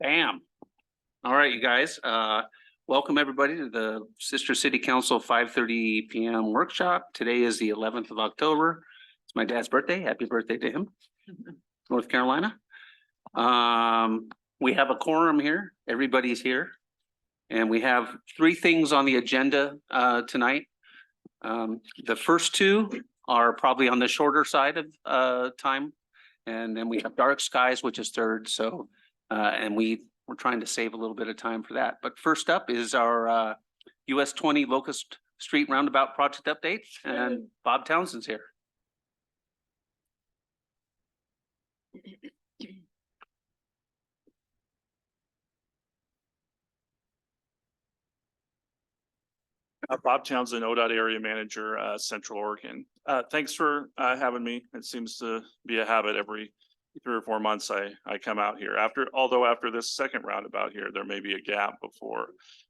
Bam. All right, you guys. Welcome everybody to the Sister City Council 5:30 p.m. workshop. Today is the 11th of October. It's my dad's birthday. Happy birthday to him. North Carolina. We have a quorum here. Everybody's here. And we have three things on the agenda tonight. The first two are probably on the shorter side of time. And then we have dark skies, which is third. So and we're trying to save a little bit of time for that. But first up is our US 20 Locust Street Roundabout project update, and Bob Townsend's here. Bob Townsend, ODOT Area Manager, Central Oregon. Thanks for having me. It seems to be a habit every 3 or 4 months I come out here. Although after this second roundabout here, there may be a gap before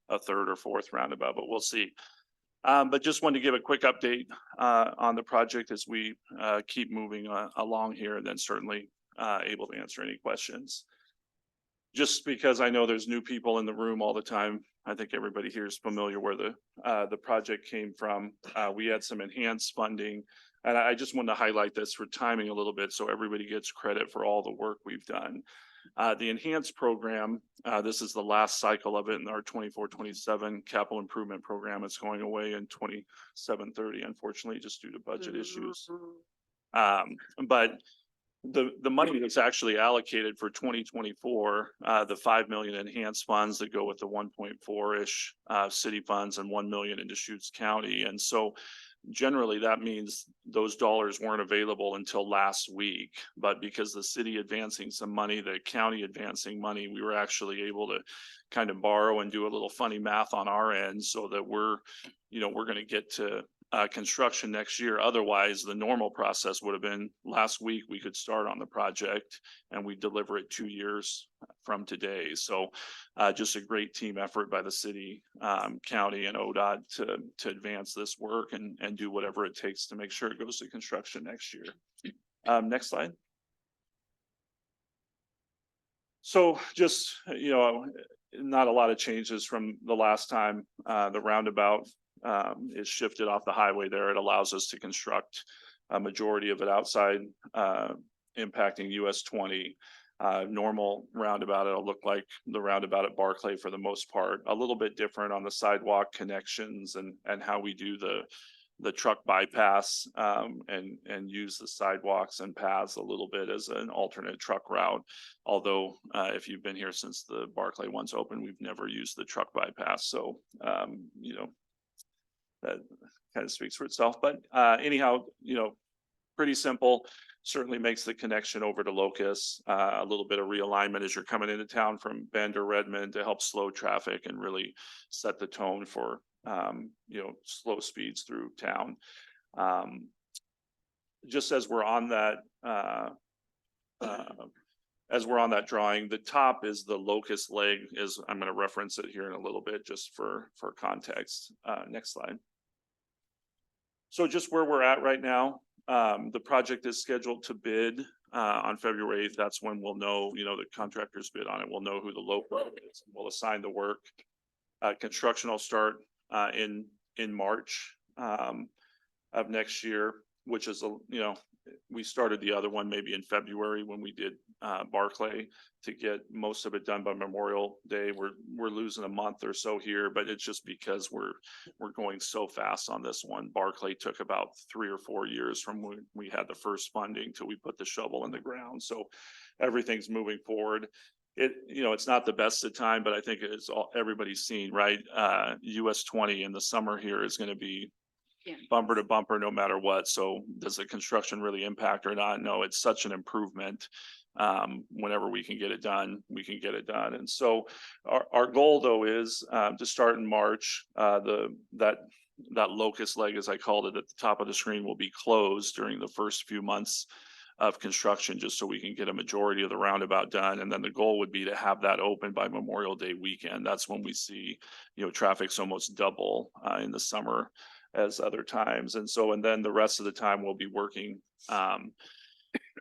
a third or fourth roundabout, but we'll see. But just wanted to give a quick update on the project as we keep moving along here, and then certainly able to answer any questions. Just because I know there's new people in the room all the time, I think everybody here is familiar where the project came from. We had some enhanced funding, and I just wanted to highlight this for timing a little bit so everybody gets credit for all the work we've done. The enhanced program, this is the last cycle of it in our 24-27 capital improvement program. It's going away in 27-30, unfortunately, just due to budget issues. But the money that's actually allocated for 2024, the 5 million enhanced funds that go with the 1.4-ish city funds and 1 million in Deschutes County. And so generally that means those dollars weren't available until last week, but because the city advancing some money, the county advancing money, we were actually able to kind of borrow and do a little funny math on our end so that we're going to get to construction next year. Otherwise, the normal process would have been last week we could start on the project and we deliver it 2 years from today. So just a great team effort by the city, county, and ODOT to advance this work and do whatever it takes to make sure it goes to construction next year. Next slide. So just, not a lot of changes from the last time. The roundabout is shifted off the highway there. It allows us to construct a majority of it outside, impacting US 20. Normal roundabout, it'll look like the roundabout at Barclay for the most part. A little bit different on the sidewalk connections and how we do the truck bypass and use the sidewalks and paths a little bit as an alternate truck route. Although if you've been here since the Barclay one's open, we've never used the truck bypass. So, that kind of speaks for itself. But anyhow, pretty simple. Certainly makes the connection over to Locust. A little bit of realignment as you're coming into town from Bend or Redmond to help slow traffic and really set the tone for slow speeds through town. Just as we're on that drawing, the top is the Locust leg. I'm going to reference it here in a little bit just for context. Next slide. So just where we're at right now, the project is scheduled to bid on February 8th. That's when we'll know, the contractors bid on it. We'll know who the local is. We'll assign the work. Construction will start in March of next year, which is we started the other one maybe in February when we did Barclay to get most of it done by Memorial Day. We're losing a month or so here, but it's just because we're going so fast on this one. Barclay took about 3 or 4 years from when we had the first funding till we put the shovel in the ground. So everything's moving forward. It's not the best of time, but I think it's everybody's seen, right? US 20 in the summer here is going to be bumper to bumper no matter what. So does the construction really impact or not? No, it's such an improvement. Whenever we can get it done, we can get it done. And so our goal though is to start in March. That Locust leg, as I called it, at the top of the screen will be closed during the first few months of construction, just so we can get a majority of the roundabout done. And then the goal would be to have that open by Memorial Day weekend. That's when we see, traffic's almost double in the summer as other times. And then the rest of the time we'll be working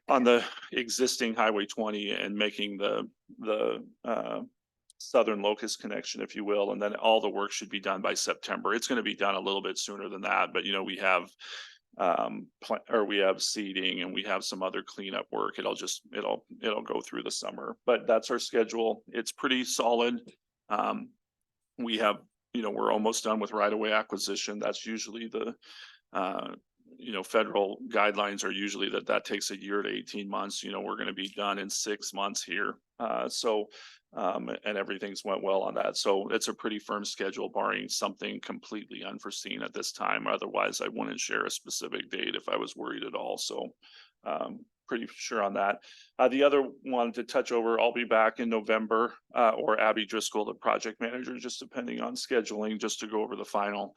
on the existing Highway 20 and making the southern locust connection, if you will, and then all the work should be done by September. It's going to be done a little bit sooner than that, but we have we have seeding and we have some other cleanup work. It'll go through the summer, but that's our schedule. It's pretty solid. We have, we're almost done with right-of-way acquisition. That's usually the federal guidelines are usually that takes a year to 18 months. We're going to be done in 6 months here. And everything's went well on that. So it's a pretty firm schedule barring something completely unforeseen at this time. Otherwise, I wouldn't share a specific date if I was worried at all. So pretty sure on that. The other one to touch over, I'll be back in November or Abby Driscoll, the project manager, just depending on scheduling, just to go over the final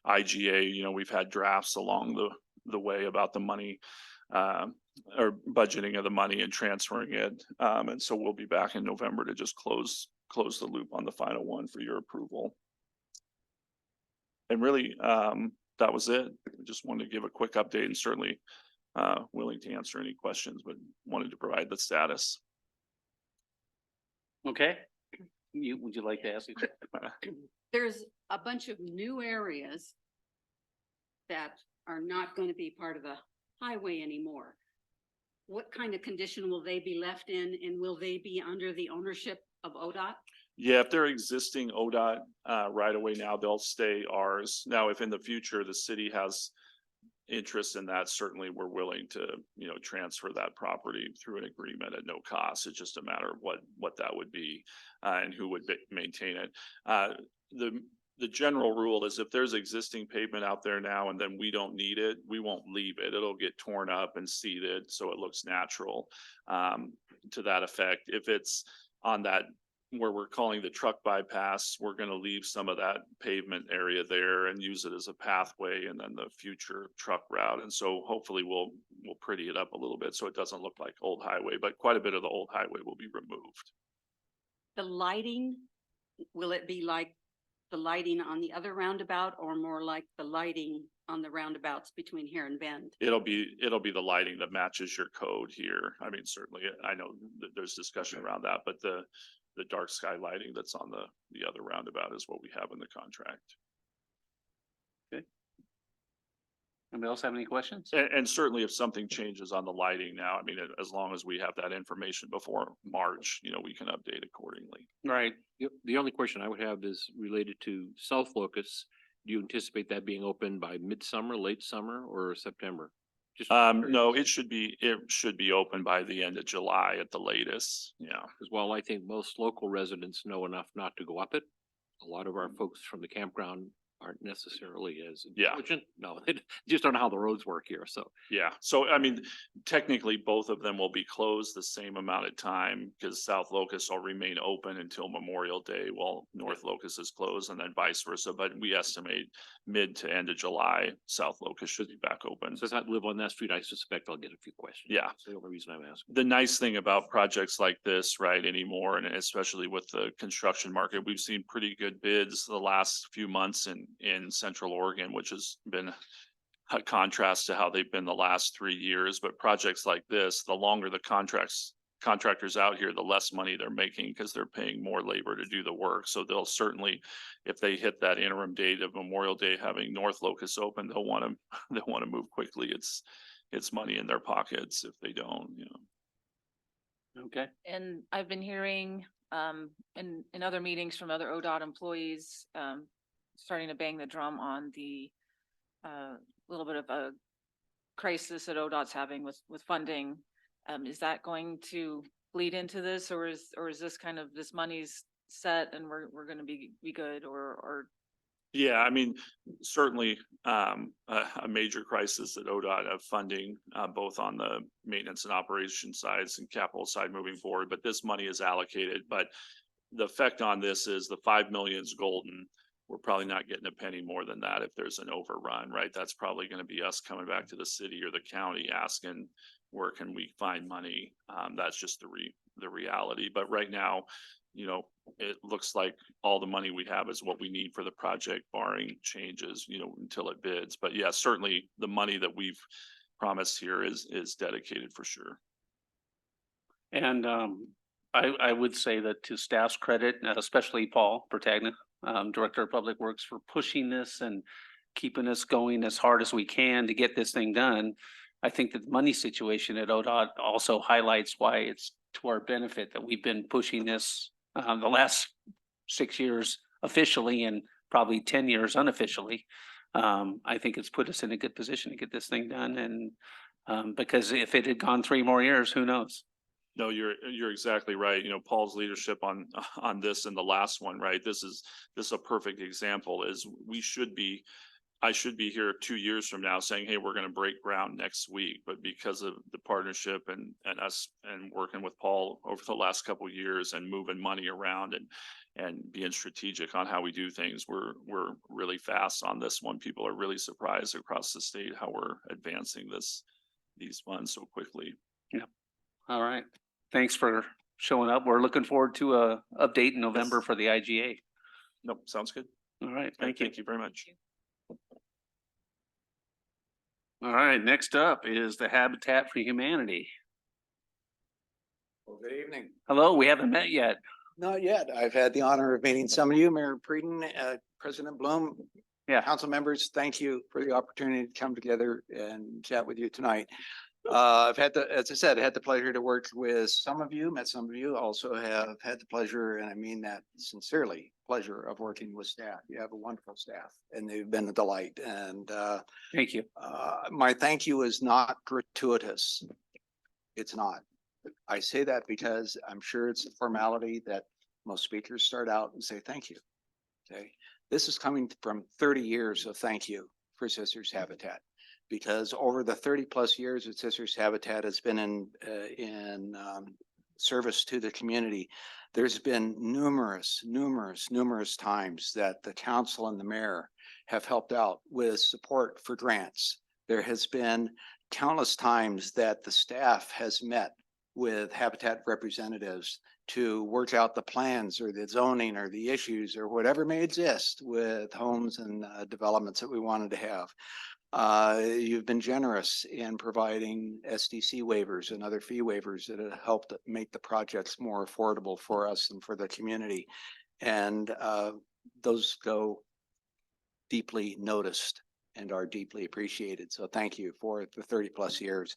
IGA. We've had drafts along the way about the money or budgeting of the money and transferring it. And so we'll be back in November to just close the loop on the final one for your approval. And really, that was it. I just wanted to give a quick update and certainly willing to answer any questions, but wanted to provide the status. Okay. Would you like to ask? There's a bunch of new areas that are not going to be part of the highway anymore. What kind of condition will they be left in, and will they be under the ownership of ODOT? Yeah, if they're existing ODOT right away now, they'll stay ours. Now, if in the future the city has interest in that, certainly we're willing to, transfer that property through an agreement at no cost. It's just a matter of what that would be and who would maintain it. The general rule is if there's existing pavement out there now and then we don't need it, we won't leave it. It'll get torn up and seeded so it looks natural to that effect. If it's on that where we're calling the truck bypass, we're going to leave some of that pavement area there and use it as a pathway and then the future truck route. And so hopefully we'll pretty it up a little bit so it doesn't look like old highway, but quite a bit of the old highway will be removed. The lighting, will it be like the lighting on the other roundabout or more like the lighting on the roundabouts between here and Bend? It'll be the lighting that matches your code here. I mean, certainly I know that there's discussion around that, but the dark sky lighting that's on the other roundabout is what we have in the contract. Anybody else have any questions? And certainly if something changes on the lighting now, I mean, as long as we have that information before March, we can update accordingly. Right. The only question I would have is related to South Locust. Do you anticipate that being open by midsummer, late summer, or September? No, it should be open by the end of July at the latest. Yeah. Because while I think most local residents know enough not to go up it, a lot of our folks from the campground aren't necessarily as intelligent. No, they just don't know how the roads work here. So yeah. So I mean, technically both of them will be closed the same amount of time because South Locust will remain open until Memorial Day while North Locust is closed and then vice versa. But we estimate mid to end of July, South Locust should be back open. since I live on that street, I suspect I'll get a few questions. Yeah. That's the only reason I'm asking. The nice thing about projects like this, right, anymore, and especially with the construction market, we've seen pretty good bids the last few months in Central Oregon, which has been a contrast to how they've been the last 3 years. But projects like this, the longer the contractors out here, the less money they're making because they're paying more labor to do the work. So they'll certainly, if they hit that interim date of Memorial Day having North Locust open, they'll want to move quickly. It's money in their pockets if they don't, Okay. And I've been hearing in other meetings from other ODOT employees starting to bang the drum on the little bit of a crisis that ODOT's having with funding. Is that going to bleed into this, or is this kind of this money's set and we're going to be good or? Yeah, I mean, certainly a major crisis at ODOT of funding, both on the maintenance and operation sides and capital side moving forward, but this money is allocated. But the effect on this is the 5 million is golden. We're probably not getting a penny more than that if there's an overrun, right? That's probably going to be us coming back to the city or the county asking, where can we find money? That's just the reality. But right now, it looks like all the money we have is what we need for the project, barring changes, until it bids. But yeah, certainly the money that we've promised here is dedicated for sure. And I would say that to staff's credit, especially Paul Bertagna, Director of Public Works, for pushing this and keeping us going as hard as we can to get this thing done. I think that the money situation at ODOT also highlights why it's to our benefit that we've been pushing this the last 6 years officially and probably 10 years unofficially. I think it's put us in a good position to get this thing done, and because if it had gone 3 more years, who knows? No, you're exactly right. You know, Paul's leadership on this and the last one, right? This is a perfect example is I should be here 2 years from now saying, hey, we're going to break ground next week. But because of the partnership and us and working with Paul over the last couple of years and moving money around and being strategic on how we do things, we're really fast on this one. People are really surprised across the state how we're advancing these funds so quickly. Yeah. All right. Thanks for showing up. We're looking forward to a update in November Yes. for the IGA. Nope, sounds good. All right. Thank you. Thank you very much. All right. Next up is the Habitat for Humanity. Well, good evening. Hello. We haven't met yet. Not yet. I've had the honor of meeting some of you, Mayor Preden, President Bloom. Yeah. Council members, thank you for the opportunity to come together and chat with you tonight. I've had as I said, I had the pleasure to work with some of you, met some of you, also have had the pleasure, and I mean that sincerely, pleasure of working with staff. You have a wonderful staff and they've been a delight. And Thank you. my thank you is not gratuitous. It's not. I say that because I'm sure it's a formality that most speakers start out and say thank you. Okay. This is coming from 30 years of thank you for Sisters Habitat, because over the 30+ years that Sisters Habitat has been in service to the community, there's been numerous times that the council and the mayor have helped out with support for grants. There has been countless times that the staff has met with Habitat representatives to work out the plans or the zoning or the issues or whatever may exist with homes and developments that we wanted to have. You've been generous in providing SDC waivers and other fee waivers that have helped make the projects more affordable for us and for the community. And those go deeply noticed and are deeply appreciated. So thank you for the 30+ years.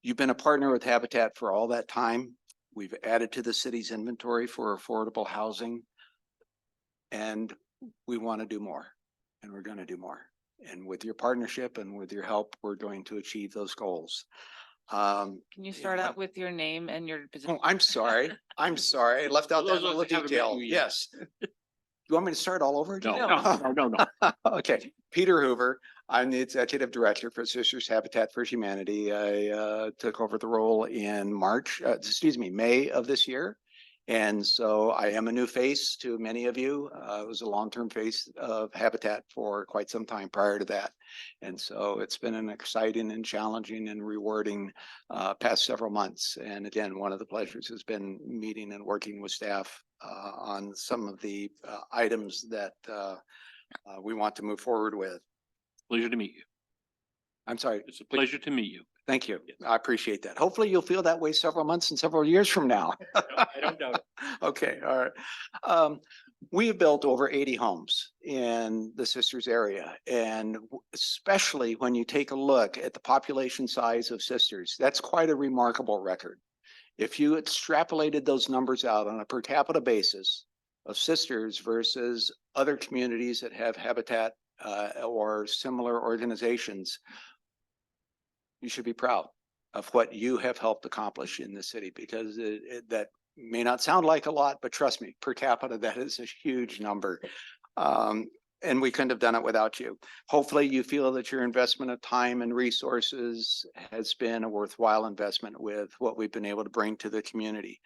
You've been a partner with Habitat for all that time. We've added to the city's inventory for affordable housing. And we want to do more, and we're going to do more. And with your partnership and with your help, we're going to achieve those goals. Can you start out with your name and your position? Oh, I'm sorry. I'm sorry. I left out that Those of little us that haven't met detail. you yet. Yes. You want me to start all over again? No. Okay, Peter Hoover. I'm the executive director for Sisters Habitat for Humanity. I took over the role in May of this year. And so I am a new face to many of you. I was a long-term face of Habitat for quite some time prior to that. And so it's been an exciting and challenging and rewarding past several months. And again, one of the pleasures has been meeting and working with staff on some of the items that we want to move forward with. Pleasure to meet you. I'm sorry. It's a pleasure to meet you. Thank you. I appreciate that. Hopefully you'll feel that way several months and several years from now. I don't doubt it. Okay, all right. We have built over 80 homes in the Sisters area, and especially when you take a look at the population size of Sisters, that's quite a remarkable record. If you extrapolated those numbers out on a per capita basis of Sisters versus other communities that have Habitat or similar organizations, you should be proud of what you have helped accomplish in the city, because that may not sound like a lot, but trust me, per capita, that is a huge number. And we couldn't have done it without you. Hopefully you feel that your investment of time and resources has been a worthwhile investment with what we've been able to bring to the community.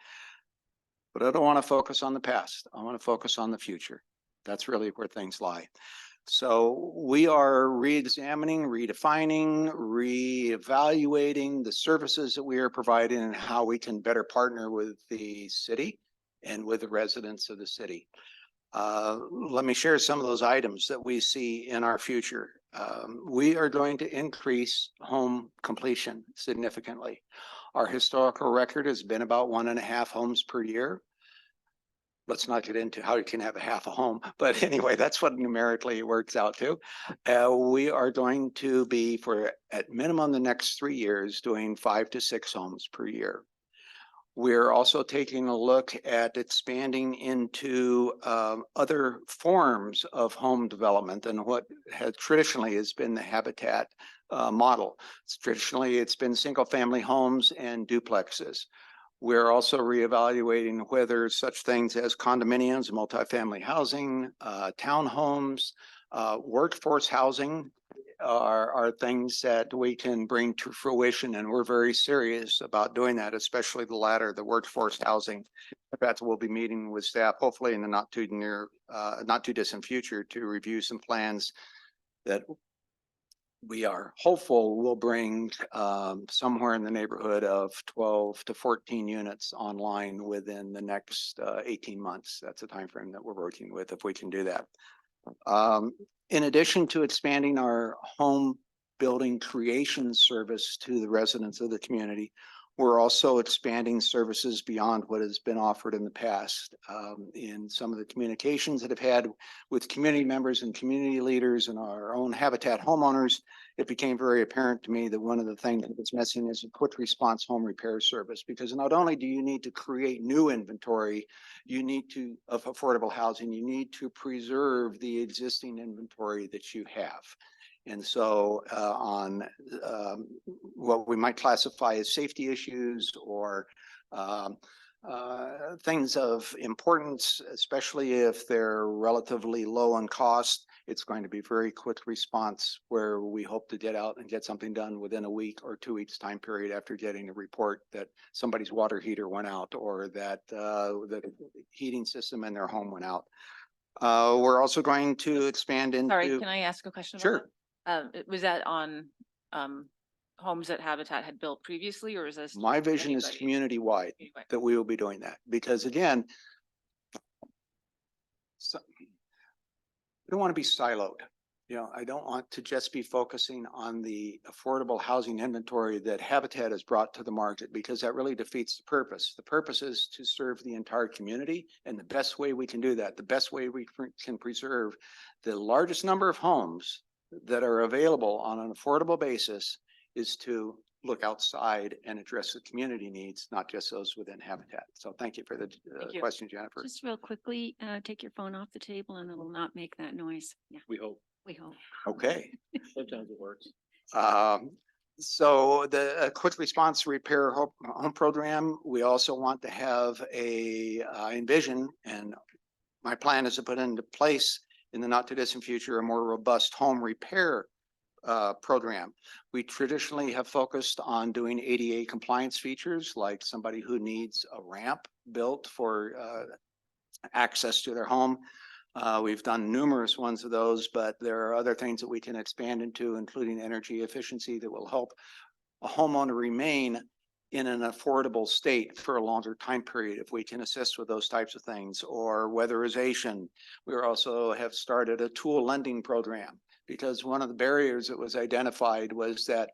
But I don't want to focus on the past. I want to focus on the future. That's really where things lie. So we are re-examining, redefining, re-evaluating the services that we are providing and how we can better partner with the city and with the residents of the city. Let me share some of those items that we see in our future. We are going to increase home completion significantly. Our historical record has been about 1.5 homes per year. Let's not get into how you can have a half a home, but anyway, that's what numerically it works out to. We are going to be, for at minimum the next 3 years, doing 5 to 6 homes per year. We're also taking a look at expanding into other forms of home development than what has traditionally has been the habitat model. Traditionally, it's been single-family homes and duplexes. We're also reevaluating whether such things as condominiums, multifamily housing, townhomes, workforce housing are things that we can bring to fruition, and we're very serious about doing that, especially the latter, the workforce housing. In fact, we'll be meeting with staff hopefully in the not too distant future to review some plans that we are hopeful will bring somewhere in the neighborhood of 12 to 14 units online within the next 18 months. That's the time frame that we're working with, if we can do that. In addition to expanding our home building creation service to the residents of the community, we're also expanding services beyond what has been offered in the past. In some of the communications that I've had with community members and community leaders and our own Habitat homeowners, it became very apparent to me that one of the things that's missing is a quick response home repair service, because not only do you need to create new inventory, you need to, of affordable housing, you need to preserve the existing inventory that you have. And so on what we might classify as safety issues or things of importance, especially if they're relatively low on cost, it's going to be very quick response where we hope to get out and get something done within a week or 2 weeks time period after getting a report that somebody's water heater went out or that the heating system in their home went out. We're also going to expand into. Sorry, can I ask a question about Sure. that? Was that on homes that Habitat had built previously, or is this? My vision is anybody? community-wide Anyway. that we will be doing that, because again, I don't want to be siloed. You know, I don't want to just be focusing on the affordable housing inventory that Habitat has brought to the market, because that really defeats the purpose. The purpose is to serve the entire community, and the best way we can do that, the best way we can preserve the largest number of homes that are available on an affordable basis is to look outside and address the community needs, not just those within Habitat. So thank you for the Thank you. question, Jennifer. Just real quickly, take your phone off the table and it will not make that noise. Yeah, We hope. we hope. Okay. Sometimes it works. So the quick response repair home program, we also want to have a envision, and my plan is to put into place in the not too distant future a more robust home repair program. We traditionally have focused on doing ADA compliance features, like somebody who needs a ramp built for access to their home. We've done numerous ones of those, but there are other things that we can expand into, including energy efficiency, that will help a homeowner remain in an affordable state for a longer time period if we can assist with those types of things, or weatherization. We also have started a tool lending program, because one of the barriers that was identified was that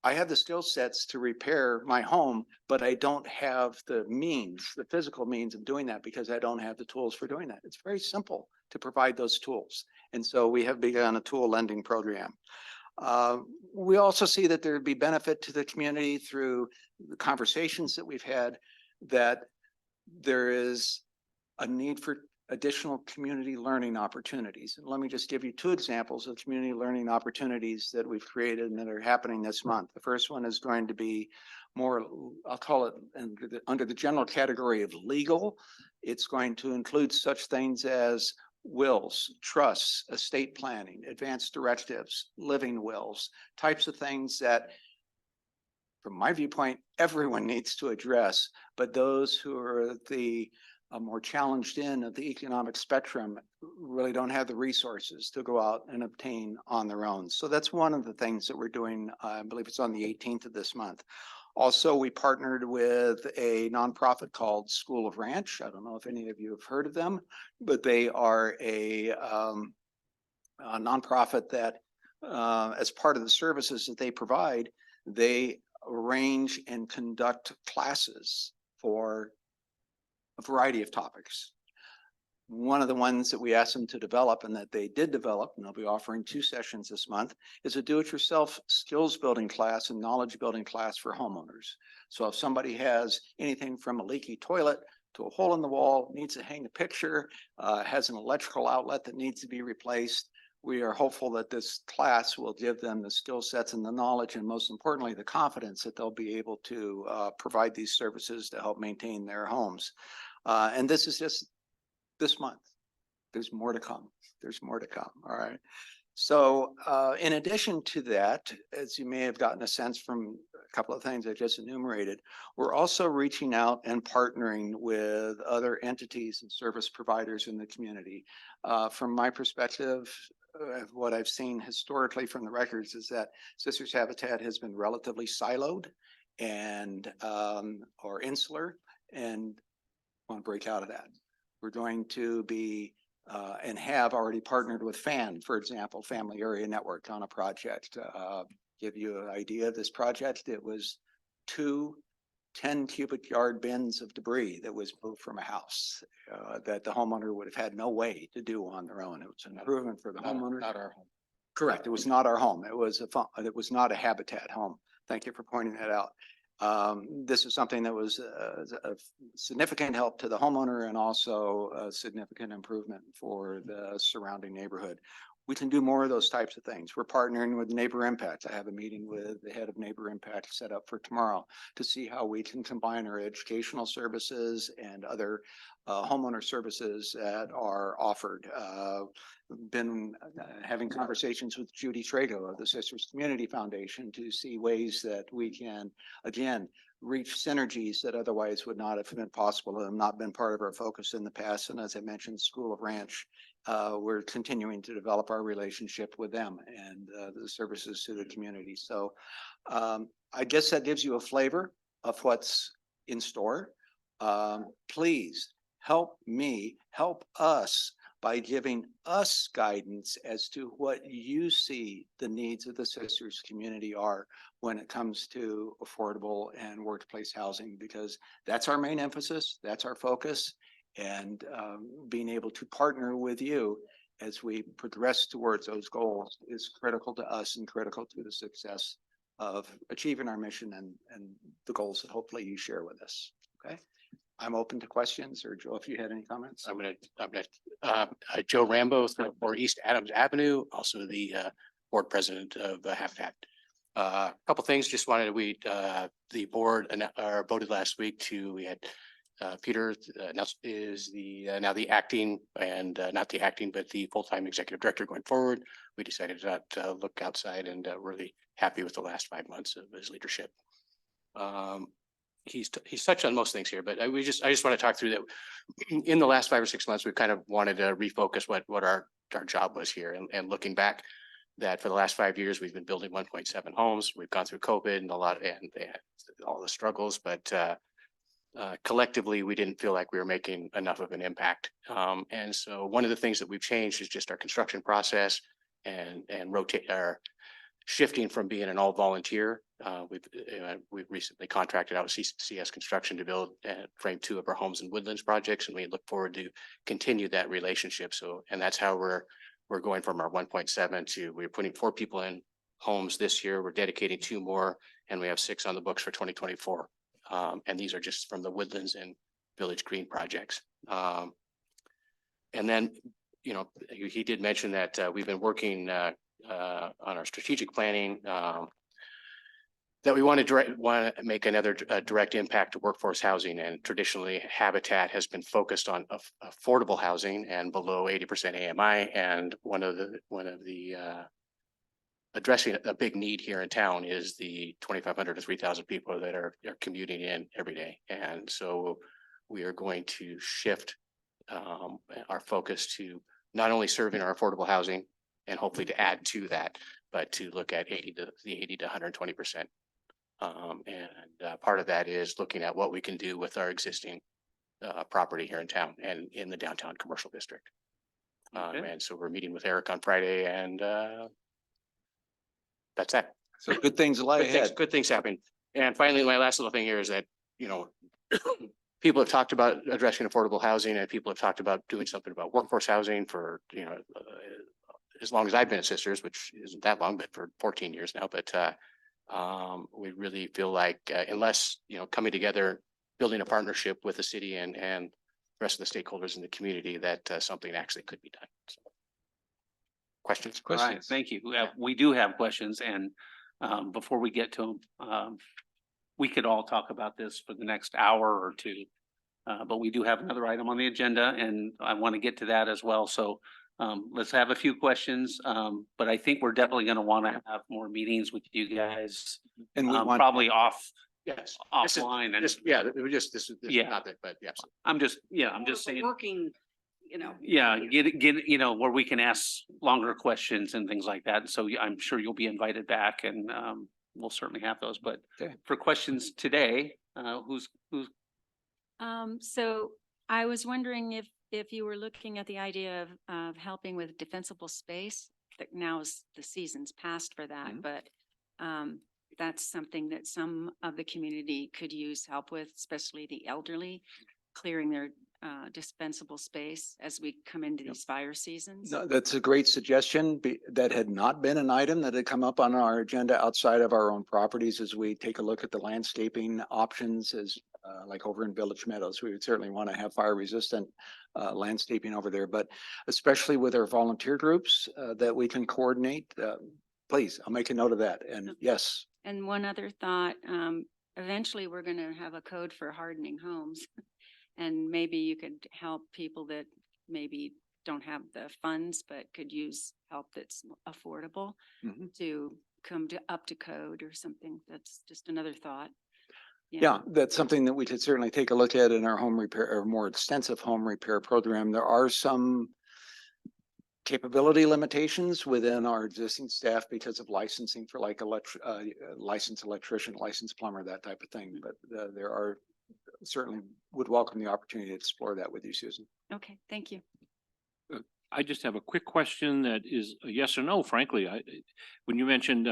I have the skill sets to repair my home, but I don't have the means, the physical means of doing that, because I don't have the tools for doing that. It's very simple to provide those tools. And so we have begun a tool lending program. We also see that there would be benefit to the community through the conversations that we've had, that there is a need for additional community learning opportunities. And let me just give you 2 examples of community learning opportunities that we've created and that are happening this month. The first one is going to be more, I'll call it under the general category of legal. It's going to include such things as wills, trusts, estate planning, advanced directives, living wills, types of things that, from my viewpoint, everyone needs to address, but those who are at the more challenged end of the economic spectrum really don't have the resources to go out and obtain on their own. So that's one of the things that we're doing. I believe it's on the 18th of this month. Also, we partnered with a nonprofit called School of Ranch. I don't know if any of you have heard of them, but they are a nonprofit that, as part of the services that they provide, they arrange and conduct classes for a variety of topics. One of the ones that we asked them to develop and that they did develop, and they'll be offering 2 sessions this month, is a do-it-yourself skills building class and knowledge building class for homeowners. So if somebody has anything from a leaky toilet to a hole in the wall, needs to hang a picture, has an electrical outlet that needs to be replaced, we are hopeful that this class will give them the skill sets and the knowledge, and most importantly, the confidence that they'll be able to provide these services to help maintain their homes. And this is just this month. There's more to come. There's more to come. All right. So in addition to that, as you may have gotten a sense from a couple of things I just enumerated, we're also reaching out and partnering with other entities and service providers in the community. From my perspective, what I've seen historically from the records is that Sisters Habitat has been relatively siloed and or insular, and want to break out of that. We're going to be and have already partnered with FAN, for example, Family Area Network, on a project. Give you an idea of this project, it was 2 10 cubic yard bins of debris that was moved from a house that the homeowner would have had no way to do on their own. It was an improvement for the homeowner. Not our home. Correct. It was not our home. It was a not a Habitat home. Thank you for pointing that out. This is something that was a significant help to the homeowner and also a significant improvement for the surrounding neighborhood. We can do more of those types of things. We're partnering with Neighbor Impact. I have a meeting with the head of Neighbor Impact set up for tomorrow to see how we can combine our educational services and other homeowner services that are offered. Been having conversations with Judy Trago of the Sisters Community Foundation to see ways that we can, again, reach synergies that otherwise would not have been possible and have not been part of our focus in the past. And as I mentioned, School of Ranch, we're continuing to develop our relationship with them and the services to the community. So I guess that gives you a flavor of what's in store. Please help me, help us by giving us guidance as to what you see the needs of the Sisters community are when it comes to affordable and workplace housing, because that's our main emphasis, that's our focus, and being able to partner with you as we progress towards those goals is critical to us and critical to the success of achieving our mission and the goals that hopefully you share with us. Okay. I'm open to questions, or Joe, if you had any comments. Joe Rambo for East Adams Avenue, also the board president of Habitat. A couple things, just wanted the board voted last week we had Peter now is now the acting and not the acting, but the full-time executive director going forward. We decided to look outside and really happy with the last 5 months of his leadership. He's touched on most things here, but I just want to talk through that. In the last 5 or 6 months, we've kind of wanted to refocus what our job was here, and looking back, that for the last 5 years we've been building 1.7 homes. We've gone through COVID and all the struggles, but collectively we didn't feel like we were making enough of an impact. And so one of the things that we've changed is just our construction process and rotate our shifting from being an all volunteer. We've recently contracted out with CS Construction to build frame 2 of our homes and Woodlands projects, and we look forward to continue that relationship. So, and that's how we're going from our 1.7 to we're putting 4 people in homes this year. We're dedicating 2 more, and we have 6 on the books for 2024. And these are just from the Woodlands and Village Green projects. And then, he did mention that we've been working on our strategic planning, that we want to make another direct impact to workforce housing. And traditionally, Habitat has been focused on affordable housing and below 80% AMI. And one of the addressing a big need here in town is the 2,500 to 3,000 people that are commuting in every day. And so we are going to shift our focus to not only serving our affordable housing and hopefully to add to that, but to look at 80 to 120%. And part of that is looking at what we can do with our existing property here in town and in the downtown commercial district. Okay. And so we're meeting with Eric on Friday, and that's that. So good things lie ahead. Good things happening. And finally, my last little thing here is that, you know, people have talked about addressing affordable housing and people have talked about doing something about workforce housing for, you know, as long as I've been at Sisters, which isn't that long, but for 14 years now. But we really feel like unless, you know, coming together, building a partnership with the city and the rest of the stakeholders in the community, that something actually could be done. So, questions? All right, thank you. We do have questions, and before we get to them, we could all talk about this for the next hour or two. But we do have another item on the agenda, and I want to get to that as well. So let's have a few questions. But I think we're definitely going to want to have more meetings with you guys, And we want, probably Yes. offline. And Yeah, it was just, this is Yeah. not that, but yeah. I'm just saying. Working, you know. Yeah, get, you know, where we can ask longer questions and things like that. So I'm sure you'll be invited back, and we'll certainly have those. But Okay. for questions today, who's So I was wondering if you were looking at the idea of helping with defensible space, that now is the season's past for that, but that's something that some of the community could use help with, especially the elderly, clearing their dispensable space as we come into these fire seasons. no, that's a great suggestion. That had not been an item that had come up on our agenda outside of our own properties as we take a look at the landscaping options as like over in Village Meadows. We would certainly want to have fire resistant landscaping over there, but especially with our volunteer groups that we can coordinate. Please, I'll make a note of that. And yes, And one other thought, eventually we're going to have a code for hardening homes. And maybe you could help people that maybe don't have the funds, but could use help that's affordable Mhm. to come up to code or something. That's just another thought. yeah, that's something that we could certainly take a look at in our home repair or more extensive home repair program. There are some capability limitations within our existing staff because of licensing for like licensed electrician, licensed plumber, that type of thing. But there are certainly would welcome the opportunity to explore that with you, Susan. Okay, thank you. I just have a quick question that is a yes or no, frankly. When you mentioned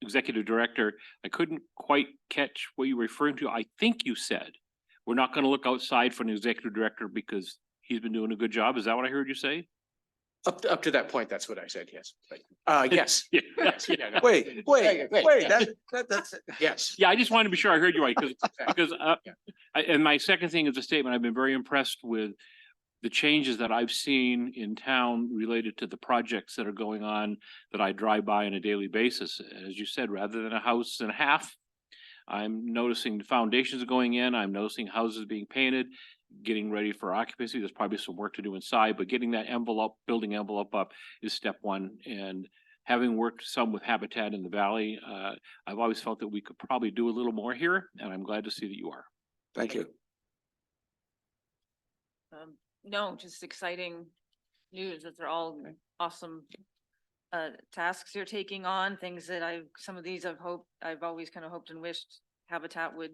executive director, I couldn't quite catch what you were referring to. I think you said, we're not going to look outside for an executive director because he's been doing a good job. Is that what I heard you say? Up to that point, that's what I said, yes. But, yes. Yeah. Yes, yeah, no. Wait, Yeah. that's. Yes. Yeah, I just wanted to be sure I heard you right, Exactly. because and my second thing is a statement. I've been very impressed with the changes that I've seen in town related to the projects that are going on that I drive by on a daily basis. As you said, rather than a house and a half, I'm noticing the foundations going in. I'm noticing houses being painted, getting ready for occupancy. There's probably some work to do inside, but getting that building envelope up is step one. And having worked some with Habitat in the Valley, I've always felt that we could probably do a little more here, and I'm glad to see that you are. Thank you. No, just exciting news that they're all awesome tasks you're taking on, things that some of these I've always kind of hoped and wished Habitat would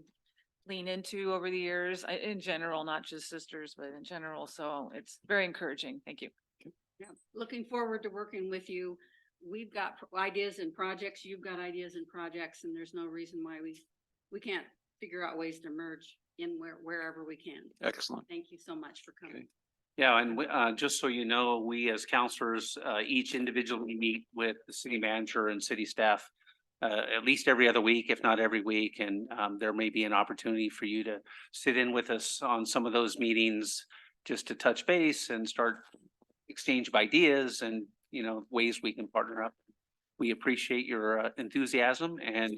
lean into over the years, in general, not just Sisters, but in general. So it's very encouraging. Thank you. Yeah, looking forward to working with you. We've got ideas and projects, you've got ideas and projects, and there's no reason why we can't figure out ways to merge in wherever we can. Excellent. Thank you so much for coming. Okay. Yeah, and just so you know, we as counselors each individually meet with the city manager and city staff at least every other week, if not every week. And there may be an opportunity for you to sit in with us on some of those meetings just to touch base and start exchange of ideas and, you know, ways we can partner up. We appreciate your enthusiasm, and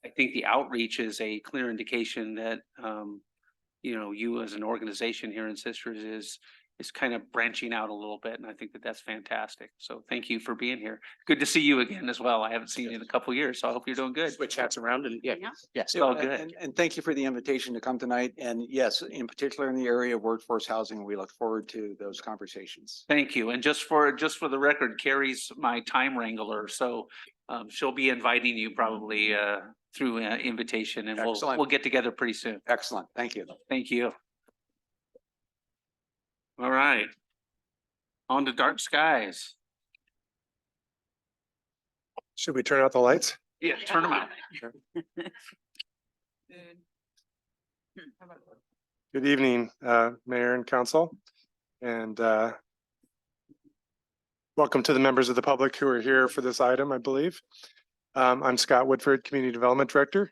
I think the outreach is a clear indication that you know, you as an organization here in Sisters is kind of branching out a little bit, and I think that that's fantastic. So thank you for being here. Good to see you again as well. I haven't seen you in a couple of years, so I hope you're doing good. Switch hats around and yeah, Yeah. yes. It's all good. And thank you for the invitation to come tonight. And yes, in particular in the area of workforce housing, we look forward to those conversations. Thank you. And just for the record, Carrie's my time wrangler, so she'll be inviting you probably through invitation, and Excellent. we'll get together pretty soon. Excellent. Thank you. Thank you. All right. On to dark skies. Should we turn out the lights? Yeah, turn them out. Good evening, Mayor and Council, and welcome to the members of the public who are here for this item, I believe. I'm Scott Woodford, Community Development Director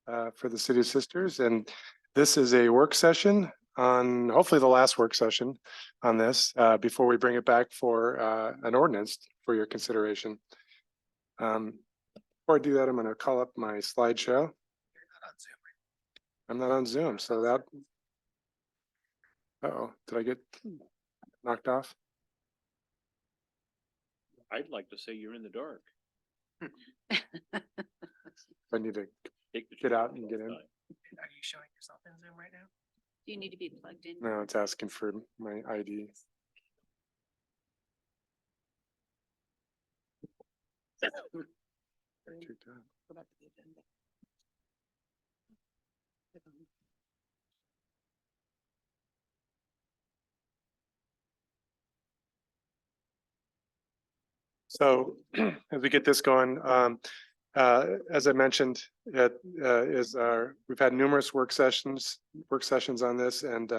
for the City of Sisters, and this is a work session on, hopefully the last work session on this, before we bring it back for an ordinance for your consideration. Before I do that, I'm going to call up my slideshow. I'm not on Zoom, so that. Uh-oh, did I get knocked off? I'd like to say you're in the dark. I need to Take the get out chair and get in. outside. Are you showing yourself in Zoom right now? Do you need to be plugged in? No, it's asking for my ID. Go back to the agenda. So as we get this going, as I mentioned, we've had numerous work sessions on this, and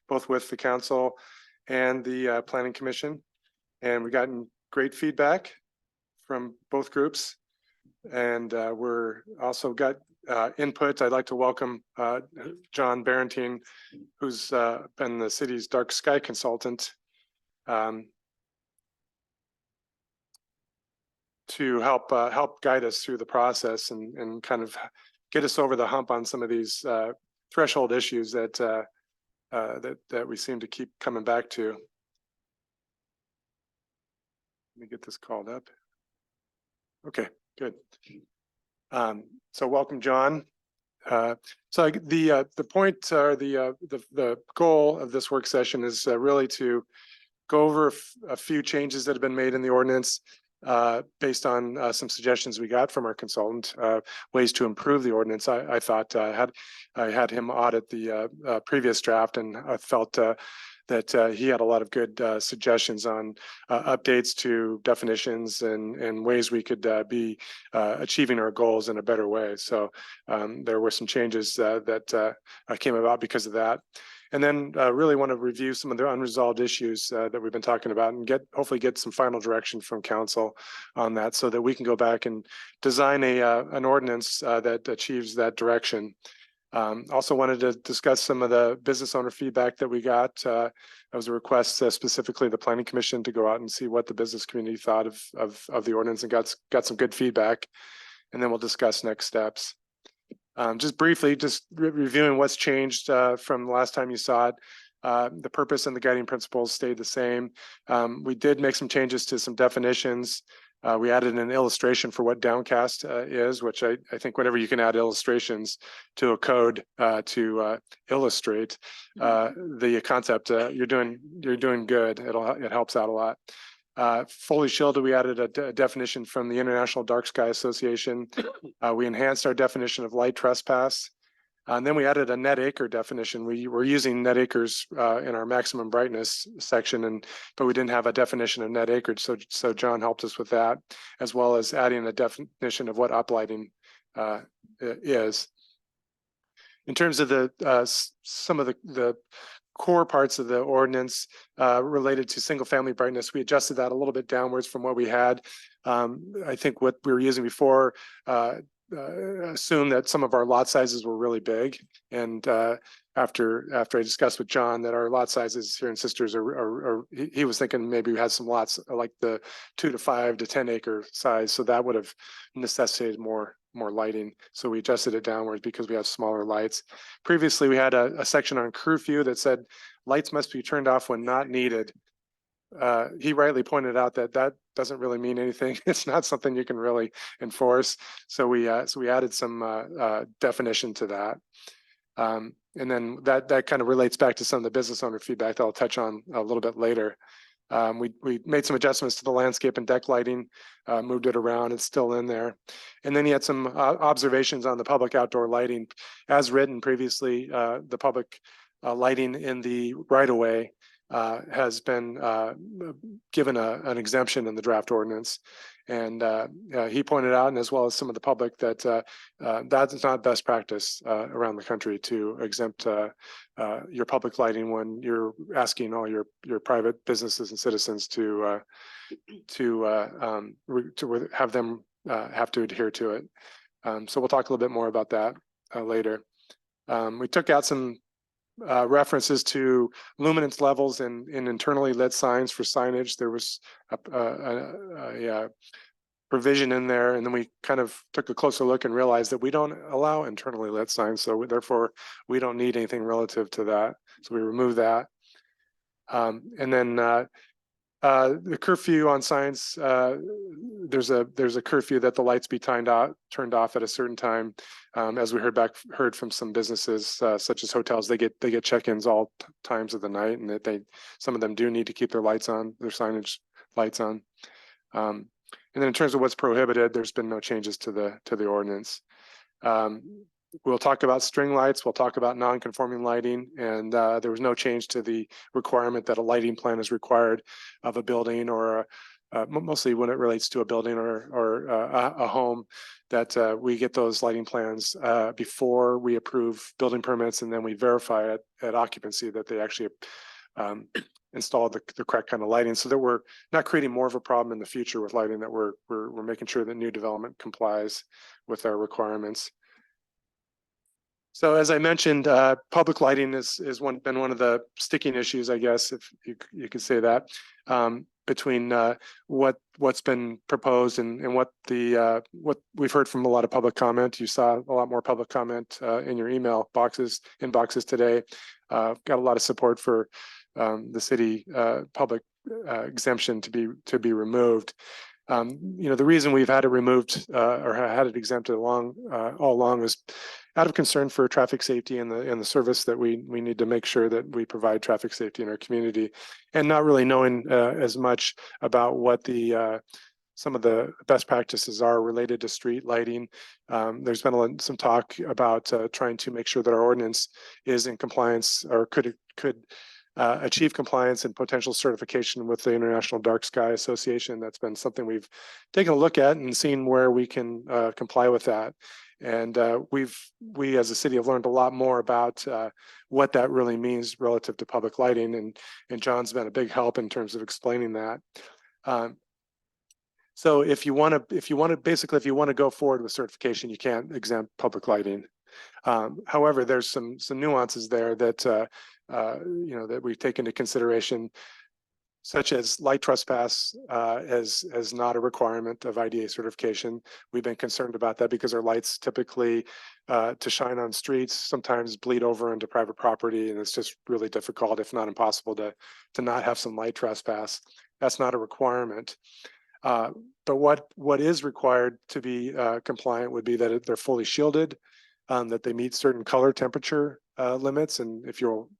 both with the council and the planning commission. And we've gotten great feedback from both groups. And we're also got input. I'd like to welcome John Barentine, who's been the city's dark sky consultant, to help guide us through the process and kind of get us over the hump on some of these threshold issues that we seem to keep coming back to. Let me get this called up. Okay, good. So welcome, John. So the point or the goal of this work session is really to go over a few changes that have been made in the ordinance based on some suggestions we got from our consultant, ways to improve the ordinance. I thought I had him audit the previous draft, and I felt that he had a lot of good suggestions on updates to definitions and ways we could be achieving our goals in a better way. So there were some changes that came about because of that. And then really want to review some of the unresolved issues that we've been talking about and hopefully get some final direction from council on that so that we can go back and design an ordinance that achieves that direction. Also wanted to discuss some of the business owner feedback that we got. That was a request specifically the planning commission to go out and see what the business community thought of the ordinance, and got some good feedback. And then we'll discuss next steps. Just briefly, reviewing what's changed from the last time you saw it. The purpose and the guiding principles stayed the same. We did make some changes to some definitions. We added an illustration for what downcast is, which I think whenever you can add illustrations to a code to illustrate the concept, you're doing good. It helps out a lot. Fully shielded, we added a definition from the International Dark Sky Association. We enhanced our definition of light trespass. And then we added a net acre definition. We were using net acres in our maximum brightness section, but we didn't have a definition of net acreage. So John helped us with that, as well as adding a definition of what uplighting is. In terms of some of the core parts of the ordinance related to single family brightness, we adjusted that a little bit downwards from what we had. I think what we were using before assumed that some of our lot sizes were really big, and after I discussed with John that our lot sizes here in Sisters he was thinking maybe we had some lots like the 2 to 5 to 10 acre size, so that would have necessitated more lighting. So we adjusted it downwards because we have smaller lights. Previously, we had a section on curfew that said lights must be turned off when not needed. He rightly pointed out that doesn't really mean anything. It's not something you can really enforce. So we added some definition to that. And then that kind of relates back to some of the business owner feedback that I'll touch on a little bit later. We made some adjustments to the landscape and deck lighting, moved it around. It's still in there. And then he had some observations on the public outdoor lighting. As written previously, the public lighting in the right of way has been given an exemption in the draft ordinance. And he pointed out, and as well as some of the public, that that is not best practice around the country to exempt your public lighting when you're asking all your private businesses and citizens to have them have to adhere to it. So we'll talk a little bit more about that later. We took out some references to luminance levels in internally lit signs for signage. There was a provision in there, and then we kind of took a closer look and realized that we don't allow internally lit signs, so therefore we don't need anything relative to that. So we removed that. And then the curfew on signs, there's a curfew that the lights be turned off at a certain time. As we heard from some businesses, such as hotels, they get check-ins all times of the night, and that some of them do need to keep their lights on, their signage lights on. And then in terms of what's prohibited, there's been no changes to the ordinance. We'll talk about string lights. We'll talk about non-conforming lighting, and there was no change to the requirement that a lighting plan is required of a building, or mostly when it relates to a building or a home, that we get those lighting plans before we approve building permits, and then we verify at occupancy that they actually install the correct kind of lighting, so that we're not creating more of a problem in the future with lighting, that we're making sure that new development complies with our requirements. So as I mentioned, public lighting is been one of the sticking issues, I guess, if you could say that, between what's been proposed and what we've heard from a lot of public comment. You saw a lot more public comment in your inboxes today. Got a lot of support for the city public exemption to be removed. The reason we've had it removed or had it exempted all along is out of concern for traffic safety and the service that we need to make sure that we provide traffic safety in our community, and not really knowing as much about what some of the best practices are related to street lighting. There's been some talk about trying to make sure that our ordinance is in compliance, or could achieve compliance and potential certification with the International Dark Sky Association. That's been something we've taken a look at and seen where we can comply with that. And we as a city have learned a lot more about what that really means relative to public lighting, and John's been a big help in terms of explaining that. So if you want to go forward with certification, you can't exempt public lighting. However, there's some nuances there that that we've taken into consideration, such as light trespass as not a requirement of IDA certification. We've been concerned about that because our lights typically to shine on streets sometimes bleed over into private property, and it's just really difficult, if not impossible, to not have some light trespass. That's not a requirement. But what is required to be compliant would be that they're fully shielded, that they meet certain color temperature limits. And if you'll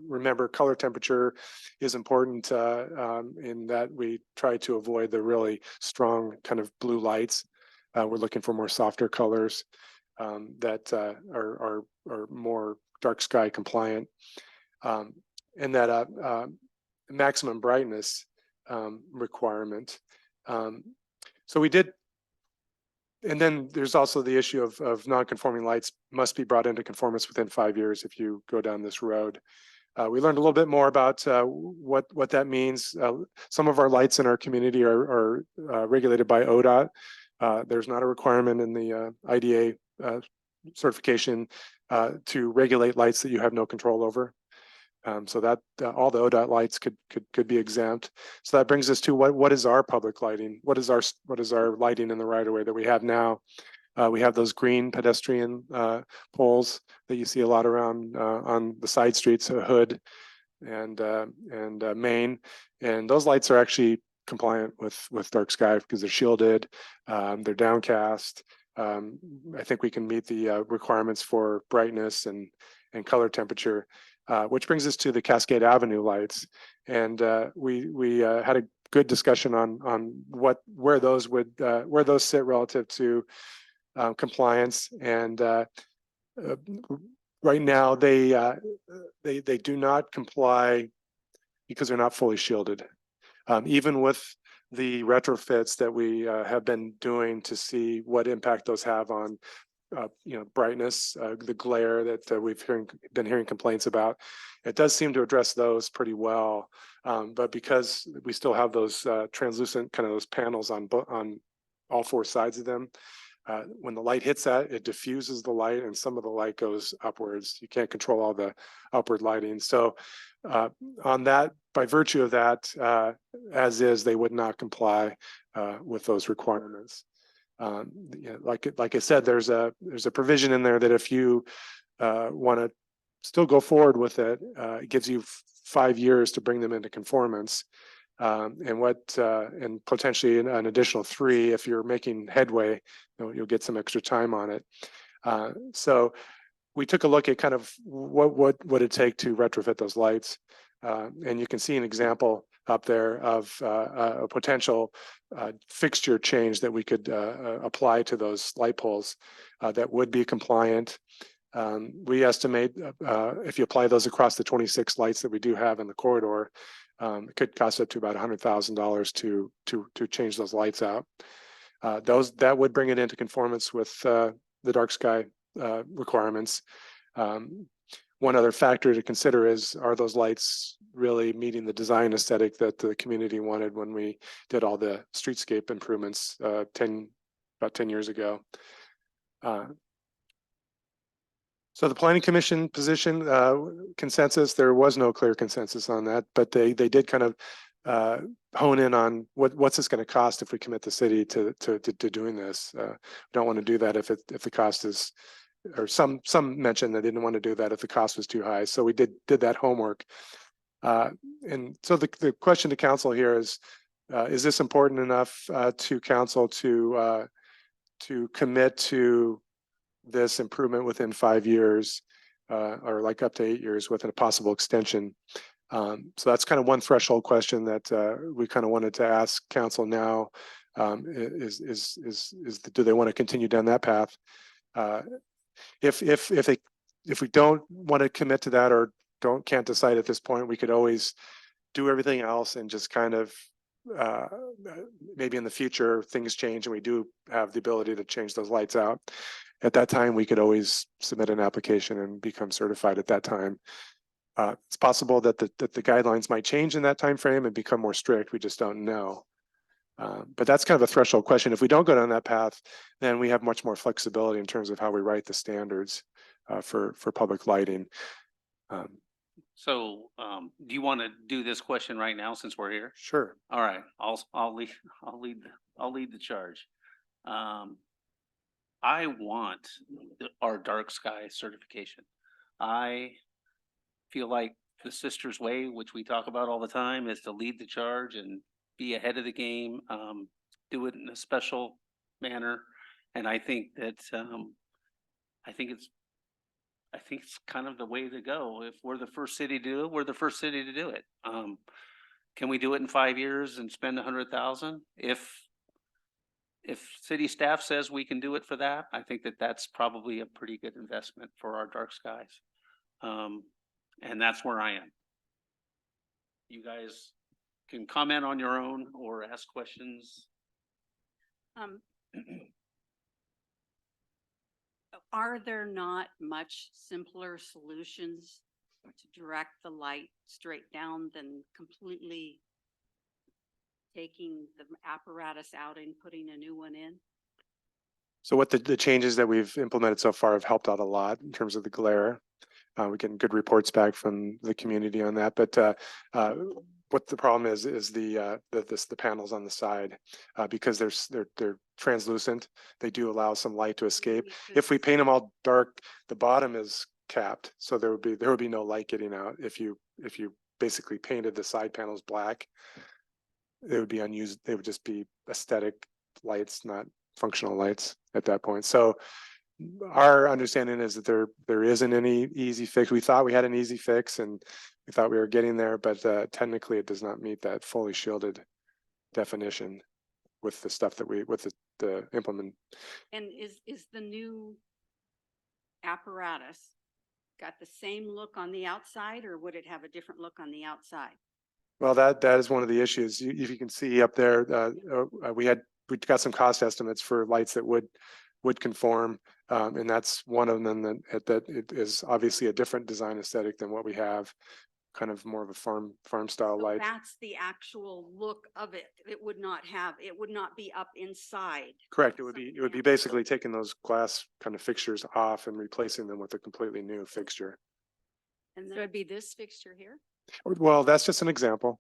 remember, color temperature is important in that we try to avoid the really strong kind of blue lights. We're looking for more softer colors that are more dark sky compliant, and that maximum brightness requirement. So we did. And then there's also the issue of non-conforming lights must be brought into conformance within 5 years if you go down this road. We learned a little bit more about what that means. Some of our lights in our community are regulated by ODOT. There's not a requirement in the IDA certification to regulate lights that you have no control over. So that all the ODOT lights could be exempt. So that brings us to what is our public lighting? What is our lighting in the right of way that we have now? We have those green pedestrian poles that you see a lot around on the side streets, Hood and Main, and those lights are actually compliant with dark sky because they're shielded, they're downcast. I think we can meet the requirements for brightness and color temperature. Which brings us to the Cascade Avenue lights, and we had a good discussion on where those sit relative to compliance. And right now they do not comply because they're not fully shielded. Even with the retrofits that we have been doing to see what impact those have on brightness, the glare that been hearing complaints about. It does seem to address those pretty well. But because we still have those translucent kind of those panels on all four sides of them, when the light hits that, it diffuses the light and some of the light goes upwards. You can't control all the upward lighting. So on that, by virtue of that, as is, they would not comply with those requirements. Like I said, there's a provision in there that if you want to still go forward with it, it gives you 5 years to bring them into conformance. And potentially an additional 3 if you're making headway, you'll get some extra time on it. So we took a look at kind of what would it take to retrofit those lights. And you can see an example up there of a potential fixture change that we could apply to those light poles that would be compliant. We estimate if you apply those across the 26 lights that we do have in the corridor, it could cost up to about $100,000 to change those lights out. That would bring it into conformance with the dark sky requirements. One other factor to consider is, are those lights really meeting the design aesthetic that the community wanted when we did all the streetscape improvements about 10 years ago? So the planning commission position consensus, there was no clear consensus on that, but they did kind of hone in on what's this going to cost if we commit the city to doing this. We don't want to do that if the cost is, or some mentioned they didn't want to do that if the cost was too high. So we did that homework. And so the question to council here is this important enough to council to commit to this improvement within 5 years, or like up to 8 years with a possible extension? So that's kind of one threshold question that we kind of wanted to ask council now. Do they want to continue down that path? If we don't want to commit to that or can't decide at this point, we could always do everything else and just kind of maybe in the future things change and we do have the ability to change those lights out. At that time, we could always submit an application and become certified at that time. It's possible that the guidelines might change in that time frame and become more strict. We just don't know. But that's kind of a threshold question. If we don't go down that path, then we have much more flexibility in terms of how we write the standards for public lighting. So do you want to do this question right now since we're here? Sure. All right, I'll lead the charge. I want our dark sky certification. I feel like the Sisters Way, which we talk about all the time, is to lead the charge and be ahead of the game, do it in a special manner. And I think that I think it's kind of the way to go. If we're the first city to do it, we're the first city to do it. Can we do it in 5 years and spend 100,000? If city staff says we can do it for that, I think that that's probably a pretty good investment for our dark skies. And that's where I am. You guys can comment on your own or ask questions. Are there not much simpler solutions to direct the light straight down than completely taking the apparatus out and putting a new one in? So what the changes that we've implemented so far have helped out a lot in terms of the glare. We're getting good reports back from the community on that. But what the problem is the panels on the side, because they're translucent. They do allow some light to escape. If we paint them all dark, the bottom is capped, so there would be no light getting out. If you basically painted the side panels black, they would be unused. They would just be aesthetic lights, not functional lights at that point. So our understanding is that there isn't any easy fix. We thought we had an easy fix and we thought we were getting there, but technically it does not meet that fully shielded definition with the stuff that with the implement. And is the new apparatus got the same look on the outside, or would it have a different look on the outside? Well, that is one of the issues. If you can see up there, we got some cost estimates for lights that would conform. And that's one of them that it is obviously a different design aesthetic than what we have, kind of more of a farm style So light. that's the actual look of it. It would not be up inside. Correct. It would be basically taking those glass kind of fixtures off and replacing them with a completely new fixture. And So it'd be this fixture here? Well, that's just an example.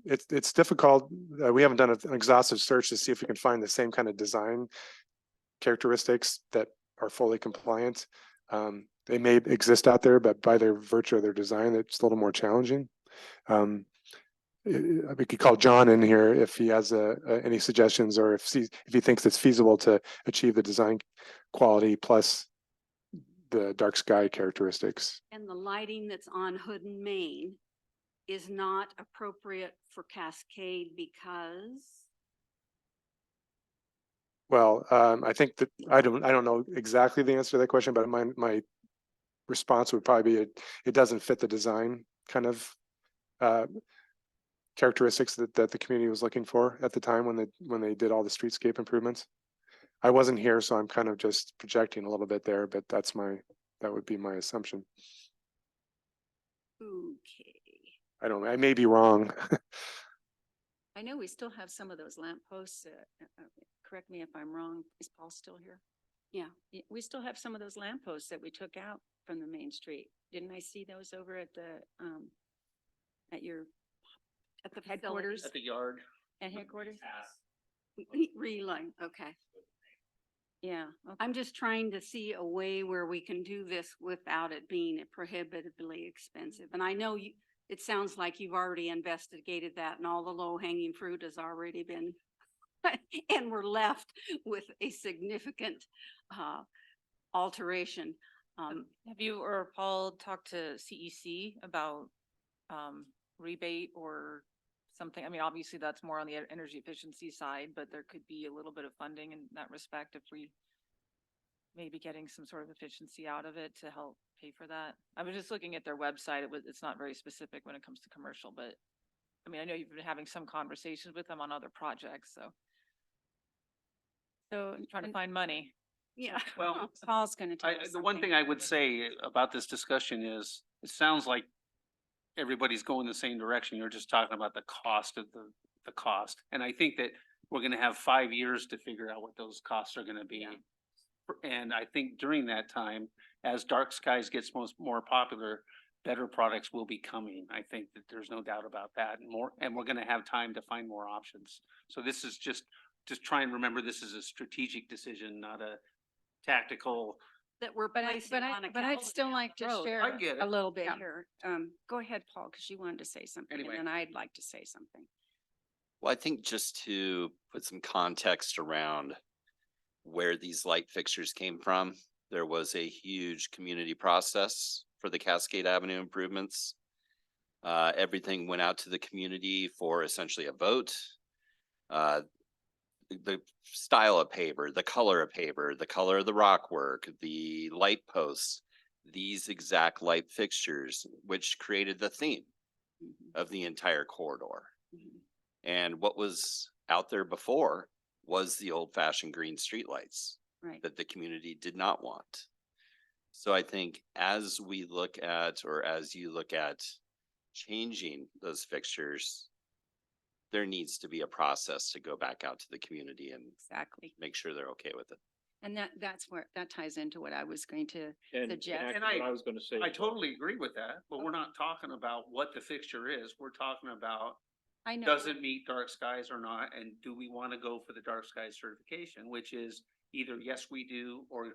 It's difficult. We haven't done an exhaustive search to see if we can find the same kind of design characteristics that are fully compliant. They may exist out there, but by their virtue of their design, it's a little more challenging. We could call John in here if he has any suggestions, or if he thinks it's feasible to achieve the design quality plus the dark sky characteristics. And the lighting that's on Hood and Main is not appropriate for Cascade because Well, I think that I don't know exactly the answer to that question, but my response would probably be it doesn't fit the design kind of characteristics that the community was looking for at the time when they did all the streetscape improvements. I wasn't here, so I'm kind of just projecting a little bit there, but that would be my assumption. okay. I may be wrong. I know we still have some of those lamp posts. Correct me if I'm wrong. Is Paul still here? Yeah. We still have some of those lamp posts that we took out from the main street. Didn't I see those over at the, at the headquarters? At the yard. At headquarters? Reline, okay. Yeah. Okay. I'm just trying to see a way where we can do this without it being prohibitively expensive. And I know it sounds like you've already investigated that and all the low hanging fruit has already been and we're left with a significant alteration. Have you or Paul talked to CEC about rebate or something? I mean, obviously that's more on the energy efficiency side, but there could be a little bit of funding in that respect if we maybe getting some sort of efficiency out of it to help pay for that. I was just looking at their website. It's not very specific when it comes to commercial, but I mean, I know you've been having some conversations with them on other projects, so So trying to find money. Yeah. Well, Paul's going to tell us the one something. thing I would say about this discussion is, it sounds like everybody's going the same direction. You're just talking about the cost of the cost. And I think that we're gonna have 5 years to figure out what those costs are gonna be. And I think during that time, as dark skies gets more popular, better products will be coming. I think that there's no doubt about that, and we're gonna have time to find more options. So this is just try and remember, this is a strategic decision, not a tactical. That we're But placing on a I'd calendar still down like the to road. share I get a it. little bit Yeah. here. Go ahead, Paul, because you wanted to say something and Anyway. then I'd like to say something. Well, I think just to put some context around where these light fixtures came from, there was a huge community process for the Cascade Avenue improvements. Everything went out to the community for essentially a vote. The style of paver, the color of paver, the color of the rock work, the light posts, these exact light fixtures, which created the theme of the entire corridor. And what was out there before was the old fashioned green streetlights Right. that the community did not want. So I think as we look at, or as you look at changing those fixtures, there needs to be a process to go back out to the community and Exactly. make sure they're okay with it. And that's where, that ties into what I was going to And suggest. And actually what I was gonna say. I totally agree with that, but we're not talking about what the fixture is. We're talking about, I know. does it meet dark skies or not? And do we want to go for the dark skies certification, which is either yes, we do, or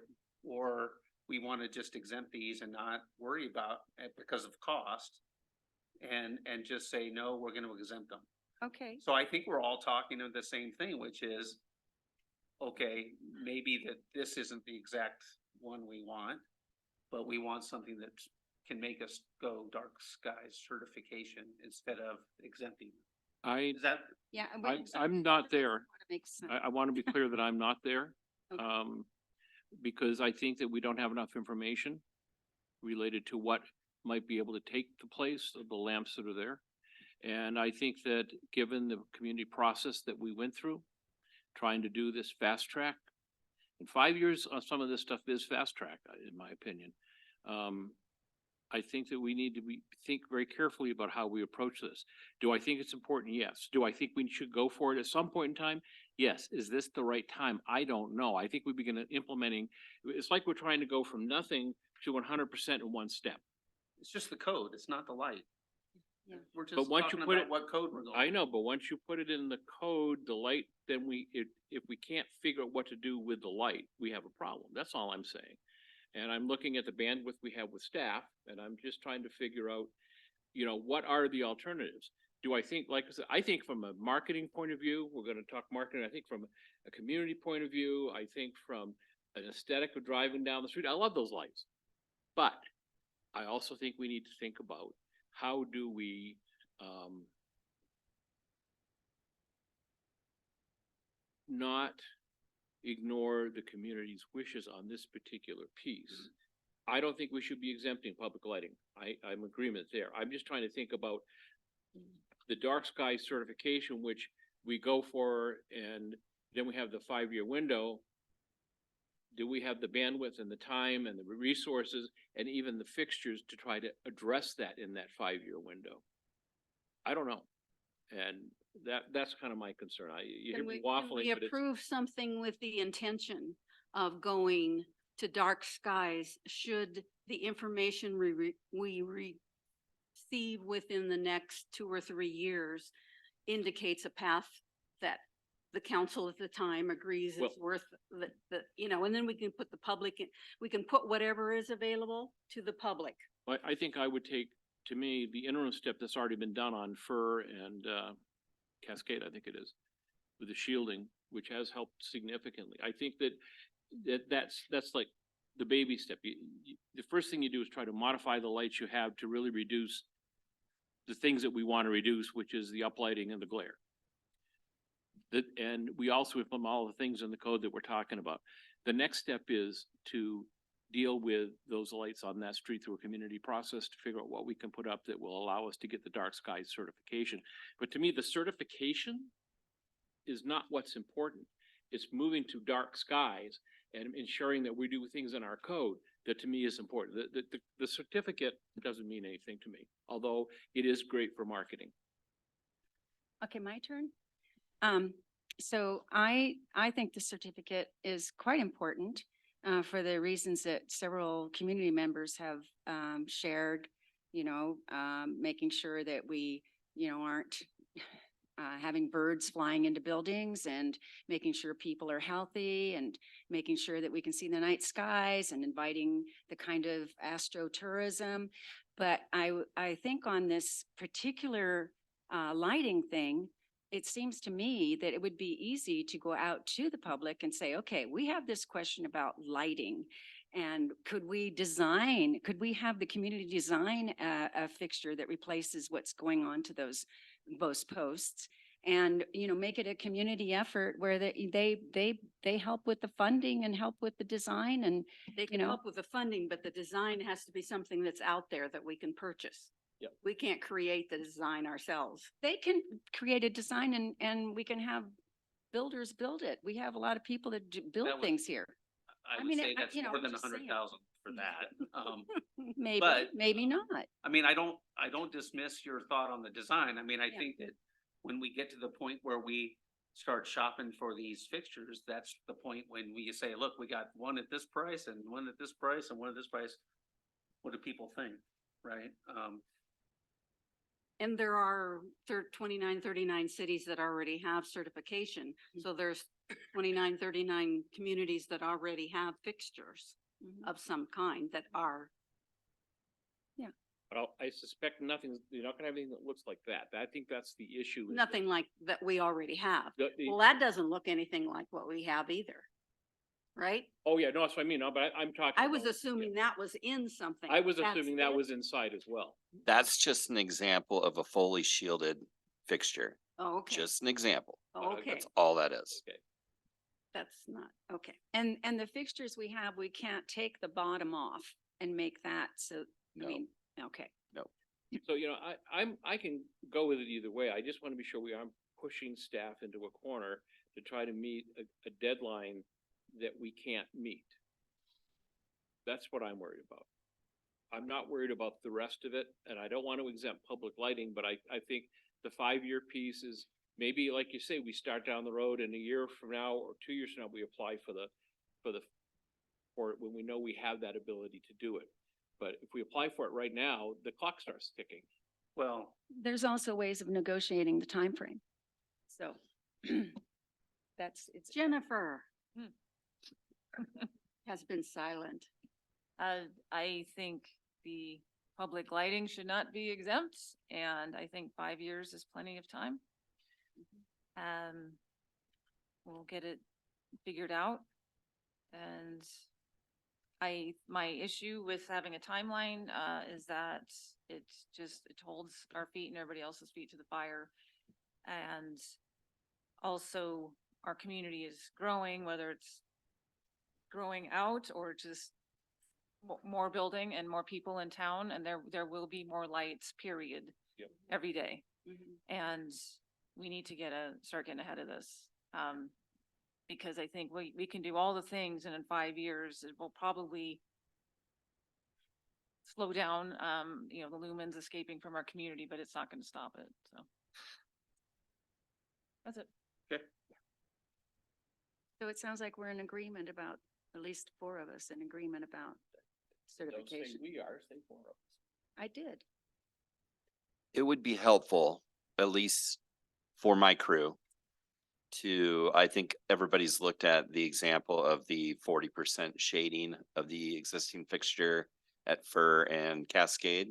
we want to just exempt these and not worry about it because of cost. And just say, no, we're going to exempt them. Okay. So I think we're all talking of the same thing, which is, okay, maybe that this isn't the exact one we want, but we want something that can make us go dark skies certification instead of exempting. Is that, Yeah. I'm not there. Makes sense. I want to be clear that I'm not there. Okay. Because I think that we don't have enough information related to what might be able to take the place of the lamps that are there. And I think that given the community process that we went through, trying to do this fast track, in 5 years, some of this stuff is fast track, in my opinion. I think that we need to think very carefully about how we approach this. Do I think it's important? Yes. Do I think we should go for it at some point in time? Yes. Is this the right time? I don't know. I think we begin implementing, it's like we're trying to go from nothing to 100% in one step. It's just the code. It's not the light. Yeah. We're But just once you talking put about it- what code we're going. I know, but once you put it in the code, the light, then if we can't figure out what to do with the light, we have a problem. That's all I'm saying. And I'm looking at the bandwidth we have with staff, and I'm just trying to figure out, what are the alternatives? Do I think, like I said, I think from a marketing point of view, we're gonna talk marketing, I think from a community point of view, I think from an aesthetic of driving down the street, I love those lights. But I also think we need to think about how do we, not ignore the community's wishes on this particular piece. I don't think we should be exempting public lighting. I'm in agreement there. I'm just trying to think about the dark sky certification, which we go for, and then we have the 5-year window. Do we have the bandwidth and the time and the resources and even the fixtures to try to address that in that 5-year window? I don't know. And that's kind of my concern. You hear Can me we waffling, but it's. approve something with the intention of going to dark skies should the information we receive within the next 2 or 3 years indicates a path that the council at the time agrees Well- is worth and then we can put the public in, we can put whatever is available to the public. I think I would take, to me, the interim step that's already been done on Fir and Cascade, I think it is, with the shielding, which has helped significantly. I think that's like the baby step. The first thing you do is try to modify the lights you have to really reduce the things that we want to reduce, which is the uplighting and the glare. And we also implement all the things in the code that we're talking about. The next step is to deal with those lights on that street through a community process to figure out what we can put up that will allow us to get the dark skies certification. But to me, the certification is not what's important. It's moving to dark skies and ensuring that we do things in our code that to me is important. The certificate doesn't mean anything to me, although it is great for marketing. Okay, my turn. So I think the certificate is quite important for the reasons that several community members have shared, making sure that we, aren't having birds flying into buildings and making sure people are healthy and making sure that we can see the night skies and inviting the kind of astrotourism. But I think on this particular lighting thing, it seems to me that it would be easy to go out to the public and say, okay, we have this question about lighting. And could we have the community design a fixture that replaces what's going on to those posts? And, make it a community effort where they help with the funding and help with the design and, They can help with the funding, but the design has to be something that's out there that we can purchase. Yep. We can't create the design ourselves. they can create a design and we can have builders build it. We have a lot of people that build That would- things here. I I would mean, say it- that's you know, more than just saying. 100,000 for that. Maybe, But- maybe not. I mean, I don't dismiss your thought on the design. I mean, I Yeah. think that when we get to the point where we start shopping for these fixtures, that's the point when we say, look, we got one at this price and one at this price and one at this price. What do people think, right? And there are 29, 39 cities that already have certification. So there's 29, 39 communities that already have fixtures Mhm. of some kind that are. But I suspect you're not gonna have anything that looks like that. I think that's the issue. is that Nothing like that we already have. the- Well, that doesn't look anything like what we have either. Right? Oh, yeah, no, that's what I mean, no, but I'm talking. I was about- assuming that was in something. I was That's assuming that it? was inside as well. That's just an example of a fully shielded fixture. Oh, okay. Just an example. Oh, okay. That's all that is. Okay. That's not, okay. And the fixtures we have, we can't take the bottom off and make that, so, I No. mean, okay. So, you know, I can go with it either way. I just want to be sure we aren't pushing staff into a corner to try to meet a deadline that we can't meet. That's what I'm worried about. I'm not worried about the rest of it, and I don't want to exempt public lighting, but I think the 5-year piece is maybe, like you say, we start down the road and a year from now or 2 years from now, we apply for it when we know we have that ability to do it. But if we apply for it right now, the clock starts ticking. Well, There's also ways of negotiating the time frame. So it's Jennifer Hmm. has been silent. I think the public lighting should not be exempt, and I think 5 years is plenty of time. We'll get it figured out. And my issue with having a timeline, is that it holds our feet and everybody else's feet to the fire. And also our community is growing, whether it's growing out or just more building and more people in town, and there will be more lights, period. Yep. Every day. Mhm. And we need to start getting ahead of this. Because I think we can do all the things, and in 5 years, it will probably slow down, the lumens escaping from our community, but it's not going to stop it, so. That's it. So it sounds like we're in agreement about, at least 4 of us in agreement about certification. We are, say 4 of us. I did. It would be helpful, at least for my crew, I think everybody's looked at the example of the 40% shading of the existing fixture at Fir and Cascade.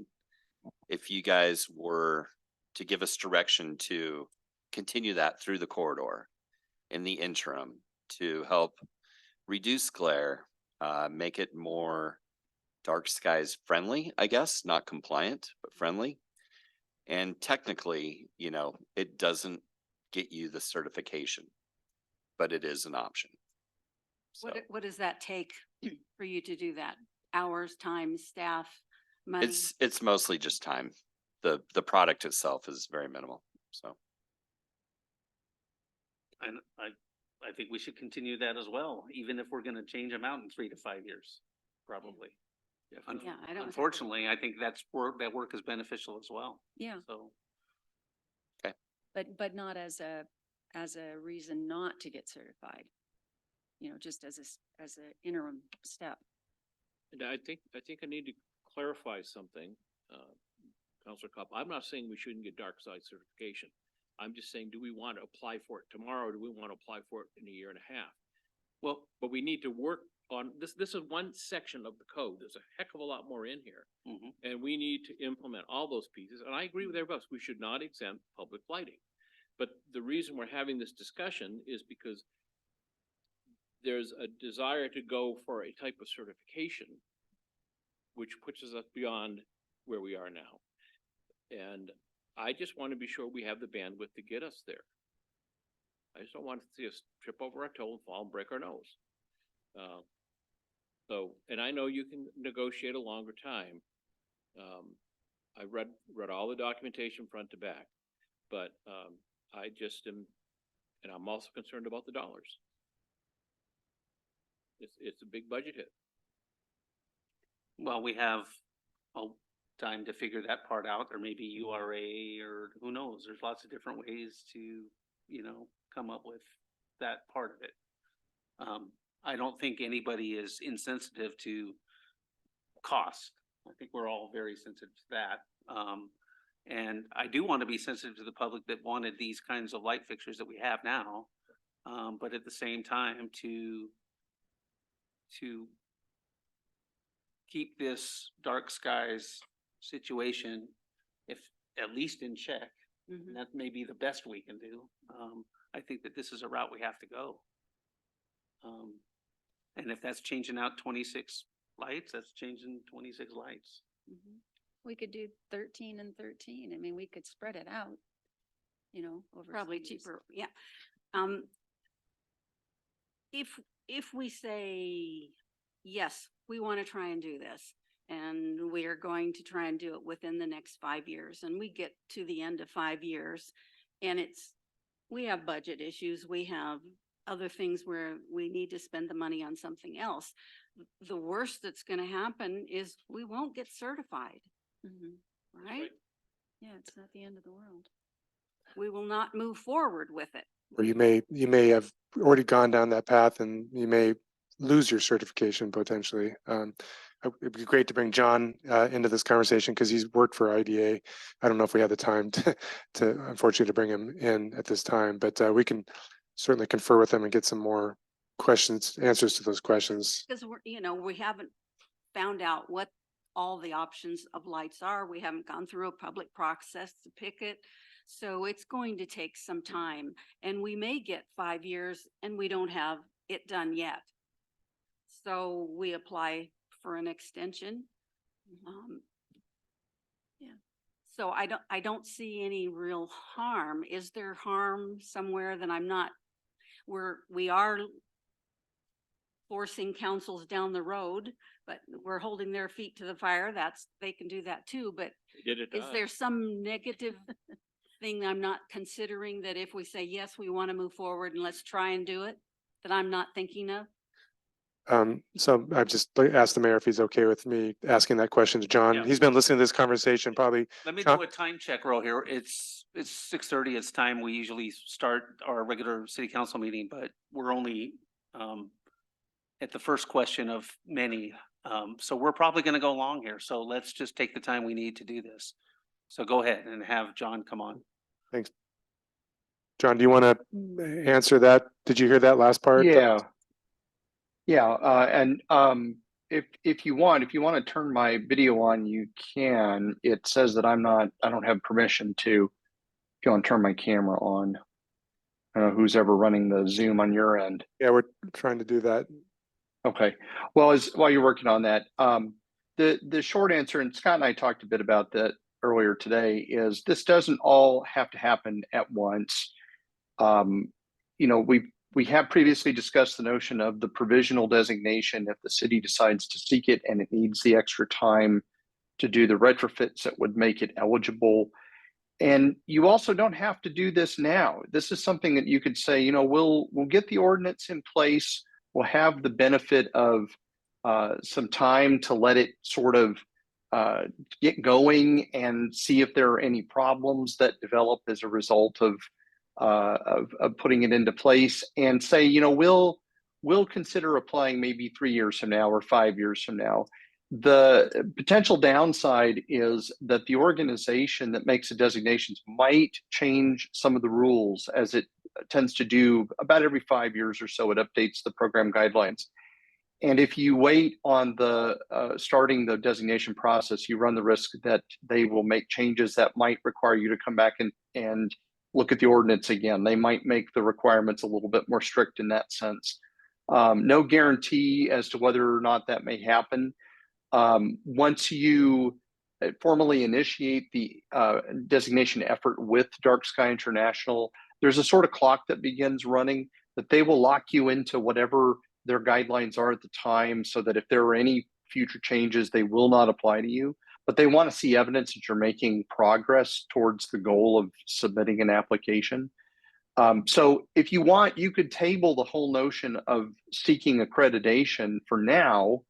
If you guys were to give us direction to continue that through the corridor in the interim to help reduce glare, make it more dark skies friendly, I guess, not compliant, but friendly. And technically, it doesn't get you the certification, but it is an option. So What does that take for you to do that? Hours, time, staff, money? it's mostly just time. The product itself is very minimal, so. and I think we should continue that as well, even if we're gonna change them out in 3 to 5 years, probably. Yeah, I don't. Unfortunately, I think that work is beneficial as well, Yeah, so. but not as a reason not to get certified. Just as a interim step. And I think I need to clarify something, Counselor Cup. I'm not saying we shouldn't get dark side certification. I'm just saying, do we want to apply for it tomorrow, or do we want to apply for it in a year and a half? Well, but we need to work on this. This is one section of the code. There's a heck of a lot more in here. Mhm. And we need to implement all those pieces. And I agree with everybody else. We should not exempt public lighting. But the reason we're having this discussion is because there's a desire to go for a type of certification, which pushes us beyond where we are now. And I just want to be sure we have the bandwidth to get us there. I just don't want to see us trip over our toe and fall and break our nose. And I know you can negotiate a longer time. I read all the documentation front to back, but I just am, and I'm also concerned about the dollars. It's a big budget hit. Well, we have time to figure that part out, or maybe URA, or who knows, there's lots of different ways to, come up with that part of it. I don't think anybody is insensitive to cost. I think we're all very sensitive to that. And I do want to be sensitive to the public that wanted these kinds of light fixtures that we have now. But at the same time, to keep this dark skies situation, if at least in check, Mhm. and that may be the best we can do. I think that this is a route we have to go. And if that's changing out 26 lights, that's changing 26 lights. Mhm. We could do 13 and 13. I mean, we could spread it out, over. Probably some years. cheaper, yeah. If we say, yes, we want to try and do this, And we are going to try and do it within the next 5 years. And we get to the end of 5 years and we have budget issues. We have other things where we need to spend the money on something else. The worst that's going to happen is we won't get certified, Mhm. right? Yeah, it's not the end of the world. We will not move forward with it. Or you may have already gone down that path and you may lose your certification potentially. It'd be great to bring John into this conversation because he's worked for IDA. I don't know if we had the time to unfortunately to bring him in at this time, but we can certainly confer with him and get some more answers to those questions. Because we haven't found out what all the options of lights are. We haven't gone through a public process to pick it. So it's going to take some time and we may get 5 years and we don't have it done yet. So we apply for an extension. Yeah. So I don't see any real harm. Is there harm somewhere that I'm not, we are forcing councils down the road, but we're holding their feet to the fire. They can do that too, but They did it to is us. there some negative thing I'm not considering that if we say, yes, we want to move forward and let's try and do it, that I'm not thinking of? So I've just asked the mayor if he's okay with me asking that question to John. Yeah. He's been listening to this conversation probably. Let me John? do a time check roll here. It's 6:30. It's time we usually start our regular city council meeting, but we're only at the first question of many. So we're probably going to go long here. So let's just take the time we need to do this. So go ahead and have John come on. Thanks. John, do you want to answer that? Did you hear that last part? Yeah. Yeah, if you want to turn my video on, you can. It says that I don't have permission to, if you want to turn my camera on. I don't know who's ever running the Zoom on your end. Yeah, we're trying to do that. Okay. Well, while you're working on that, the short answer, and Scott and I talked a bit about that earlier today, is this doesn't all have to happen at once. We have previously discussed the notion of the provisional designation if the city decides to seek it and it needs the extra time to do the retrofits that would make it eligible. And you also don't have to do this now. This is something that you could say, we'll get the ordinance in place. We'll have the benefit of some time to let it sort of get going and see if there are any problems that develop as a result of putting it into place, and say, we'll consider applying maybe 3 years from now or 5 years from now. The potential downside is that the organization that makes the designations might change some of the rules, as it tends to do about every 5 years or so. It updates the program guidelines. And if you wait on the starting the designation process, you run the risk that they will make changes that might require you to come back and look at the ordinance again. They might make the requirements a little bit more strict in that sense. No guarantee as to whether or not that may happen. Once you formally initiate the designation effort with Dark Sky International, there's a sort of clock that begins running that they will lock you into whatever their guidelines are at the time, so that if there are any future changes, they will not apply to you. But they want to see evidence that you're making progress towards the goal of submitting an application. So if you want, you could table the whole notion of seeking accreditation for now,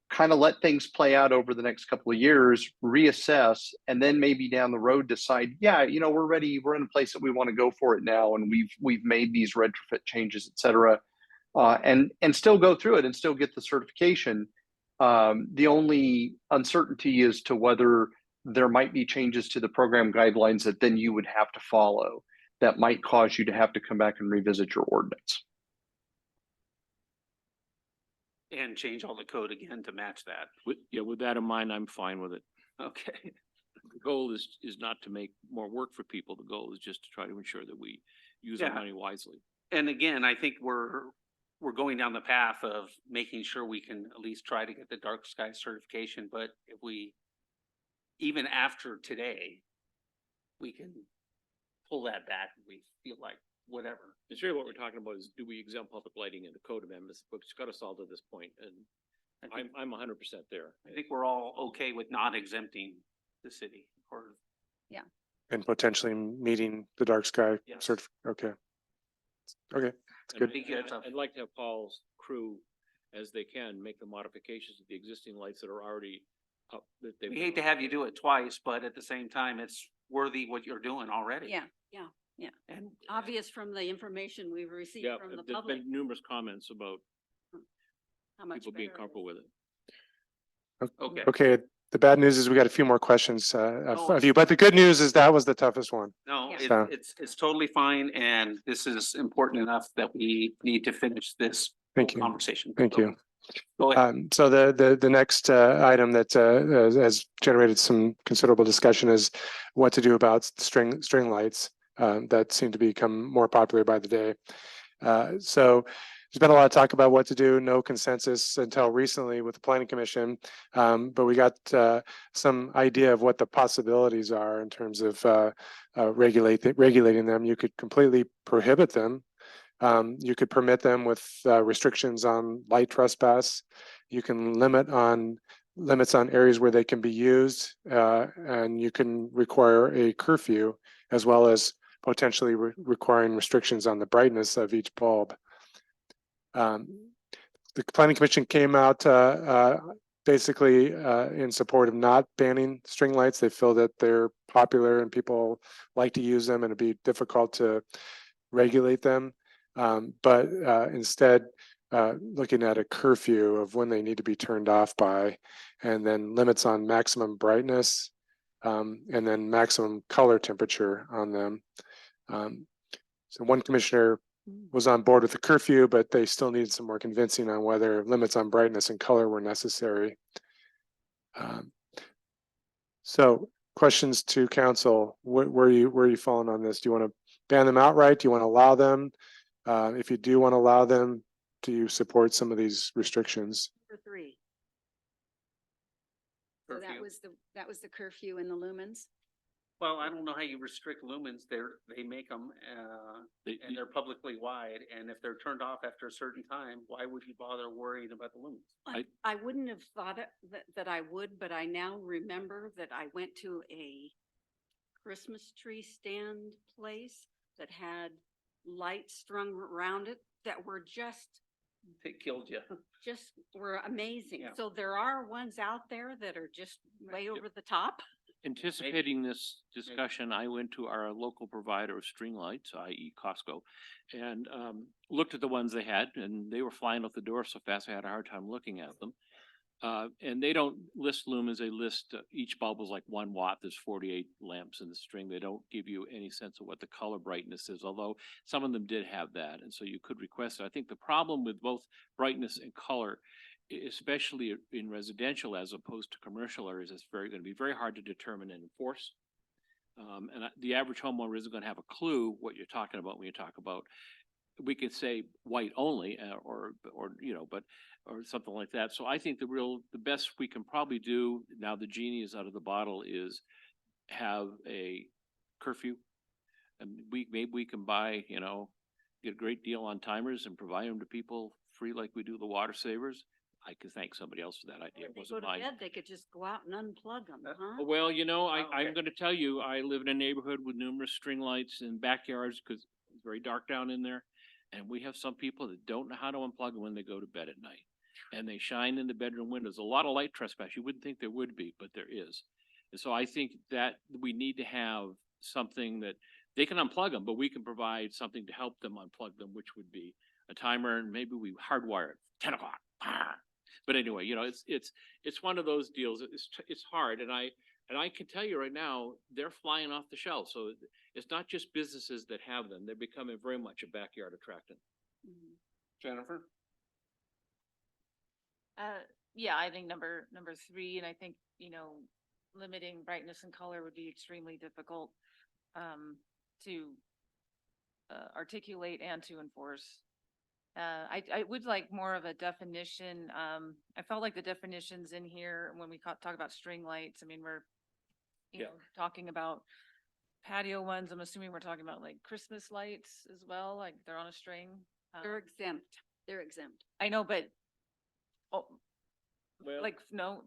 kind of let things play out over the next couple of years, reassess, and then maybe down the road decide, yeah, we're ready, we're in a place that we want to go for it now, and we've made these retrofit changes, et cetera, and still go through it and still get the certification. The only uncertainty is to whether there might be changes to the program guidelines that then you would have to follow that might cause you to have to come back and revisit your ordinance. And change all the code again to match that. With that in mind, I'm fine with it. Okay. The goal is not to make more work for people. The goal is just to try to ensure that we use our Yeah. money wisely. And again, I think we're going down the path of making sure we can at least try to get the dark sky certification, but if we, even after today, we can pull that back, if we feel like whatever. It's really what we're talking about is, do we exempt public lighting in the code amendments, which got us all to this point, and I'm 100% there. I think we're all okay with not exempting the city or. And potentially meeting the dark sky Yes. okay. Okay, it's And good. I think it's a- I'd like to have Paul's crew, as they can, make the modifications to the existing lights that are already up. That they've We hate to have you do it twice, but at the same time, it's worthy what you're doing already. Yeah, And obvious from the information we've received Yeah, from the there's public, been numerous comments about how much people being better it comfortable is. with it. Okay. Okay, the bad news is we got a few more questions Oh. of you, but the good news is that was the toughest one. No, Yeah. So- it's totally fine, and this is important enough that we need to finish this Thank whole you. conversation. Thank So, you. Go ahead. So the next item that has generated some considerable discussion is what to do about string lights that seem to become more popular by the day. So there's been a lot of talk about what to do, no consensus until recently with the Planning Commission. But we got some idea of what the possibilities are in terms of regulating them. You could completely prohibit them. You could permit them with restrictions on light trespass. You can limits on areas where they can be used, and you can require a curfew as well as potentially requiring restrictions on the brightness of each bulb. The Planning Commission came out basically in support of not banning string lights. They feel that they're popular and people like to use them, and it'd be difficult to regulate them. But instead, looking at a curfew of when they need to be turned off by, and then limits on maximum brightness, and then maximum color temperature on them. So one commissioner was on board with the curfew, but they still needed some more convincing on whether limits on brightness and color were necessary. So questions to council, where are you falling on this? Do you want to ban them outright? Do you want to allow them? If you do want to allow them, do you support some of these restrictions? For 3. So Curfew. that was the curfew in the lumens? Well, I don't know how you restrict lumens. They make them, and they're publicly wide. And if they're turned off after a certain time, why would you bother worrying about the lumens? I wouldn't have thought that I would, but I now remember that I went to a Christmas tree stand place that had lights strung around it that were just It killed you. were amazing. Yeah. So there are ones out there that are just way over the top. Anticipating this discussion, I went to our local provider of string lights, i.e. Costco, and looked at the ones they had, and they were flying out the door so fast I had a hard time looking at them. And they don't list lumens, they list each bulb is like 1 watt. There's 48 lamps in the string. They don't give you any sense of what the color brightness is, although some of them did have that. And so you could request it. I think the problem with both brightness and color, especially in residential as opposed to commercial areas, is going to be very hard to determine and enforce. The average homeowner isn't going to have a clue what you're talking about when you talk about. We could say white only, or something like that. So I think the best we can probably do now the genie is out of the bottle is have a curfew, and maybe we can buy, get a great deal on timers and provide them to people free like we do the water savers. I could thank somebody else for that idea. If It they go wasn't to mine. bed, they could just go out and unplug them, huh? Well, I'm okay. going to tell you, I live in a neighborhood with numerous string lights in backyards because it's very dark down in there. And we have some people that don't know how to unplug them when they go to bed at night. And they shine in the bedroom windows. A lot of light trespass. You wouldn't think there would be, but there is. And so I think that we need to have something that they can unplug them, but we can provide something to help them unplug them, which would be a timer, and maybe we hardwire it 10 o'clock. But anyway, it's one of those deals. It's hard. And I can tell you right now, they're flying off the shelf. So it's not just businesses that have them. They're becoming very much a backyard attractant. Jennifer? Yeah, I think number 3, and I think, limiting brightness and color would be extremely difficult to articulate and to enforce. I would like more of a definition. I felt like the definitions in here when we talk about string lights, I mean, we're, talking about patio ones. I'm assuming we're talking about like Christmas lights as well, like they're on a string. They're exempt. They're exempt. I know, but Well- like, no,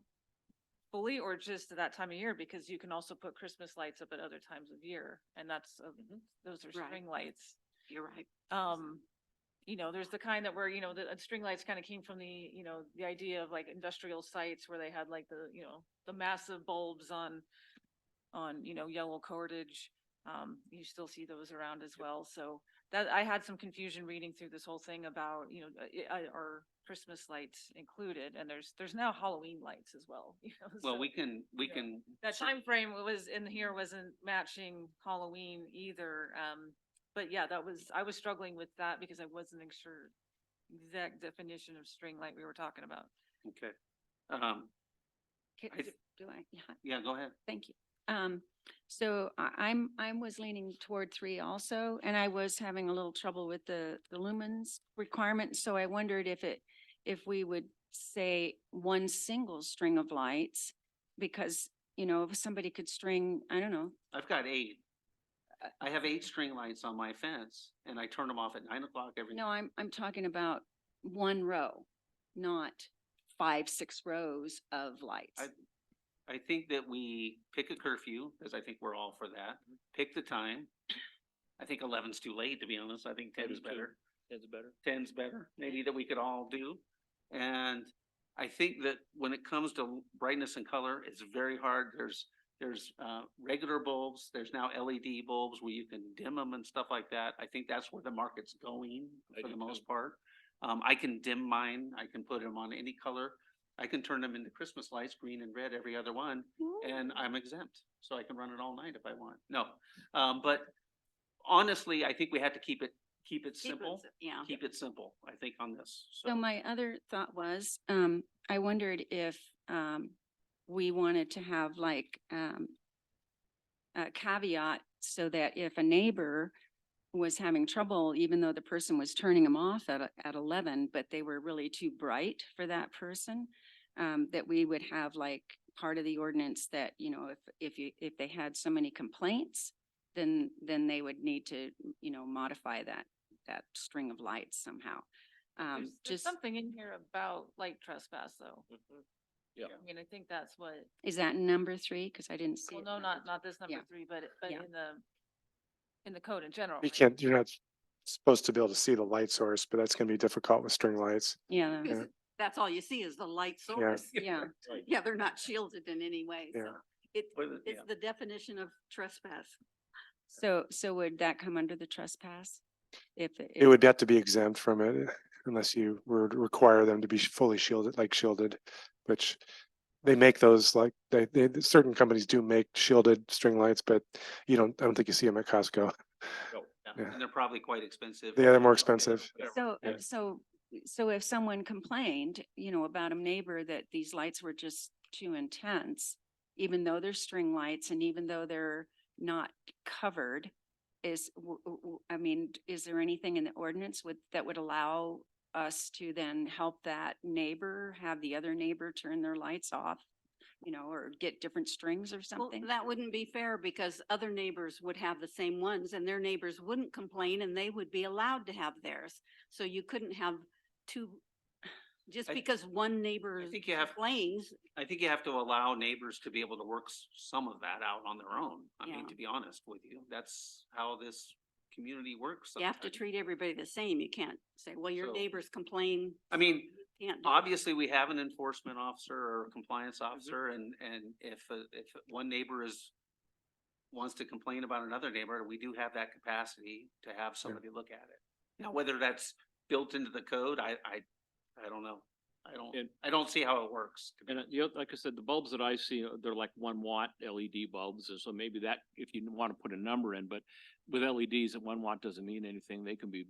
fully or just at that time of year? Because you can also put Christmas lights up at other times of year, and that's, those are Right. string lights. You're right. You know, there's the kind that where, you know, the string lights kind of came from the, you know, the idea of like industrial sites where they had like the, you know, the massive bulbs on, you know, yellow cordage. You still see those around as well. So that, I had some confusion reading through this whole thing about, you know, are Christmas lights included? And there's now Halloween lights as well, you know. Well, so we can, yeah. That time frame was in here wasn't matching Halloween either. But yeah, I was struggling with that because I wasn't sure exact definition of string light we were talking about. Okay. Ca- I th- Do I? Yeah, Yeah, go ahead. thank you. So I was leaning toward 3 also, and I was having a little trouble with the lumens requirement. So I wondered if we would say one single string of lights, because, you know, if somebody could string, I don't know. I've got 8. I have 8 string lights on my fence and I turn them off at 9 o'clock every No, night. I'm talking about one row, not 5, 6 rows of lights. I think that we pick a curfew, because I think we're all for that. Pick the time. I think 11's too late, to be honest. I think I 10's do too. better. It's better. 10's better, maybe that we could all do. And I think that when it comes to brightness and color, it's very hard. There's regular bulbs, there's now LED bulbs where you can dim them and stuff like that. I think that's where the market's going I for do the too. most part. I can dim mine, I can put them on any color. I can turn them into Christmas lights, green and red, every other one, and I'm exempt. So I can run it all night if I want. No, but honestly, I think we have to keep it simple. Yeah. Keep it simple, I think, on this. So my other thought was, I wondered if, we wanted to have like, a caveat so that if a neighbor was having trouble, even though the person was turning them off at 11, but they were really too bright for that person, that we would have like part of the ordinance that, you know, if they had so many complaints, then they would need to, you know, modify that string of lights somehow. There's Just, something in here about light trespass though. Yeah. I mean, I think that's what, is that number 3? Cause I didn't see well, it. no, number not this number Yeah. 3, but Yeah. in the code in general. You right? can't, you're not supposed to be able to see the light source, but that's gonna be difficult with string lights. Yeah, Because that's all you see is the light source. yeah. Yeah, they're not shielded in any way, so Yeah. it's Yeah. the definition of trespass. So would that come under the trespass? It would have to be exempt from it unless you were to require them to be fully shielded, which they make those like, certain companies do make shielded string lights, but I don't think you see them at Costco. Yeah. And they're probably quite expensive. Yeah, they're more expensive. So, Yeah. so if someone complained, you know, about a neighbor that these lights were just too intense, even though they're string lights and even though they're not covered, I mean, is there anything in the ordinance that would allow us to then help that neighbor, have the other neighbor turn their lights off, you know, or get different strings or Well, something? that wouldn't be fair because other neighbors would have the same ones and their neighbors wouldn't complain and they would be allowed to have theirs. So you couldn't have two, just I- because one neighbor think you have- complains. I think you have to allow neighbors to be able to work some of that out on their own. I Yeah. mean, to be honest with you, that's how this community works. You have to sometimes. treat everybody the same. You can't say, well, your So- neighbors complain. I mean, You can't do it. obviously, we have an enforcement officer or a compliance officer, and if one neighbor wants to complain about another neighbor, we do have that capacity to have somebody look at it. Now, whether that's built into the code, I don't know. And- I don't see how it works. to be And like I said, the bulbs that I see, they're like 1 watt LED bulbs, and so maybe that, if you want to put a number in, but with LEDs, at 1 watt doesn't mean anything. They can be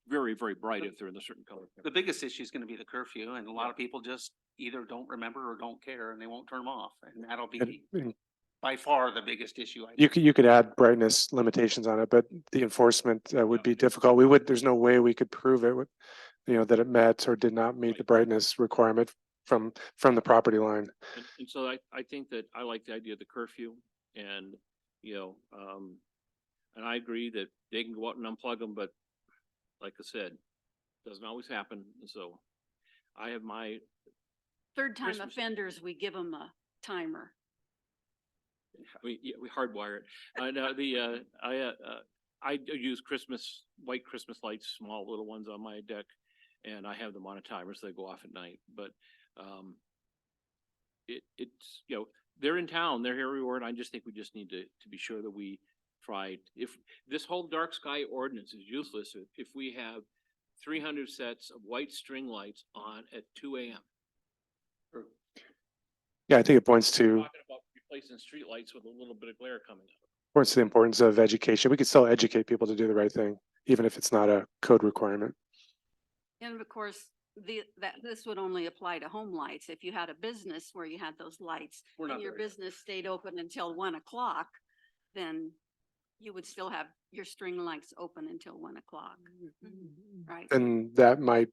very, very bright if they're in a certain color. The biggest issue is gonna be the curfew, and a lot of people just either don't remember or don't care, and they won't turn them off, and that'll be And by far the biggest issue. I you think. could add brightness limitations on it, but the enforcement would be difficult. There's no way we could prove it with, that it met or did not meet the Right. brightness requirement from the property line. And so I think that I like the idea of the curfew and, and I agree that they can go out and unplug them, but like I said, doesn't always happen. And so I have my Third time Christmas. offenders, we give them a timer. We hardwire it. No, I use white Christmas lights, small little ones on my deck, and I have them on a timer so they go off at night. But it's, they're in town, they're everywhere, and I just think we just need to be sure that we try. If this whole dark sky ordinance is useless, if we have 300 sets of white string lights on at 2 a.m. Yeah, I think it points to Talking about replacing streetlights with a little bit of glare coming out. the importance of education. We could still educate people to do the right thing, even if it's not a code requirement. And of course, this would only apply to home lights. If you had a business where you had those lights We're not and your there yet. business stayed open until 1 o'clock, then you would still have your string lights open until 1 o'clock, right? And that might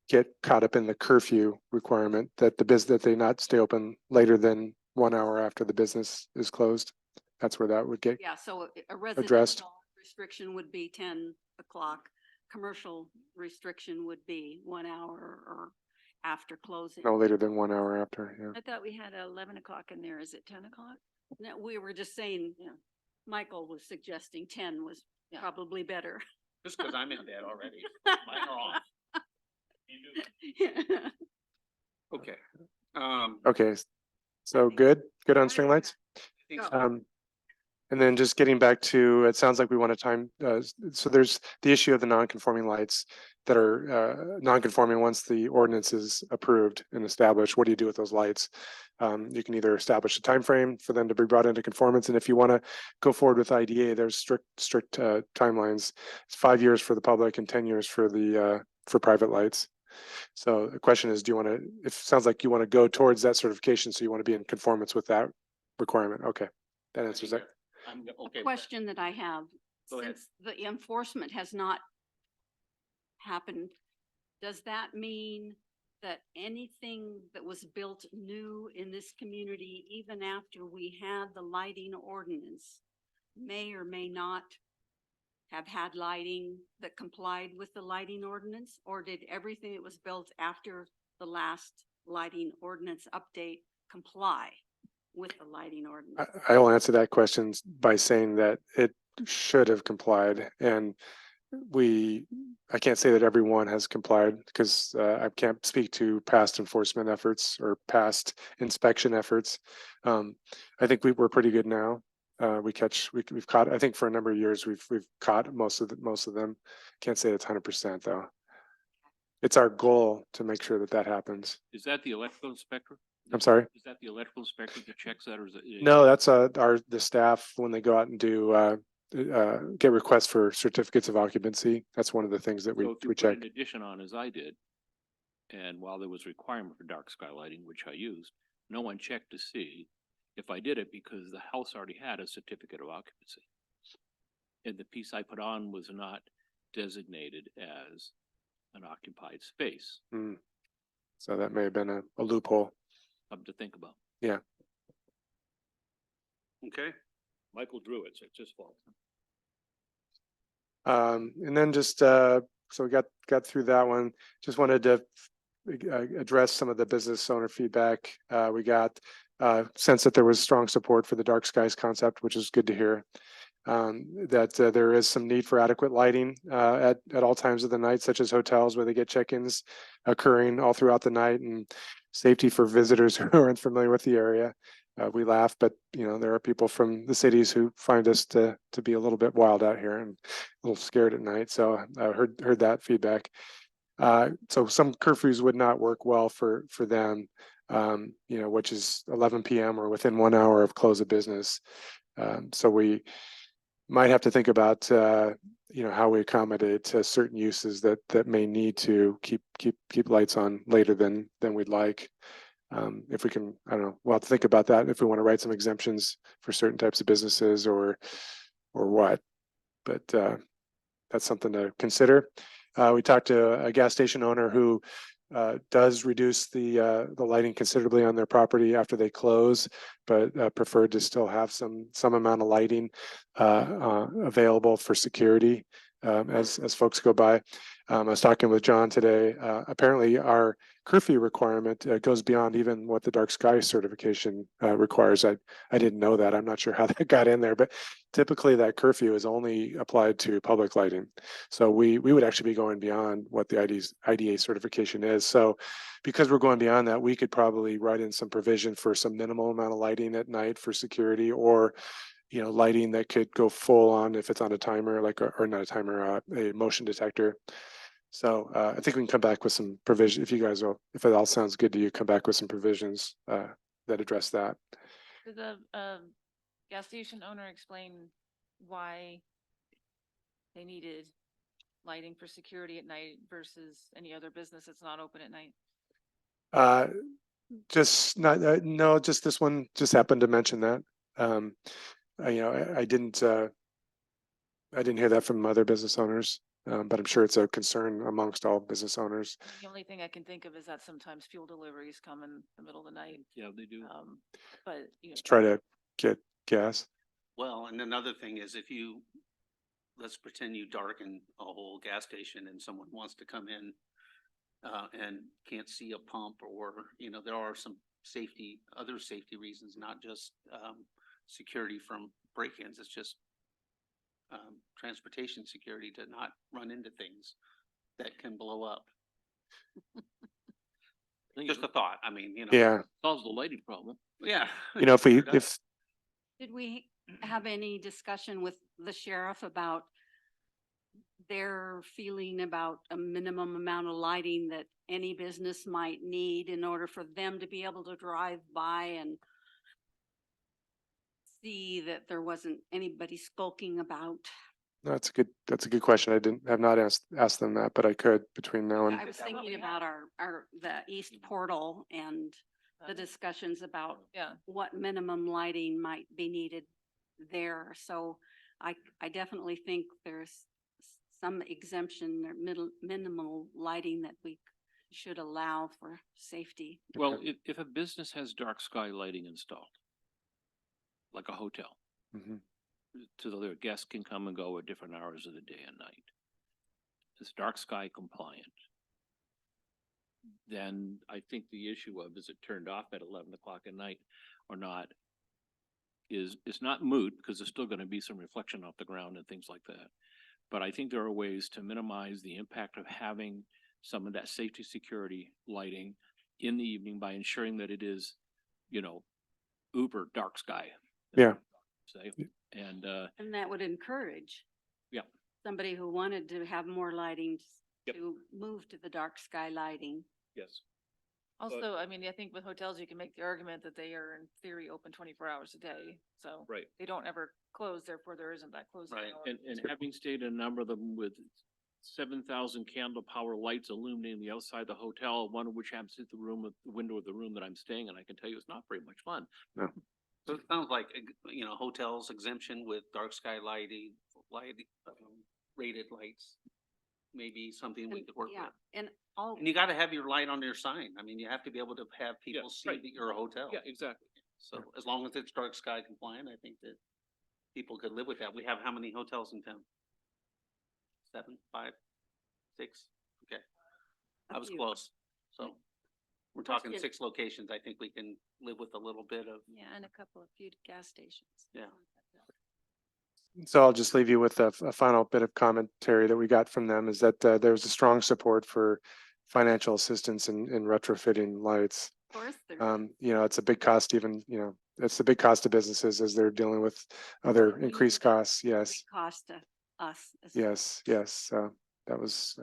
get caught up in the curfew requirement that that they not stay open later than 1 hour after the business is closed. That's where that would get, Yeah, so a Addressed. residential restriction would be 10 o'clock. Commercial restriction would be 1 hour or after closing. no later than 1 hour after, yeah. I thought we had 11 o'clock in there. Is it 10 o'clock? No, we were just saying, Michael was suggesting 10 was probably better. Just because I'm in bed already. Mine are off. Okay. Okay, so good on string lights? Go. And then just getting back to, it sounds like we want to time, so there's the issue of the non-conforming lights that are non-conforming once the ordinance is approved and established. What do you do with those lights? You can either establish a time frame for them to be brought into conformance, and if you want to go forward with IDA, there's strict timelines. It's 5 years for the public and 10 years for the for private lights. So the question is, do you want to, it sounds like you want to go towards that certification, so you want to be in conformance with that requirement. Okay, that answers that. I'm okay. with that. Question that I have, Go ahead. since the enforcement has not happened, does that mean that anything that was built new in this community, even after we had the lighting ordinance, may or may not have had lighting that complied with the lighting ordinance? Or did everything that was built after the last lighting ordinance update comply with the lighting ordinance? I will answer that question by saying that it should have complied, and I can't say that everyone has complied because I can't speak to past enforcement efforts or past inspection efforts. I think we're pretty good now. We've caught, I think for a number of years, we've caught most of them. Can't say it's 100% though. It's our goal to make sure that happens. Is that the electrical inspector? I'm sorry? Is that the electrical inspector that checks that, or is it? No, that's the staff when they go out and do get requests for certificates of occupancy. That's one of the things that So if you we put check. an addition on as I did, and while there was requirement for dark sky lighting, which I used, no one checked to see if I did it because the house already had a certificate of occupancy. And the piece I put on was not designated as an occupied space. So that may have been a loophole. Something to think about. Yeah. Okay. Michael drew it, so it's his fault. And then just so we got through that one. Just wanted to address some of the business owner feedback. We got sense that there was strong support for the dark skies concept, which is good to hear. That there is some need for adequate lighting at all times of the night, such as hotels where they get check-ins occurring all throughout the night, and safety for visitors who aren't familiar with the area. We laugh, but there are people from the cities who find us to be a little bit wild out here and a little scared at night. So I heard that feedback. So some curfews would not work well for them, which is 11 p.m. or within 1 hour of close of business. So we might have to think about how we accommodate certain uses that may need to keep lights on later than we'd like. If we can, I don't know, we'll have to think about that if we want to write some exemptions for certain types of businesses or what, but that's something to consider. We talked to a gas station owner who does reduce the lighting considerably on their property after they close, but preferred to still have some amount of lighting available for security. as folks go by. I was talking with John today. Apparently our curfew requirement goes beyond even what the dark sky certification requires. I didn't know that. I'm not sure how that got in there, but typically that curfew is only applied to public lighting. So we would actually be going beyond what the IDA certification is. So because we're going beyond that, we could probably write in some provision for some minimal amount of lighting at night for security, or lighting that could go full on if it's on a timer, or not a timer, a motion detector. So I think we can come back with some provision if you guys will, if it all sounds good to you, come back with some provisions that address that. Did the gas station owner explain why they needed lighting for security at night versus any other business that's not open at night? Just not, no, just this one just happened to mention that. I didn't hear that from other business owners, but I'm sure it's a concern amongst all business owners. The only thing I can think of is that sometimes fuel deliveries come in the middle of the night. Yeah, they do. But To try to get gas. Well, and another thing is if you, let's pretend you darken a whole gas station and someone wants to come in and can't see a pump, or, there are some other safety reasons, not just security from break-ins. It's just transportation security to not run into things that can blow up. Just a thought. I mean, Yeah. Solves the lighting problem. Yeah. If Did we have any discussion with the sheriff about their feeling about a minimum amount of lighting that any business might need in order for them to be able to drive by and see that there wasn't anybody skulking about? that's a good question. I have not asked them that, but I could between now and. I was thinking about the east portal and the discussions about yeah, what minimum lighting might be needed there. So I definitely think there's some exemption or minimal lighting that we should allow for safety. Well, if a business has dark sky lighting installed, like a hotel, Mhm. so their guests can come and go at different hours of the day and night, it's dark sky compliant, then I think the issue of is it turned off at 11 o'clock at night or not is not moot, because there's still going to be some reflection off the ground and things like that. But I think there are ways to minimize the impact of having some of that safety security lighting in the evening by ensuring that it is, uber dark sky. Yeah. Say, and And that would encourage yeah, somebody who wanted to have more lighting Yep. to move to the dark sky lighting. yes. also, I mean, I think with hotels, you can make the argument that they are in theory open 24 hours a day. So Right. they don't ever close, therefore there isn't that closing Right. hour. And having stayed in a number of them with 7,000 candle power lights illuminating the outside of the hotel, one of which happens to hit the window of the room that I'm staying in, I can tell you it's not very much fun. No. So it sounds like, hotels exemption with dark sky lighting, rated lights, maybe something we And, could work yeah, with. and all, And you gotta have your light on your sign. I mean, you have to be able to have people see right. that you're a hotel. Yeah, exactly. So as long as it's dark sky compliant, I think that people could live with that. We have how many hotels in town? 7, 5, 6? Okay. I A was few. close. So we're talking Question. 6 locations. I think we can live with a little bit of, Yeah, and a couple of few gas stations. yeah. So I'll just leave you with a final bit of commentary that we got from them, is that there was a strong support for financial assistance in retrofitting lights. of course, there's It's a big cost, even, it's the big cost to businesses as they're dealing with other increased costs. a big Yes, cost to us. as well. yes. So that was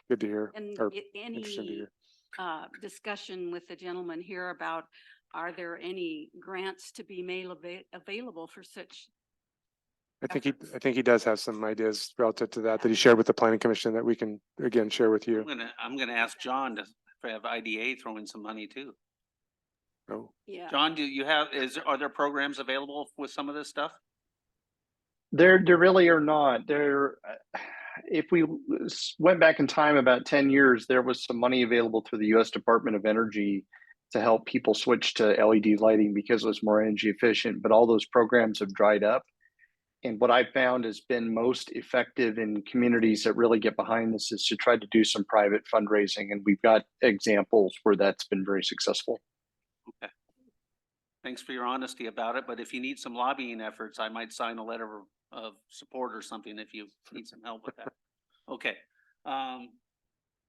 good to hear, And or any interesting to hear. discussion with the gentleman here about, are there any grants to be made available for such? I think efforts. he does have some ideas relative to that he shared with the planning commission that we can again share with you. I'm gonna ask John to have IDA throw in some money too. Oh, Yeah. John, are there programs available with some of this stuff? There really are not. If we went back in time about 10 years, there was some money available through the U.S. Department of Energy to help people switch to LED lighting because it was more energy efficient, but all those programs have dried up. And what I found has been most effective in communities that really get behind this is to try to do some private fundraising. And we've got examples where that's been very successful. Okay. Thanks for your honesty about it, but if you need some lobbying efforts, I might sign a letter of support or something if you need some help with that. Okay.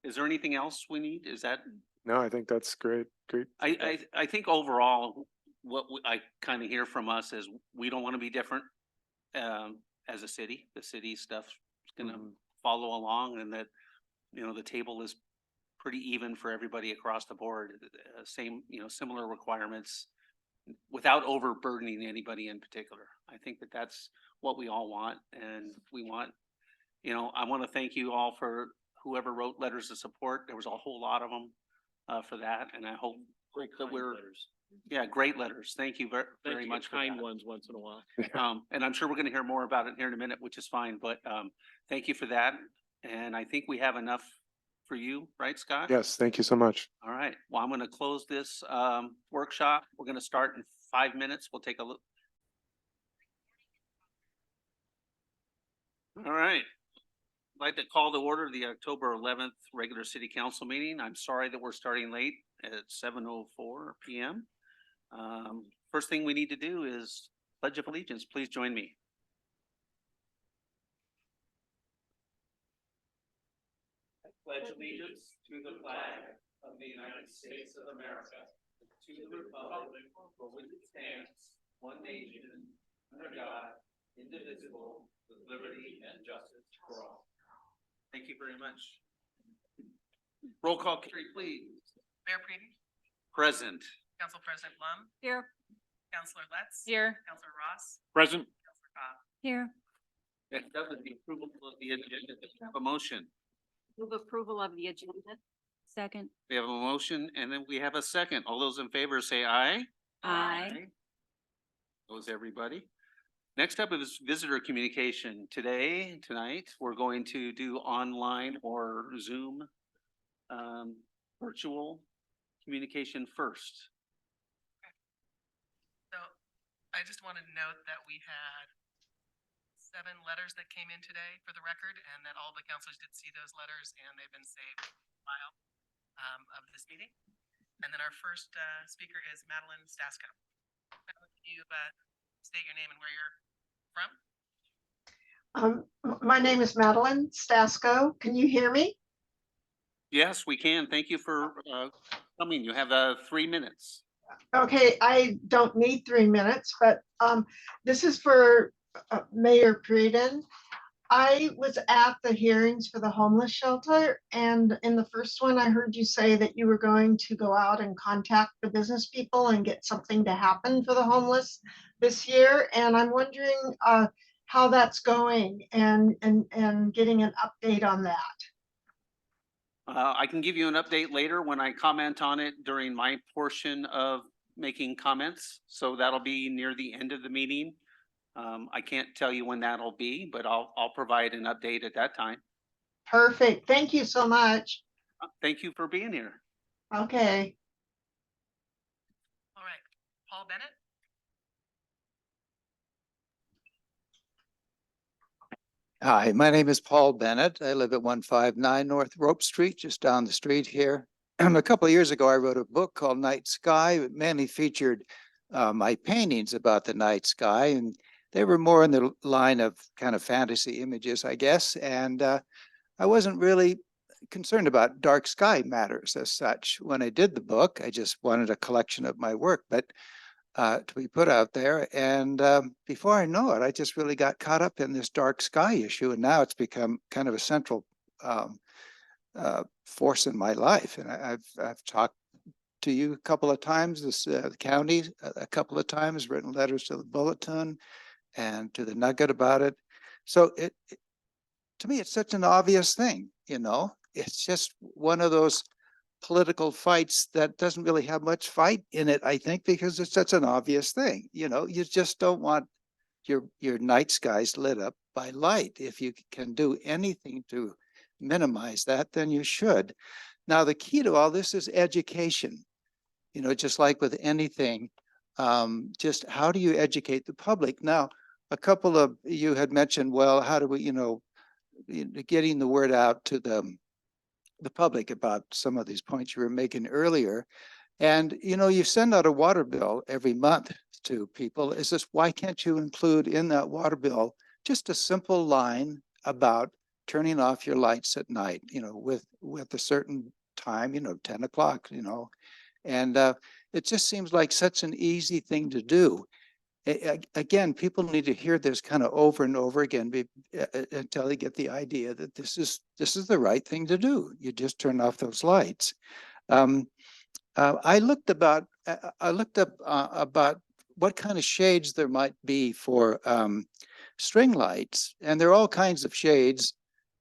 Is there anything else we need? Is that, No, I think that's great, great. I think overall, what I kind of hear from us is we don't want to be different as a city. The city stuff's gonna follow along, and that, you know, the table is pretty even for everybody across the board. Same, you know, similar requirements without overburdening anybody in particular. I think that that's what we all want, and we want, you know, I want to thank you all for whoever wrote letters of support. There was a whole lot of them for that, and I hope that we're, yeah, great letters. Thank you very much for Kind that. ones once in a while. And I'm sure we're going to hear more about it here in a minute, which is fine, but thank you for that. And I think we have enough for you, right, Scott? Yes, thank you so much. All right, well, I'm going to close this workshop. We're going to start in 5 minutes. We'll take a look. All right. I'd like to call to order the October 11th regular city council meeting. I'm sorry that we're starting late at 7:04 p.m. First thing we need to do is Pledge of Allegiance. Please join me. I pledge allegiance to the flag of the United States of America, to the republic for which it stands, one nation, under God, indivisible, with liberty and justice for all. Thank you very much. Roll call, Carrie, please. Mayor Preedy, Present. Council President Lum, Here. Councilor Letts. Here. Councilor Ross, Present. Councilor Cobb. Here. Next up is the approval of the agenda. We have a motion. Move approval of the agenda. Second. We have a motion and then we have a second. All those in favor say aye. Aye. Those everybody. Next up is visitor communication. Tonight, we're going to do online or Zoom virtual communication first. So I just wanted to note that we had 7 letters that came in today for the record, and that all the councilors did see those letters, and they've been saved in the file of this meeting. And then our first speaker is Madeline Stasko. Madeline, can you state your name and where you're from? My name is Madeline Stasko. Can you hear me? Yes, we can. Thank you for coming. You have 3 minutes. Okay, I don't need 3 minutes, but this is for Mayor Breeden. I was at the hearings for the homeless shelter, and in the first one, I heard you say that you were going to go out and contact the business people and get something to happen for the homeless this year. And I'm wondering how that's going and getting an update on that. I can give you an update later when I comment on it during my portion of making comments. So that'll be near the end of the meeting. I can't tell you when that'll be, but I'll provide an update at that time. Perfect. Thank you so much. Thank you for being here. Okay. All right, Paul Bennett. Hi, my name is Paul Bennett. I live at 159 North Rope Street, just down the street here. A couple of years ago, I wrote a book called Night Sky. It mainly featured my paintings about the night sky, and they were more in the line of kind of fantasy images, I guess. And I wasn't really concerned about dark sky matters as such. When I did the book, I just wanted a collection of my work, but to be put out there. And before I know it, I just really got caught up in this dark sky issue. And now it's become kind of a central force in my life. And I've talked to you a couple of times, the county a couple of times, written letters to the Bulletin and to the Nugget about it. So to me, it's such an obvious thing, you know. It's just one of those political fights that doesn't really have much fight in it, I think, because it's such an obvious thing. You know, you just don't want your night skies lit up by light. If you can do anything to minimize that, then you should. Now, the key to all this is education. You know, just like with anything, just how do you educate the public? Now, a couple of you had mentioned, well, how do we, getting the word out to the public about some of these points you were making earlier. And, you send out a water bill every month to people. Is this, why can't you include in that water bill just a simple line about turning off your lights at night, with a certain time, 10 o'clock, and it just seems like such an easy thing to do. Again, people need to hear this kind of over and over again until they get the idea that this is the right thing to do. You just turn off those lights. I looked up about what kind of shades there might be for string lights, and there are all kinds of shades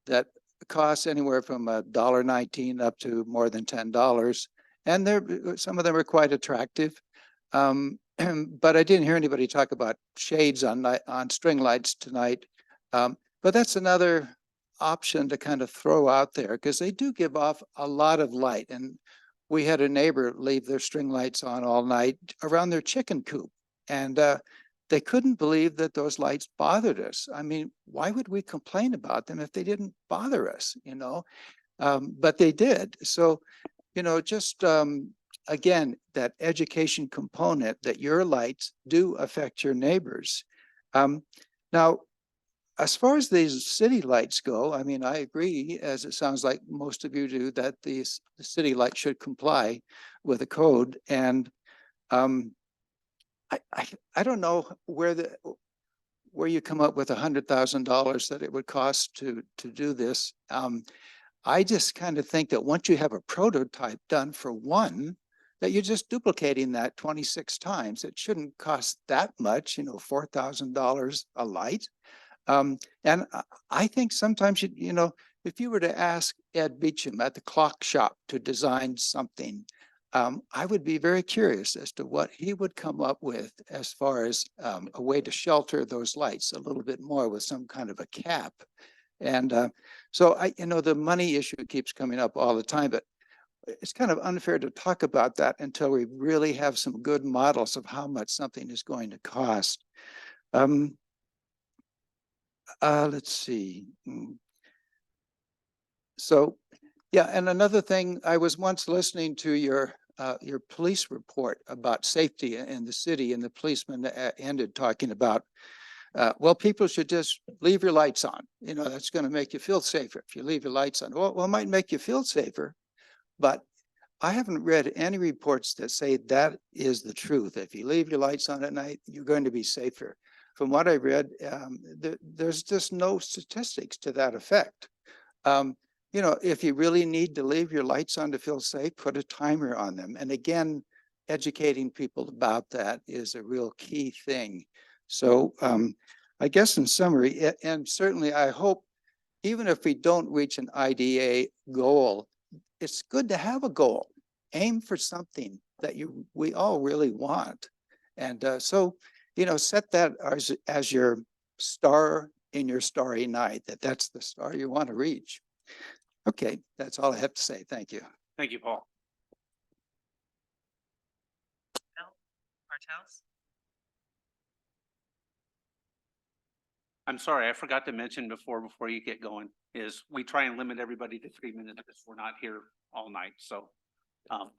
that cost anywhere from $1.19 up to more than $10, and some of them are quite attractive. But I didn't hear anybody talk about shades on string lights tonight. But that's another option to kind of throw out there, because they do give off a lot of light. And we had a neighbor leave their string lights on all night around their chicken coop, and they couldn't believe that those lights bothered us. I mean, why would we complain about them if they didn't bother us, but they did. So, just again, that education component that your lights do affect your neighbors. Now, as far as these city lights go, I mean, I agree, as it sounds like most of you do, that the city light should comply with the code. And I don't know where you come up with $100,000 that it would cost to do this. I just kind of think that once you have a prototype done for one, that you're just duplicating that 26 times. It shouldn't cost that much, $4,000 a light. And I think sometimes, if you were to ask Ed Beecham at the clock shop to design something, I would be very curious as to what he would come up with as far as a way to shelter those lights a little bit more with some kind of a cap. And so the money issue keeps coming up all the time, but it's kind of unfair to talk about that until we really have some good models of how much something is going to cost. Let's see. So, yeah, and another thing, I was once listening to your police report about safety in the city, and the policeman ended talking about, well, people should just leave your lights on. That's going to make you feel safer if you leave your lights on. Well, it might make you feel safer, but I haven't read any reports that say that is the truth. If you leave your lights on at night, you're going to be safer. From what I read, there's just no statistics to that effect. If you really need to leave your lights on to feel safe, put a timer on them. And again, educating people about that is a real key thing. So I guess in summary, and certainly I hope, even if we don't reach an IDA goal, it's good to have a goal. Aim for something that we all really want. And so, set that as your star in your starry night, that's the star you want to reach. Okay, that's all I have to say. Thank you. Thank you, Paul. Bartels? I'm sorry, I forgot to mention before you get going, is we try and limit everybody to 3 minutes because we're not here all night. So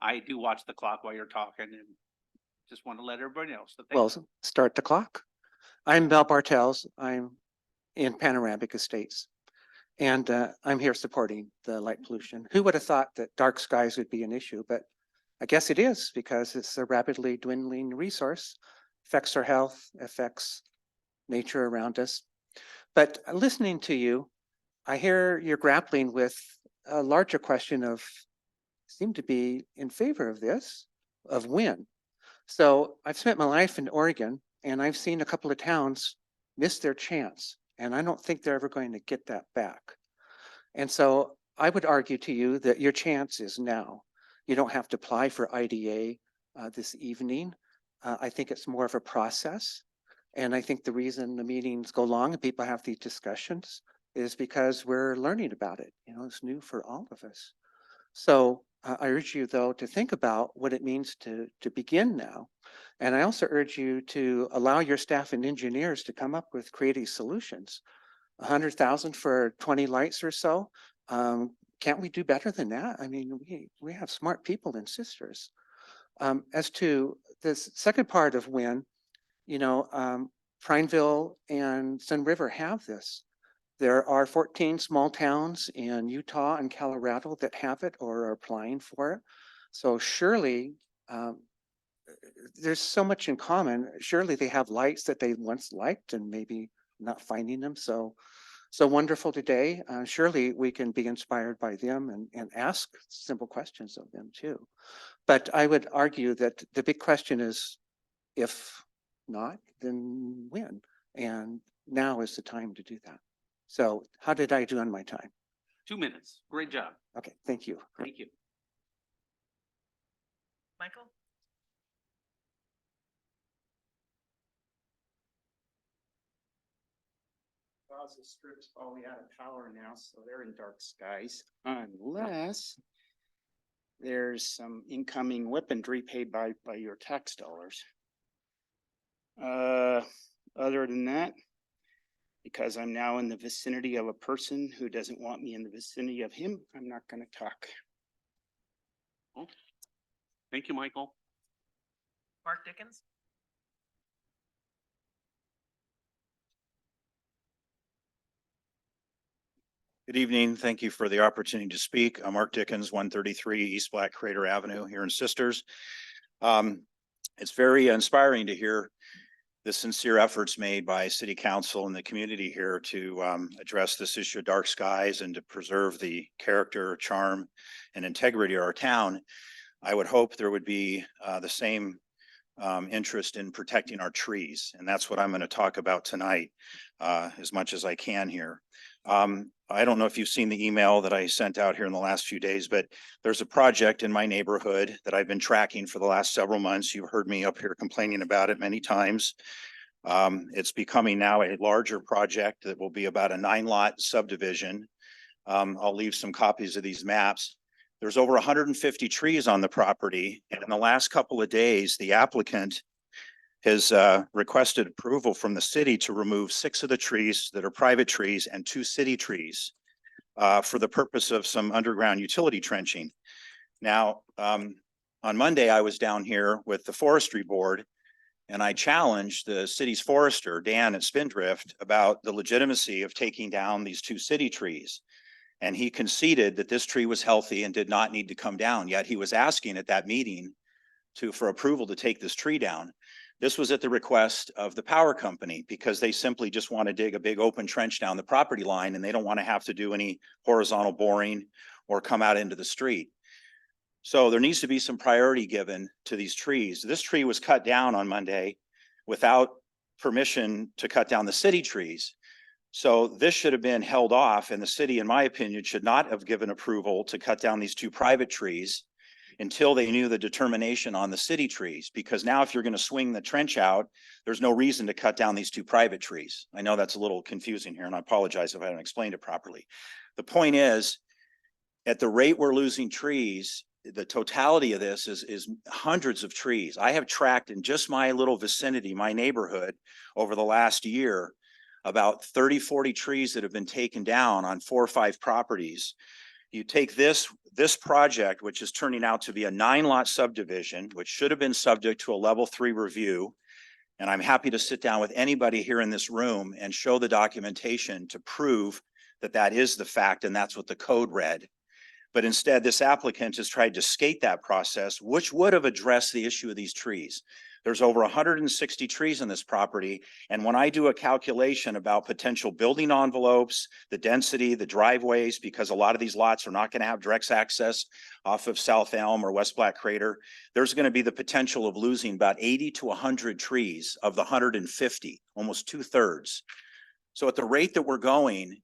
I do watch the clock while you're talking, and just want to let everybody know. So Well, start the clock. I'm Bell Bartels. I'm in Panoramic Estates, and I'm here supporting the light pollution. Who would have thought that dark skies would be an issue? But I guess it is, because it's a rapidly dwindling resource, affects our health, affects nature around us. But listening to you, I hear you're grappling with a larger question of, seem to be in favor of this, of when. So I've spent my life in Oregon, and I've seen a couple of towns miss their chance, and I don't think they're ever going to get that back. And so I would argue to you that your chance is now. You don't have to apply for IDA this evening. I think it's more of a process. And I think the reason the meetings go long and people have these discussions is because we're learning about it. It's new for all of us. So I urge you, though, to think about what it means to begin now. And I also urge you to allow your staff and engineers to come up with creative solutions. 100,000 for 20 lights or so. Can't we do better than that? I mean, we have smart people and sisters. As to this second part of when, Prineville and Sun River have this. There are 14 small towns in Utah and Colorado that have it or are applying for it. So surely there's so much in common. Surely they have lights that they once liked and maybe not finding them. So wonderful today. Surely we can be inspired by them and ask simple questions of them too. But I would argue that the big question is, if not, then when? And now is the time to do that. So how did I do on my time? 2 minutes. Great job. Okay, thank you. Thank you. Michael? Gaza Strip's probably out of power now, so they're in dark skies, unless there's some incoming weaponry paid by your tax dollars. Other than that, because I'm now in the vicinity of a person who doesn't want me in the vicinity of him, I'm not going to talk. Thank you, Michael. Mark Dickens? Good evening. Thank you for the opportunity to speak. I'm Mark Dickens, 133 East Black Crater Avenue here in Sisters. It's very inspiring to hear the sincere efforts made by City Council and the community here to address this issue of dark skies and to preserve the character, charm, and integrity of our town. I would hope there would be the same interest in protecting our trees, and that's what I'm going to talk about tonight as much as I can here. I don't know if you've seen the email that I sent out here in the last few days, but there's a project in my neighborhood that I've been tracking for the last several months. You've heard me up here complaining about it many times. It's becoming now a larger project that will be about a 9-lot subdivision. I'll leave some copies of these maps. There's over 150 trees on the property, and in the last couple of days, the applicant has requested approval from the city to remove 6 of the trees that are private trees and 2 city trees for the purpose of some underground utility trenching. Now, on Monday, I was down here with the forestry board, and I challenged the city's forester, Dan at Spindrift, about the legitimacy of taking down these 2 city trees. And he conceded that this tree was healthy and did not need to come down, yet he was asking at that meeting for approval to take this tree down. This was at the request of the power company because they simply just want to dig a big open trench down the property line and they don't want to have to do any horizontal boring or come out into the street. So there needs to be some priority given to these trees. This tree was cut down on Monday without permission to cut down the city trees. So this should have been held off, and the city, in my opinion, should not have given approval to cut down these 2 private trees until they knew the determination on the city trees, because now if you're going to swing the trench out, there's no reason to cut down these 2 private trees. I know that's a little confusing here, and I apologize if I haven't explained it properly. The point is, at the rate we're losing trees, the totality of this is hundreds of trees. I have tracked in just my little vicinity, my neighborhood, over the last year, about 30, 40 trees that have been taken down on 4 or 5 properties. You take this project, which is turning out to be a 9-lot subdivision, which should have been subject to a level 3 review. And I'm happy to sit down with anybody here in this room and show the documentation to prove that that is the fact and that's what the code read. But instead, this applicant has tried to skate that process, which would have addressed the issue of these trees. There's over 160 trees on this property. And when I do a calculation about potential building envelopes, the density, the driveways, because a lot of these lots are not going to have direct access off of South Elm or West Black Crater, there's going to be the potential of losing about 80 to 100 trees of the 150, almost 2/3. So at the rate that we're going,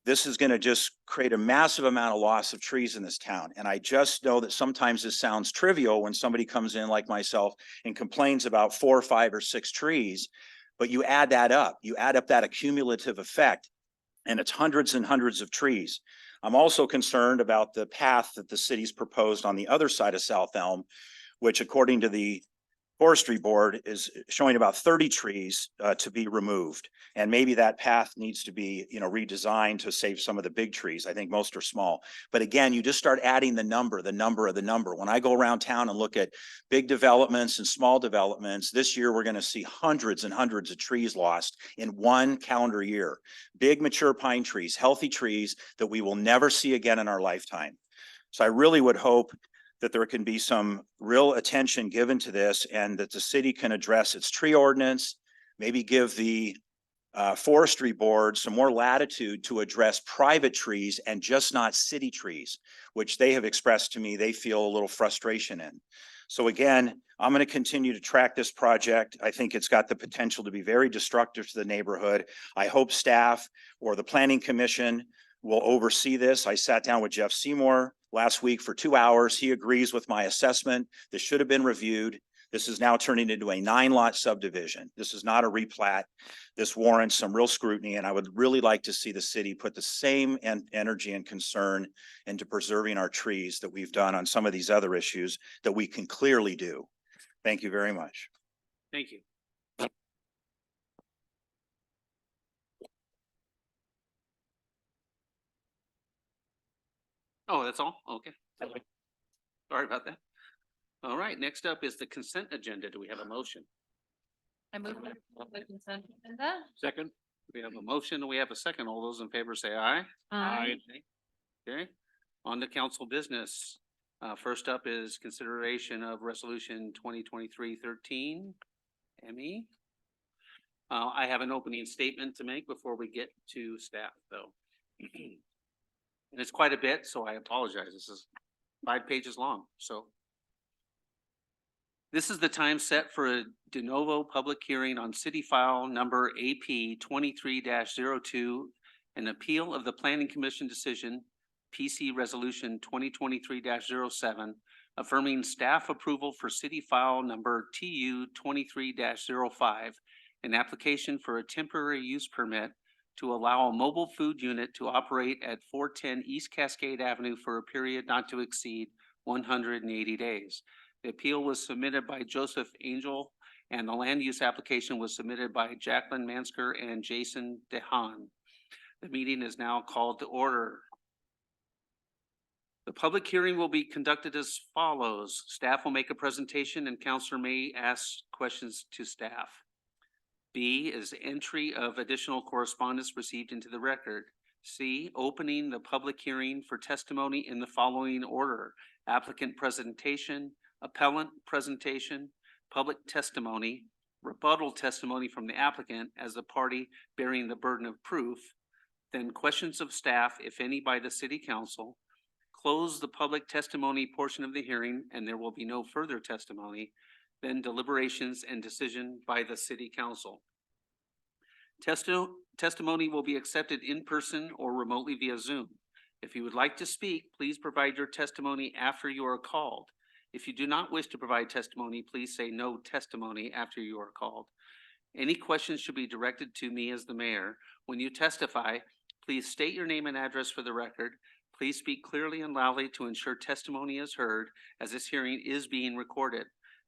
this is going to just create a massive amount of loss of trees in this town. And I just know that sometimes this sounds trivial when somebody comes in like myself and complains about 4, 5, or 6 trees, but you add that up, you add up that accumulative effect. and it's hundreds and hundreds of trees. I'm also concerned about the path that the city's proposed on the other side of South Elm, which according to the Forestry Board is showing about 30 trees to be removed. And maybe that path needs to be, redesigned to save some of the big trees. I think most are small. But again, you just start adding the number of the number. When I go around town and look at big developments and small developments, this year we're going to see hundreds and hundreds of trees lost in one calendar year. Big mature pine trees, healthy trees that we will never see again in our lifetime. So I really would hope that there can be some real attention given to this and that the city can address its tree ordinance, maybe give the forestry board some more latitude to address private trees and just not city trees, which they have expressed to me they feel a little frustration in. So again, I'm going to continue to track this project. I think it's got the potential to be very destructive to the neighborhood. I hope staff or the planning commission will oversee this. I sat down with Jeff Seymour last week for 2 hours. He agrees with my assessment. This should have been reviewed. This is now turning into a 9-lot subdivision. This is not a replat. This warrants some real scrutiny, and I would really like to see the city put the same energy and concern into preserving our trees that we've done on some of these other issues that we can clearly do. Thank you very much. Thank you. Oh, that's all? Okay. Sorry about that. All right, next up is the consent agenda. Do we have a motion? I move the consent agenda. Second. We have a motion and we have a second. All those in favor say aye. Aye. Okay, on to council business. First up is consideration of resolution 2023-13, ME. I have an opening statement to make before we get to staff though. And it's quite a bit, so I apologize. This is 5 pages long, so. This is the time set for a de novo public hearing on city file number AP 23-02, an appeal of the Planning Commission decision, PC Resolution 2023-07, affirming staff approval for city file number TU 23-05, an application for a temporary use permit to allow a mobile food unit to operate at 410 East Cascade Avenue for a period not to exceed 180 days. The appeal was submitted by Joseph Angel, and the land use application was submitted by Jacqueline Mansker and Jason DeHaan. The meeting is now called to order. The public hearing will be conducted as follows. Staff will make a presentation and councilor may ask questions to staff. B is entry of additional correspondence received into the record. C, opening the public hearing for testimony in the following order: applicant presentation, appellant presentation, public testimony, rebuttal testimony from the applicant as the party bearing the burden of proof, then questions of staff, if any, by the city council, close the public testimony portion of the hearing, and there will be no further testimony, then deliberations and decision by the city council. Testimony will be accepted in person or remotely via Zoom. If you would like to speak, please provide your testimony after you are called. If you do not wish to provide testimony, please say no testimony after you are called. Any questions should be directed to me as the mayor. When you testify, please state your name and address for the record. Please speak clearly and loudly to ensure testimony is heard, as this hearing is being recorded.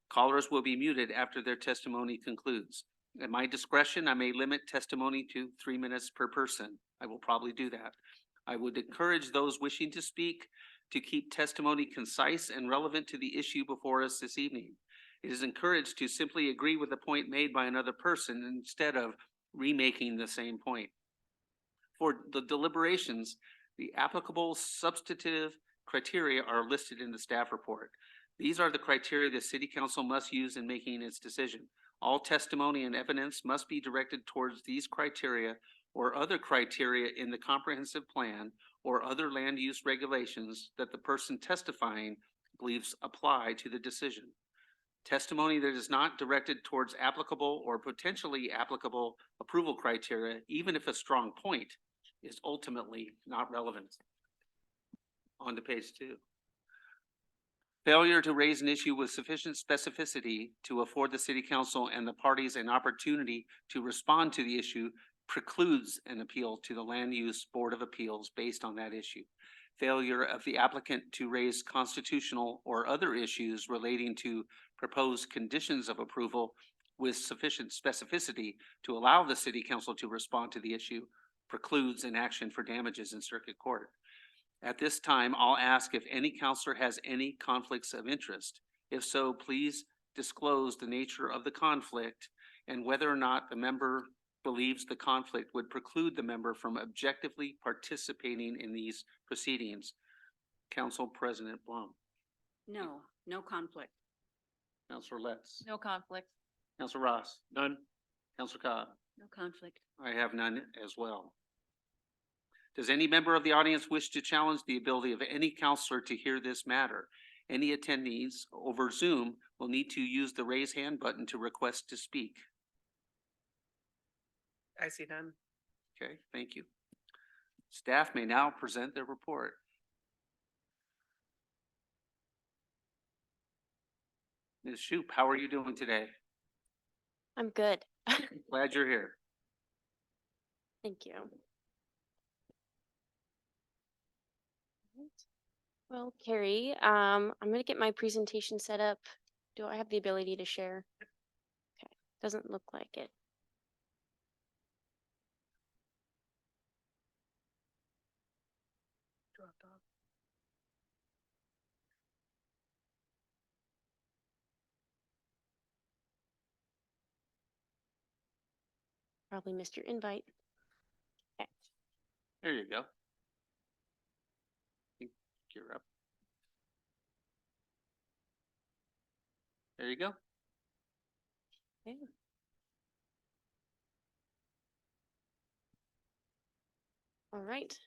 Callers will be muted after their testimony concludes. At my discretion, I may limit testimony to 3 minutes per person. I will probably do that. I would encourage those wishing to speak to keep testimony concise and relevant to the issue before us this evening. It is encouraged to simply agree with the point made by another person instead of remaking the same point. For the deliberations, the applicable substantive criteria are listed in the staff report. These are the criteria the city council must use in making its decision. All testimony and evidence must be directed towards these criteria or other criteria in the comprehensive plan or other land use regulations that the person testifying believes apply to the decision. Testimony that is not directed towards applicable or potentially applicable approval criteria, even if a strong point, is ultimately not relevant. On to page 2. Failure to raise an issue with sufficient specificity to afford the city council and the parties an opportunity to respond to the issue precludes an appeal to the Land Use Board of Appeals based on that issue. Failure of the applicant to raise constitutional or other issues relating to proposed conditions of approval with sufficient specificity to allow the city council to respond to the issue precludes an action for damages in circuit court. At this time, I'll ask if any counselor has any conflicts of interest. If so, please disclose the nature of the conflict and whether or not the member believes the conflict would preclude the member from objectively participating in these proceedings. Council President Blum. No, no conflict. Councilor Letts. No conflict. Councilor Ross. None. Councilor Cobb. No conflict. I have none as well. Does any member of the audience wish to challenge the ability of any counselor to hear this matter? Any attendees over Zoom will need to use the raise hand button to request to speak. I see none. Okay, thank you. Staff may now present their report. Ms. Shoup, how are you doing today? I'm good. Glad you're here. Thank you. Well, Carrie, I'm going to get my presentation set up. Do I have the ability to share? Okay, doesn't look like it. Probably missed your invite. Okay. There you go. I think you're up. There you go. Okay. All right.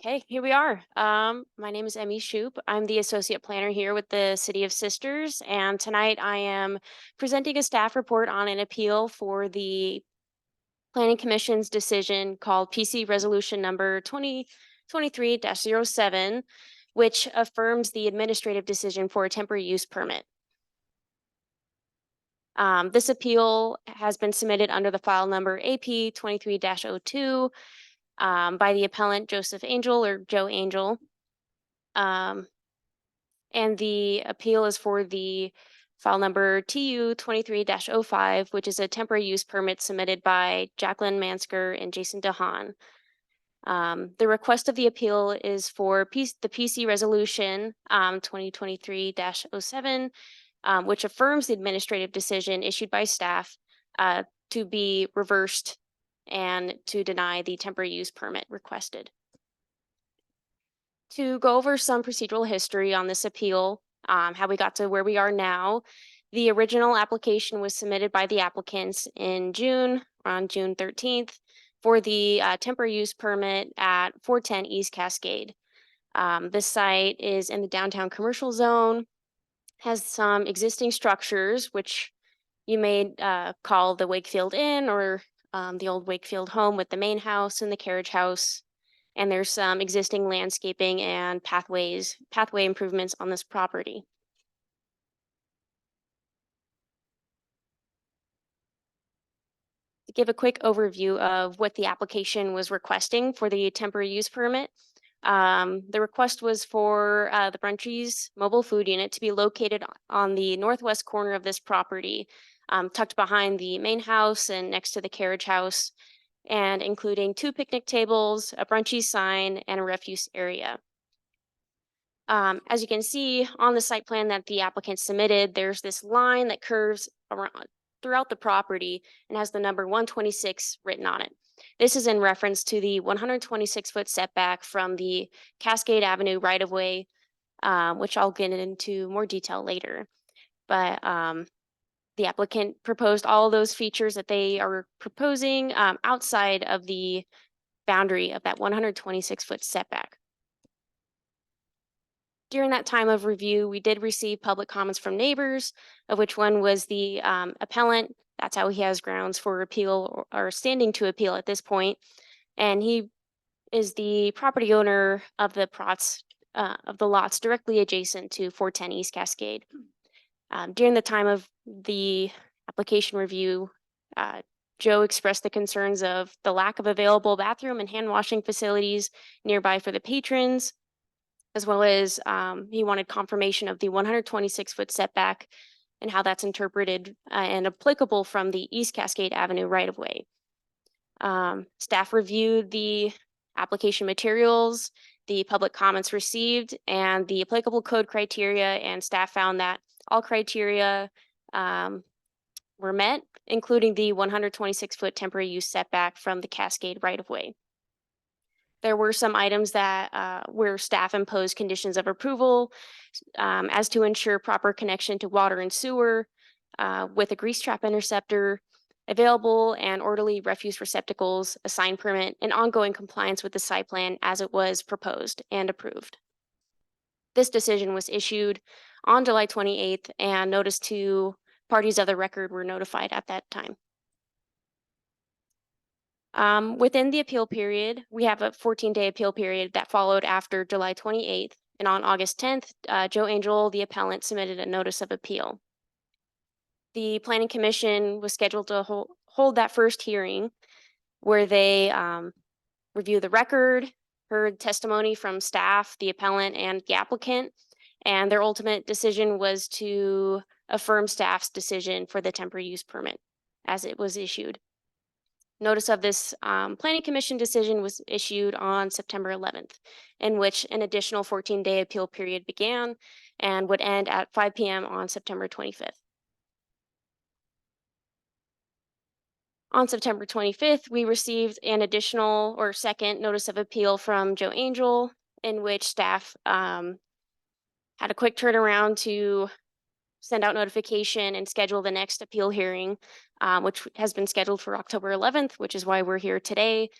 Okay, here we are. My name is Emmy Shoup. I'm the associate planner here with the City of Sisters, and tonight I am presenting a staff report on an appeal for the Planning Commission's decision called PC Resolution Number 2023-07, which affirms the administrative decision for a temporary use permit. This appeal has been submitted under the file number AP 23-02 by the appellant Joseph Angel or Joe Angel. And the appeal is for the file number TU 23-05, which is a temporary use permit submitted by Jacqueline Mansker and Jason DeHaan. The request of the appeal is for the PC resolution 2023-07, which affirms the administrative decision issued by staff to be reversed and to deny the temporary use permit requested. To go over some procedural history on this appeal, how we got to where we are now, the original application was submitted by the applicants in June, on June 13th, for the temporary use permit at 410 East Cascade. This site is in the downtown commercial zone, has some existing structures, which you may call the Wakefield Inn or the old Wakefield home with the main house and the carriage house. And there's some existing landscaping and pathway improvements on this property. To give a quick overview of what the application was requesting for the temporary use permit, the request was for the Brunchies mobile food unit to be located on the northwest corner of this property, tucked behind the main house and next to the carriage house, and including 2 picnic tables, a Brunchies sign, and a refuse area. As you can see on the site plan that the applicant submitted, there's this line that curves around throughout the property and has the number 126 written on it. This is in reference to the 126-foot setback from the Cascade Avenue right-of-way, which I'll get into more detail later. But the applicant proposed all of those features that they are proposing outside of the boundary of that 126-foot setback. During that time of review, we did receive public comments from neighbors, of which one was the appellant. That's how he has grounds for appeal or standing to appeal at this point. And he is the property owner of the lots directly adjacent to 410 East Cascade. During the time of the application review, Joe expressed the concerns of the lack of available bathroom and hand washing facilities nearby for the patrons, as well as he wanted confirmation of the 126-foot setback and how that's interpreted and applicable from the East Cascade Avenue right-of-way. Staff reviewed the application materials, the public comments received, and the applicable code criteria, and staff found that all criteria were met, including the 126-foot temporary use setback from the Cascade right-of-way. There were some items that where staff imposed conditions of approval as to ensure proper connection to water and sewer with a grease trap interceptor, available and orderly refuse receptacles, a sign permit, and ongoing compliance with the site plan as it was proposed and approved. This decision was issued on July 28th, and notice to parties of the record were notified at that time. Within the appeal period, we have a 14-day appeal period that followed after July 28th. And on August 10th, Joe Angel, the appellant, submitted a notice of appeal. The Planning Commission was scheduled to hold that first hearing where they review the record, heard testimony from staff, the appellant, and the applicant. And their ultimate decision was to affirm staff's decision for the temporary use permit as it was issued. Notice of this Planning Commission decision was issued on September 11th, in which an additional 14-day appeal period began and would end at 5 p.m. on September 25th. On September 25th, we received an additional or second notice of appeal from Joe Angel, in which staff had a quick turnaround to send out notification and schedule the next appeal hearing, which has been scheduled for October 11th, which is why we're here today.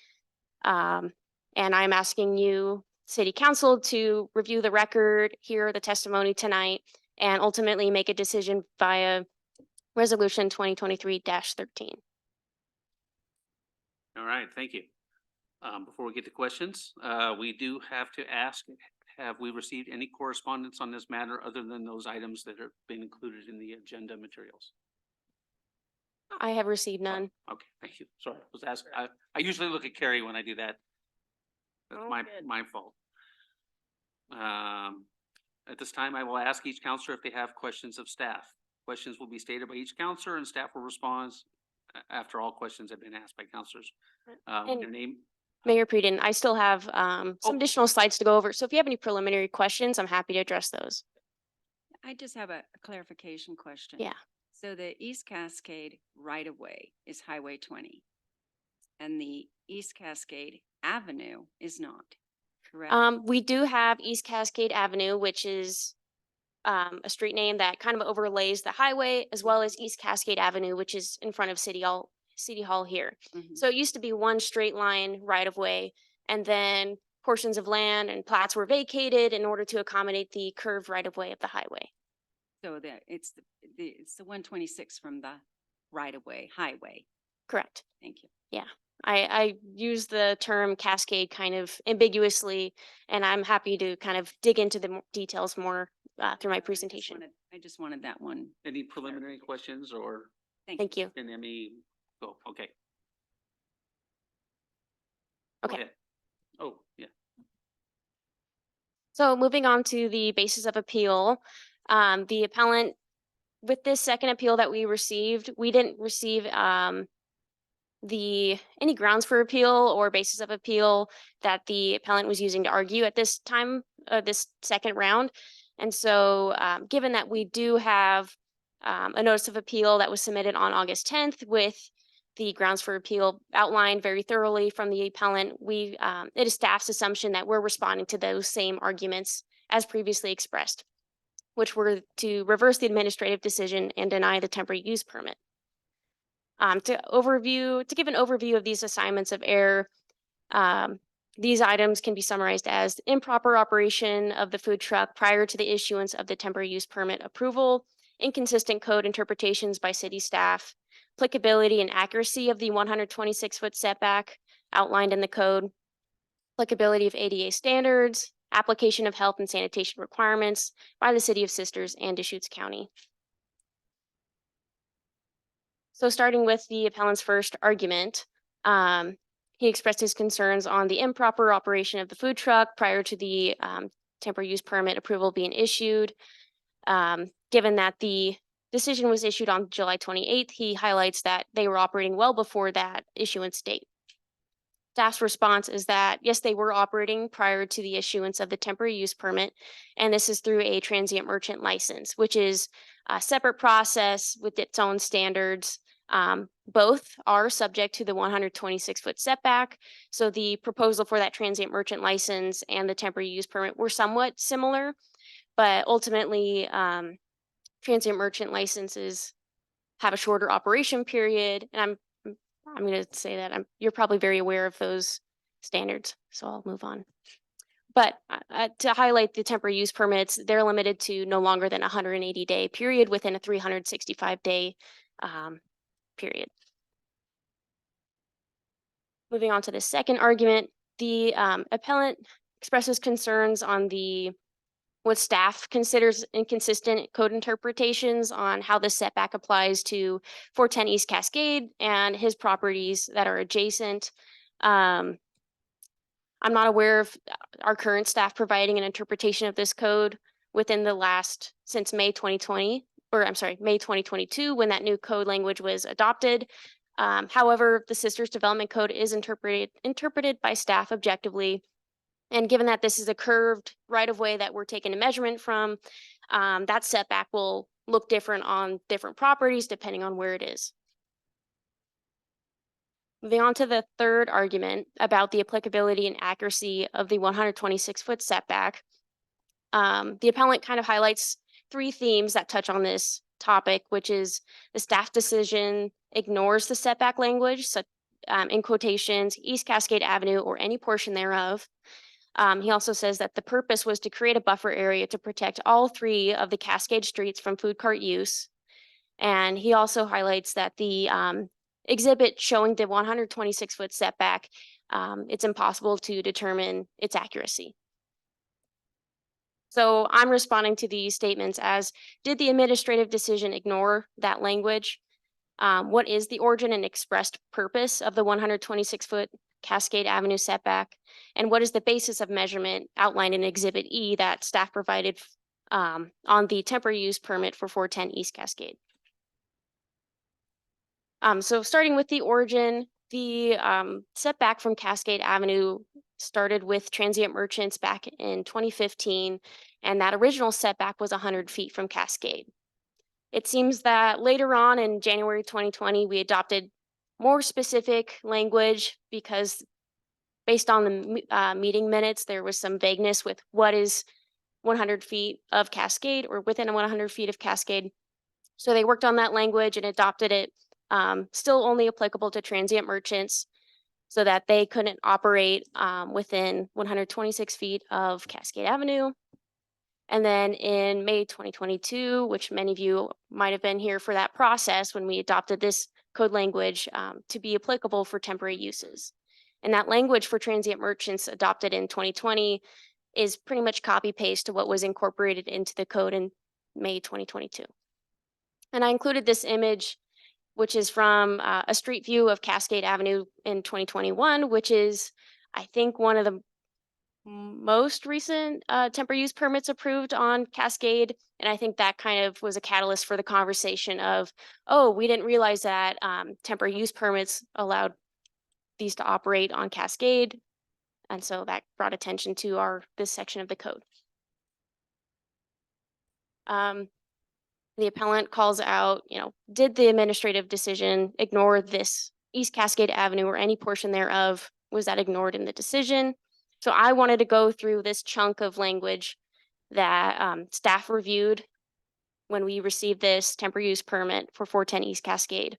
And I'm asking you, City Council, to review the record, hear the testimony tonight, and ultimately make a decision via Resolution 2023-13. All right, thank you. Before we get to questions, we do have to ask, have we received any correspondence on this matter other than those items that have been included in the agenda materials? I have received none. Okay, thank you. Sorry, I was asking. I usually look at Carrie when I do that. That's Oh, my good. fault. At this time, I will ask each counselor if they have questions of staff. Questions will be stated by each counselor, and staff will respond after all questions have been asked by counselors. And Your name? Mayor Pruden, I still have some Oh. additional slides to go over. So if you have any preliminary questions, I'm happy to address those. I just have a clarification question. Yeah. So the East Cascade right of way is Highway 20 and the East Cascade Avenue is not, correct? We do have East Cascade Avenue, which is a street name that kind of overlays the highway, as well as East Cascade Avenue, which is in front of City Hall here. Mhm. So it used to be one straight line right of way, and then portions of land and plats were vacated in order to accommodate the curved right of way of the highway. So that it's the 126 from the right of way, highway. Correct. Thank you. Yeah. I use the term cascade kind of ambiguously, and I'm happy to kind of dig into the details more through my presentation. I just wanted that one. Any preliminary questions or Thank you. can Emmy go? Okay. Go Okay. ahead. Oh, yeah. So moving on to the basis of appeal, the appellant, with this second appeal that we received, we didn't receive any grounds for appeal or basis of appeal that the appellant was using to argue at this time, this second round. And so given that we do have a notice of appeal that was submitted on August 10th with the grounds for appeal outlined very thoroughly from the appellant, it is staff's assumption that we're responding to those same arguments as previously expressed, which were to reverse the administrative decision and deny the temporary use permit. To give an overview of these assignments of error, these items can be summarized as improper operation of the food truck prior to the issuance of the temporary use permit approval, inconsistent code interpretations by city staff, applicability and accuracy of the 126-foot setback outlined in the code, applicability of ADA standards, application of health and sanitation requirements by the City of Sisters and Deschutes County. So starting with the appellant's first argument, he expressed his concerns on the improper operation of the food truck prior to the temporary use permit approval being issued. Given that the decision was issued on July 28th, he highlights that they were operating well before that issuance date. Staff's response is that, yes, they were operating prior to the issuance of the temporary use permit, and this is through a transient merchant license, which is a separate process with its own standards. Both are subject to the 126-foot setback. So the proposal for that transient merchant license and the temporary use permit were somewhat similar, but ultimately, transient merchant licenses have a shorter operation period, and I'm going to say that you're probably very aware of those standards, so I'll move on. But to highlight the temporary use permits, they're limited to no longer than a 180-day period within a 365-day period. Moving on to the second argument, the appellant expresses concerns on what staff considers inconsistent code interpretations on how the setback applies to 410 East Cascade and his properties that are adjacent. I'm not aware of our current staff providing an interpretation of this code within since May 2020, or I'm sorry, May 2022, when that new code language was adopted. However, the Sisters Development Code is interpreted by staff objectively. And given that this is a curved right-of-way that we're taking a measurement from, that setback will look different on different properties depending on where it is. Moving on to the third argument about the applicability and accuracy of the 126-foot setback. The appellant kind of highlights three themes that touch on this topic, which is the staff decision ignores the setback language, such in quotations, East Cascade Avenue or any portion thereof. He also says that the purpose was to create a buffer area to protect all three of the Cascade streets from food cart use. And he also highlights that the exhibit showing the 126-foot setback, it's impossible to determine its accuracy. So I'm responding to these statements as, did the administrative decision ignore that language? What is the origin and expressed purpose of the 126-foot Cascade Avenue setback? And what is the basis of measurement outlined in Exhibit E that staff provided on the temporary use permit for 410 East Cascade? So starting with the origin, the setback from Cascade Avenue started with transient merchants back in 2015, and that original setback was 100 feet from Cascade. It seems that later on in January 2020, we adopted more specific language because based on the meeting minutes, there was some vagueness with what is 100 feet of Cascade or within 100 feet of Cascade. So they worked on that language and adopted it, still only applicable to transient merchants so that they couldn't operate within 126 feet of Cascade Avenue. And then in May 2022, which many of you might have been here for that process when we adopted this code language to be applicable for temporary uses. And that language for transient merchants adopted in 2020 is pretty much copy paste to what was incorporated into the code in May 2022. And I included this image, which is from a street view of Cascade Avenue in 2021, which is, I think, one of the most recent temporary use permits approved on Cascade. And I think that kind of was a catalyst for the conversation of, oh, we didn't realize that temporary use permits allowed these to operate on Cascade. And so that brought attention to this section of the code. The appellant calls out, did the administrative decision ignore this East Cascade Avenue or any portion thereof? Was that ignored in the decision? So I wanted to go through this chunk of language that staff reviewed when we received this temporary use permit for 410 East Cascade.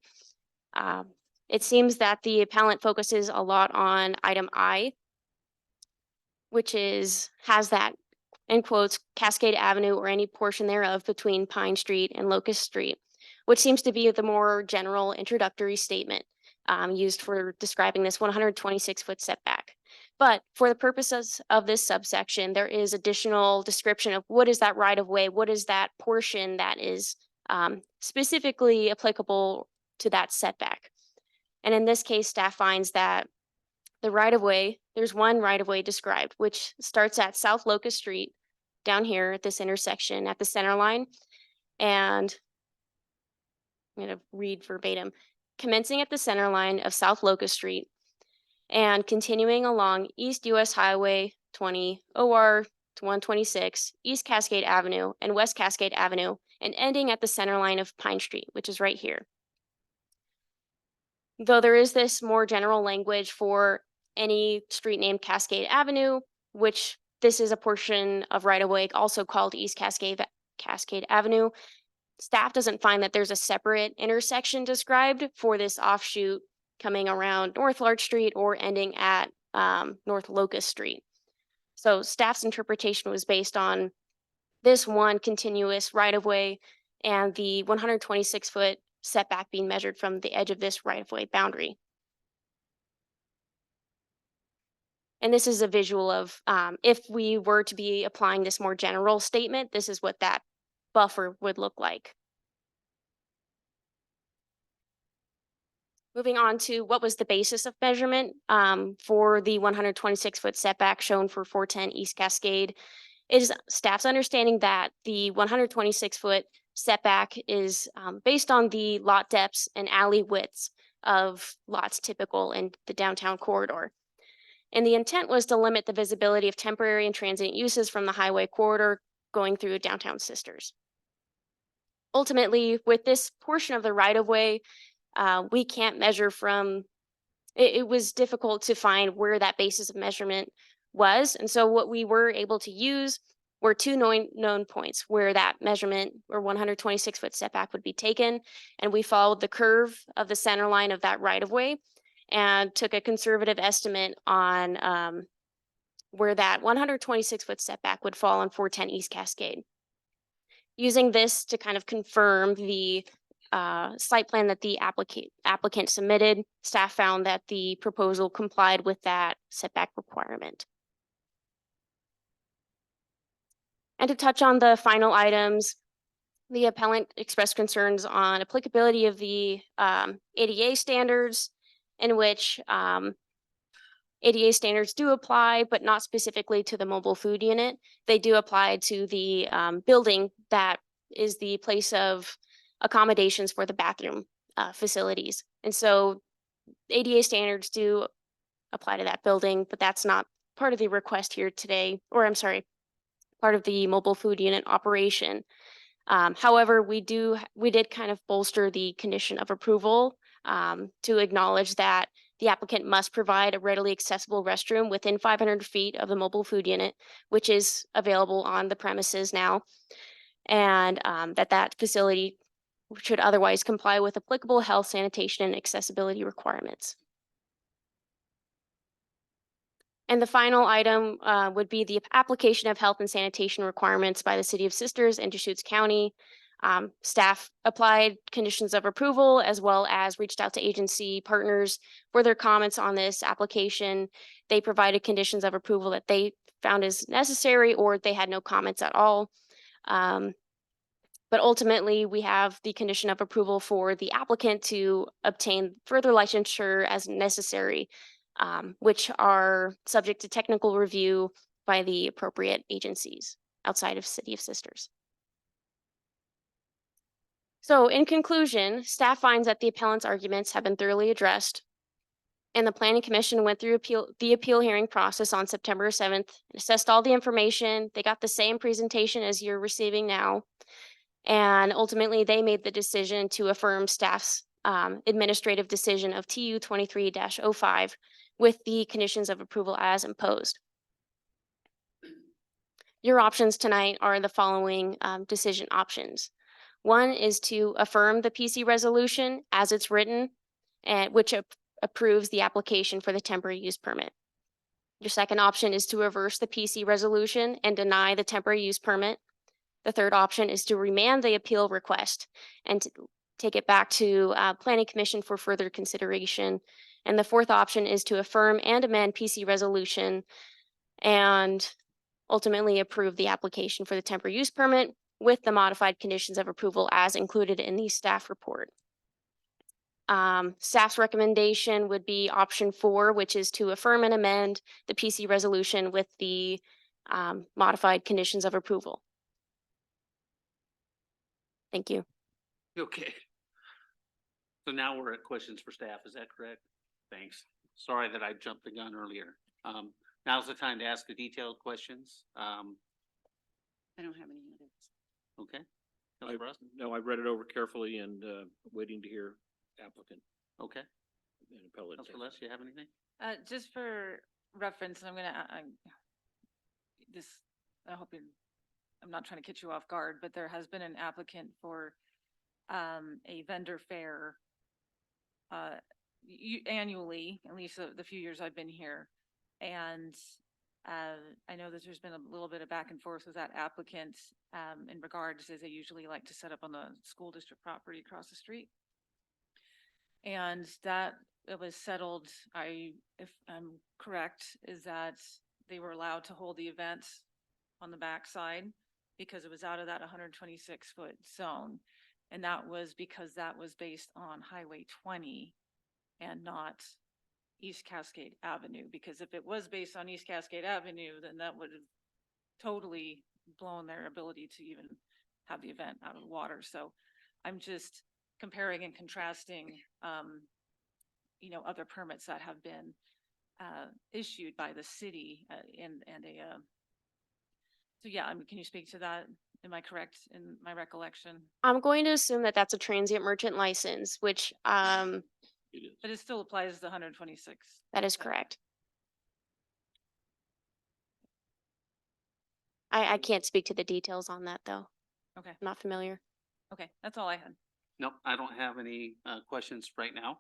It seems that the appellant focuses a lot on item I, which has that, in quotes, Cascade Avenue or any portion thereof between Pine Street and Locust Street, which seems to be the more general introductory statement used for describing this 126-foot setback. But for the purposes of this subsection, there is additional description of what is that right of way, what is that portion that is specifically applicable to that setback. And in this case, staff finds that the right-of-way, there's one right-of-way described, which starts at South Locust Street down here at this intersection at the center line. And I'm going to read verbatim, commencing at the center line of South Locust Street and continuing along East US Highway 20, OR 126, East Cascade Avenue and West Cascade Avenue, and ending at the center line of Pine Street, which is right here. Though there is this more general language for any street named Cascade Avenue, which this is a portion of right-of-way also called East Cascade Avenue. Staff doesn't find that there's a separate intersection described for this offshoot coming around North Larch Street or ending at North Locust Street. So staff's interpretation was based on this one continuous right-of-way and the 126-foot setback being measured from the edge of this right-of-way boundary. And this is a visual of if we were to be applying this more general statement, this is what that buffer would look like. Moving on to what was the basis of measurement for the 126-foot setback shown for 410 East Cascade. It is staff's understanding that the 126-foot setback is based on the lot depths and alley widths of lots typical in the downtown corridor. And the intent was to limit the visibility of temporary and transient uses from the highway corridor going through downtown Sisters. Ultimately, with this portion of the right-of-way, we can't measure from, it was difficult to find where that basis of measurement was. And so what we were able to use were two known points where that measurement or 126-foot setback would be taken. And we followed the curve of the center line of that right-of-way and took a conservative estimate on where that 126-foot setback would fall on 410 East Cascade. Using this to kind of confirm the site plan that the applicant submitted, staff found that the proposal complied with that setback requirement. And to touch on the final items, the appellant expressed concerns on applicability of the ADA standards, in which ADA standards do apply, but not specifically to the mobile food unit. They do apply to the building that is the place of accommodations for the bathroom facilities. And so ADA standards do apply to that building, but that's not part of the request here today, or I'm sorry, part of the mobile food unit operation. However, we did kind of bolster the condition of approval to acknowledge that the applicant must provide a readily accessible restroom within 500 feet of the mobile food unit, which is available on the premises now, and that facility should otherwise comply with applicable health, sanitation, and accessibility requirements. And the final item would be the application of health and sanitation requirements by the City of Sisters and Deschutes County. Staff applied conditions of approval as well as reached out to agency partners for their comments on this application. They provided conditions of approval that they found as necessary or they had no comments at all. But ultimately, we have the condition of approval for the applicant to obtain further licensure as necessary, which are subject to technical review by the appropriate agencies outside of City of Sisters. So in conclusion, staff finds that the appellant's arguments have been thoroughly addressed, and the Planning Commission went through the appeal hearing process on September 7th and assessed all the information. They got the same presentation as you're receiving now. And ultimately, they made the decision to affirm staff's administrative decision of TU 23-05 with the conditions of approval as imposed. Your options tonight are the following decision options. One is to affirm the PC resolution as it's written, and which approves the application for the temporary use permit. Your second option is to reverse the PC resolution and deny the temporary use permit. The third option is to remand the appeal request and to take it back to Planning Commission for further consideration. And the fourth option is to affirm and amend PC resolution and ultimately approve the application for the temporary use permit with the modified conditions of approval as included in the staff report. Staff's recommendation would be option 4, which is to affirm and amend the PC resolution with the modified conditions of approval. Thank you. Okay. So now we're at questions for staff, is that correct? Thanks. Sorry that I jumped the gun earlier. Now's the time to ask the detailed questions. I don't have any others. Okay. I- Councilor Russ? No, I read it over carefully and waiting to hear applicant Okay. and appellate. Councilor Les, you have anything? Just for reference, I'm gonna, I hope I'm not trying to catch you off guard, but there has been an applicant for a vendor fair annually, at least the few years I've been here. And I know that there's been a little bit of back and forth with that applicant in regards as they usually like to set up on the school district property across the street. And that it was settled, if I'm correct, is that they were allowed to hold the event on the backside because it was out of that 126-foot zone. And that was because that was based on Highway 20 and not East Cascade Avenue. Because if it was based on East Cascade Avenue, then that would have totally blown their ability to even have the event out of the water. So I'm just comparing and contrasting, other permits that have been issued by the city so yeah, I mean, can you speak to that? Am I correct in my recollection? I'm going to assume that that's a transient merchant license, which It is. But it still applies to the 126. that is correct. I can't speak to the details on that, though. Okay, I'm not familiar. okay, that's all I had. Nope, I don't have any questions right now.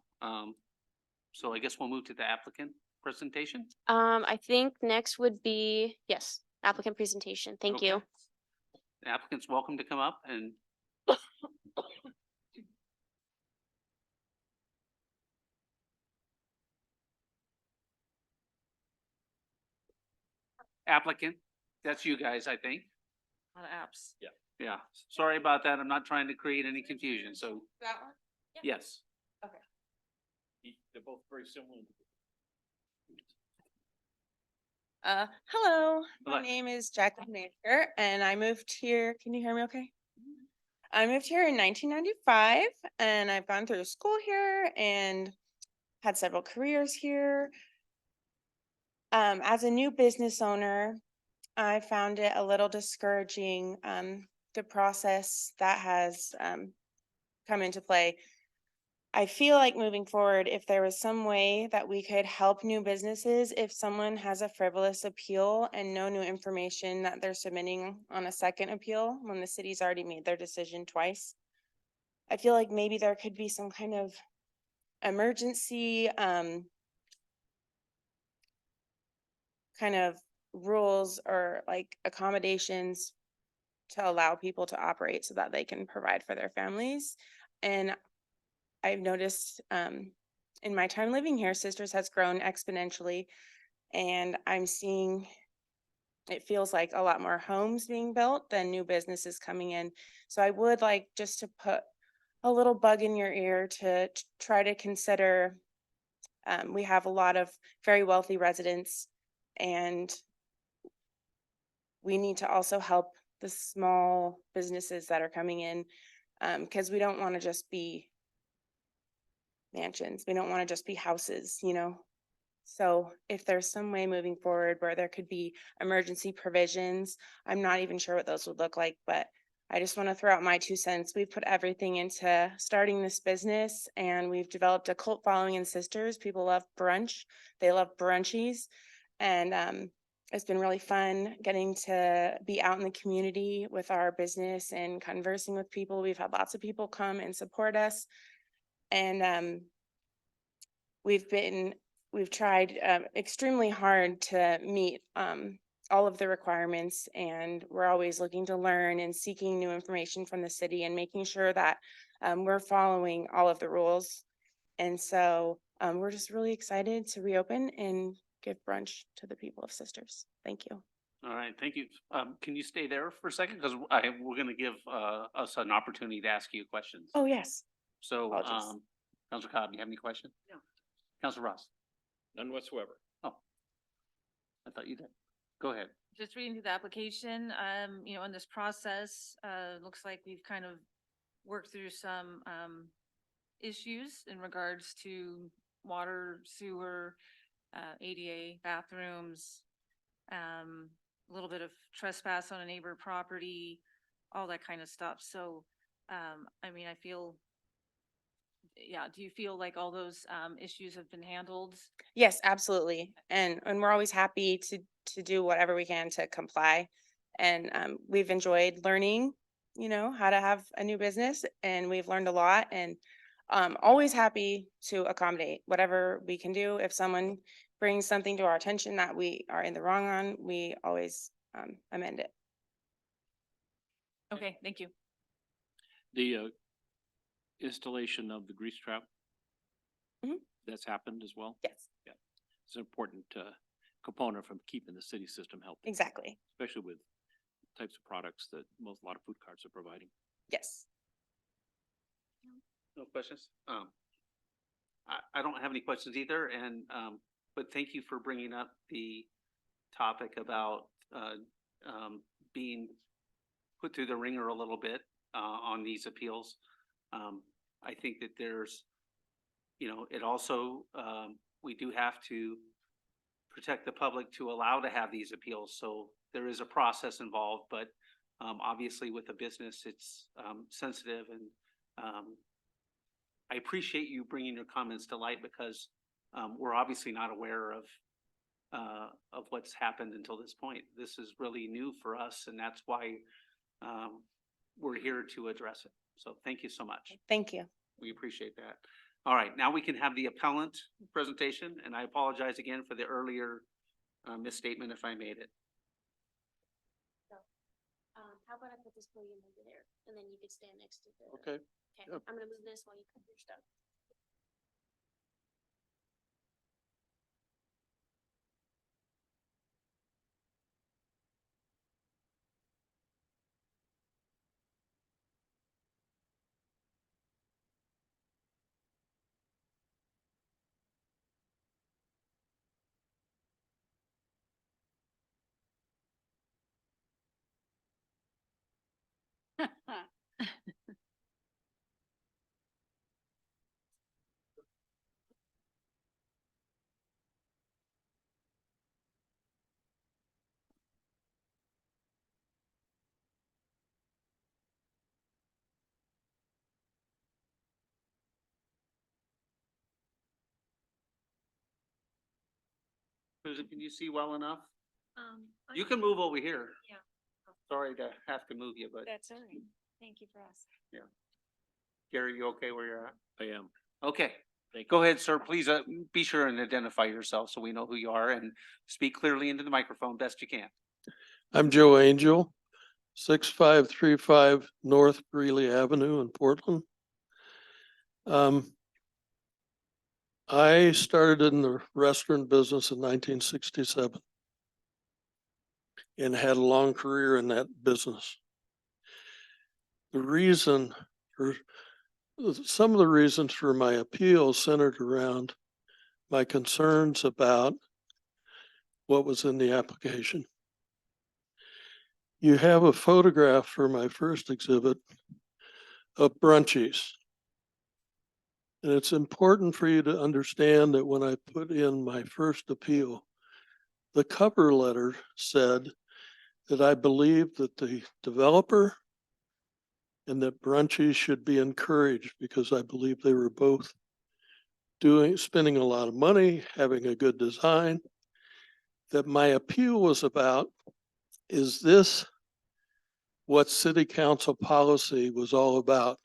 So I guess we'll move to the applicant presentation. I think next would be, yes, applicant presentation. Thank Okay. you. The applicant's welcome to come up and applicant, that's you guys, I think. A lot of apps. Yeah, sorry about that. I'm not trying to create any confusion, so That one? yes. They're both very similar. Hello, Hello. my name is Jacqueline Napier and I moved here. Can you hear me okay? I moved here in 1995 and I've gone through school here and had several careers here. As a new business owner, I found it a little discouraging, the process that has come into play. I feel like moving forward, if there was some way that we could help new businesses, if someone has a frivolous appeal and no new information that they're submitting on a second appeal when the city's already made their decision twice. I feel like maybe there could be some kind of emergency kind of rules or like accommodations to allow people to operate so that they can provide for their families. And I've noticed in my time living here, Sisters has grown exponentially, and I'm seeing it feels like a lot more homes being built than new businesses coming in. So I would like just to put a little bug in your ear to try to consider. We have a lot of very wealthy residents, and we need to also help the small businesses that are coming in because we don't want to just be mansions. We don't want to just be houses, So if there's some way moving forward where there could be emergency provisions, I'm not even sure what those would look like, but I just want to throw out my 2 cents. We've put everything into starting this business and we've developed a cult following in Sisters. People love brunch. They love brunchies. And it's been really fun getting to be out in the community with our business and conversing with people. We've had lots of people come and support us. And we've tried extremely hard to meet all of the requirements, and we're always looking to learn and seeking new information from the city and making sure that we're following all of the rules. And so we're just really excited to reopen and give brunch to the people of Sisters. Thank you. All right, thank you. Can you stay there for a second? Because we're gonna give us an opportunity to ask you questions. Oh, yes. So, apologies. Counselor Cobb, you have any question? No. Counselor Ross? None whatsoever. Oh, I thought you did. Go ahead. Just reading through the application, in this process, looks like we've kind of worked through some, issues in regards to water, sewer, ADA, bathrooms, a little bit of trespass on a neighbor property, all that kind of stuff. So, I feel, yeah, do you feel like all those, issues have been handled? Yes, absolutely. And we're always happy to do whatever we can to comply. And we've enjoyed learning, how to have a new business, and we've learned a lot, and always happy to accommodate whatever we can do. If someone brings something to our attention that we are in the wrong on, we always amend it. Okay, thank you. The installation of the grease trap. Mhm. That's happened as well? Yes, Yeah. It's an important component from keeping the city system healthy, exactly. especially with types of products that a lot of food carts are providing. Yes. No questions? I don't have any questions either, and, but thank you for bringing up the topic about, being put through the ringer a little bit, on these appeals. I think that there's, it also, we do have to protect the public to allow to have these appeals. So there is a process involved, but, obviously with a business, it's, sensitive, and, I appreciate you bringing your comments to light because, we're obviously not aware of what's happened until this point. This is really new for us, and that's why, we're here to address it. So thank you so much. Thank you. We appreciate that. All right, now we can have the appellant presentation, and I apologize again for the earlier misstatement if I made it. How about I put this podium over there and then you could stand next to the. Okay. Okay, Yep. I'm gonna move this while you cut your stuff. Susan, can you see well enough? You I- can move over here. Yeah, Sorry to have to move you, but that's all right. Thank you for asking. Gary, you okay where you're at? I am. Okay. Thank you. Go ahead, sir. Please, be sure and identify yourself so we know who you are and speak clearly into the microphone best you can. I'm Joe Angel, 6535 North Greeley Avenue in Portland. I started in the restaurant business in 1967 and had a long career in that business. Some of the reasons for my appeal centered around my concerns about what was in the application. You have a photograph for my first exhibit of Brunchies. And it's important for you to understand that when I put in my first appeal, the cover letter said that I believe that the developer and that Brunchies should be encouraged because I believe they were both spending a lot of money, having a good design. That my appeal was about, is this what city council policy was all about?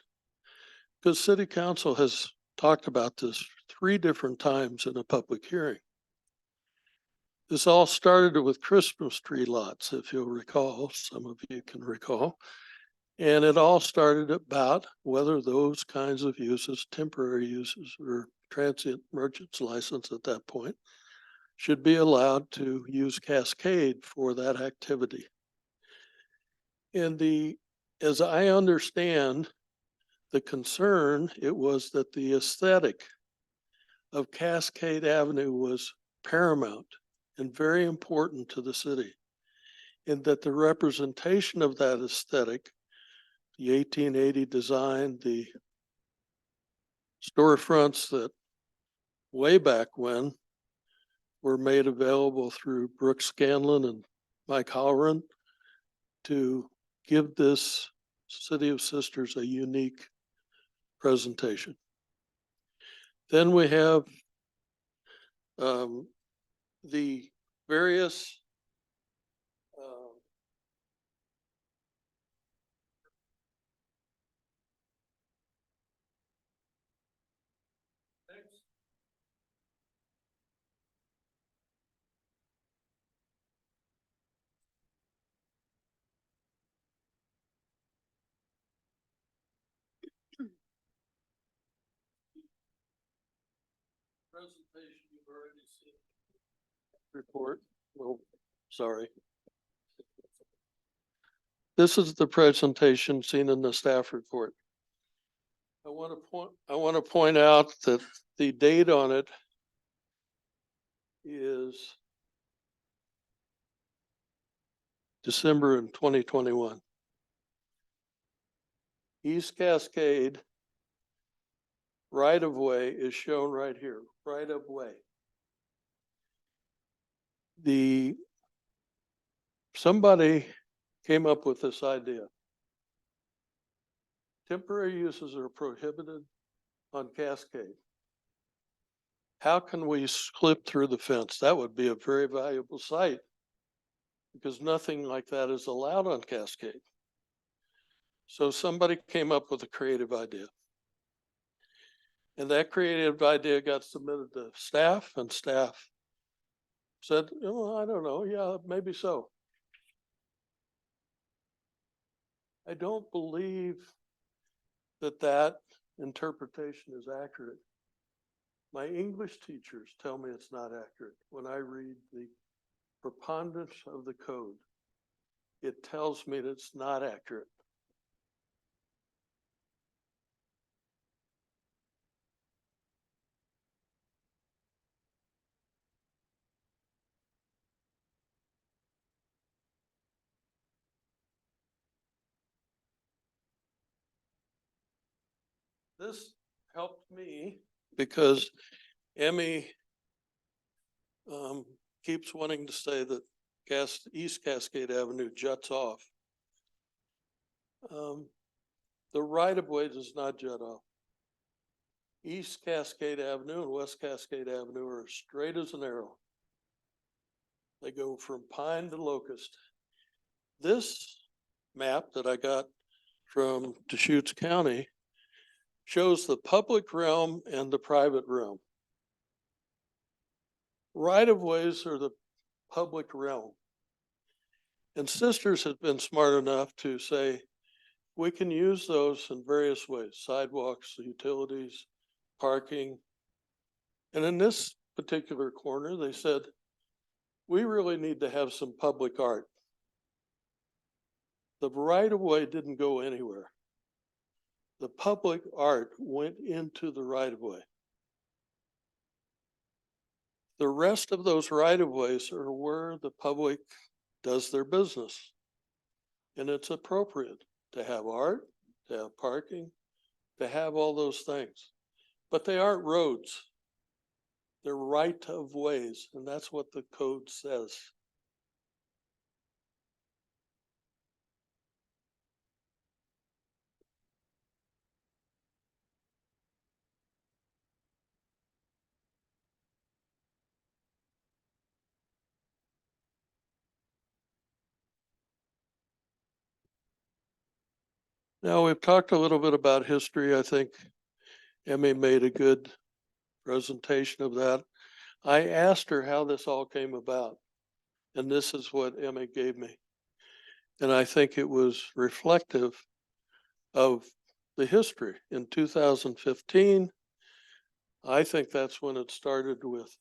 Because city council has talked about this 3 different times in a public hearing. This all started with Christmas tree lots, if you'll recall, some of you can recall. And it all started about whether those kinds of uses, temporary uses or transient merchant's license at that point, should be allowed to use Cascade for that activity. And as I understand the concern, it was that the aesthetic of Cascade Avenue was paramount and very important to the city. And that the representation of that aesthetic, the 1880 design, the storefronts that way back when were made available through Brooks Scanlon and Mike Halloran to give this City of Sisters a unique presentation. Then we have the various presentation you've already seen. Report. Well, sorry. This is the presentation seen in the staff report. I want to point out that the date on it is December in 2021. East Cascade right of way is shown right here, right of way. Somebody came up with this idea. Temporary uses are prohibited on Cascade. How can we clip through the fence? That would be a very valuable site because nothing like that is allowed on Cascade. So somebody came up with a creative idea. And that creative idea got submitted to staff, and staff said, oh, I don't know, yeah, maybe so. I don't believe that that interpretation is accurate. My English teachers tell me it's not accurate. When I read the preponderance of the code, it tells me that it's not accurate. This helped me because Emmy keeps wanting to say that East Cascade Avenue juts off. The right-of-way does not jut off. East Cascade Avenue and West Cascade Avenue are straight as an arrow. They go from Pine to Locust. This map that I got from Deschutes County shows the public realm and the private realm. Right-of-ways are the public realm. And Sisters has been smart enough to say, we can use those in various ways, sidewalks, utilities, parking. And in this particular corner, they said, we really need to have some public art. The right-of-way didn't go anywhere. The public art went into the right-of-way. The rest of those right-of-ways are where the public does their business. And it's appropriate to have art, to have parking, to have all those things. But they aren't roads. They're right-of-ways, and that's what the code says. Now, we've talked a little bit about history. I think Emmy made a good presentation of that. I asked her how this all came about, and this is what Emmy gave me. And I think it was reflective of the history. In 2015, I think that's when it started with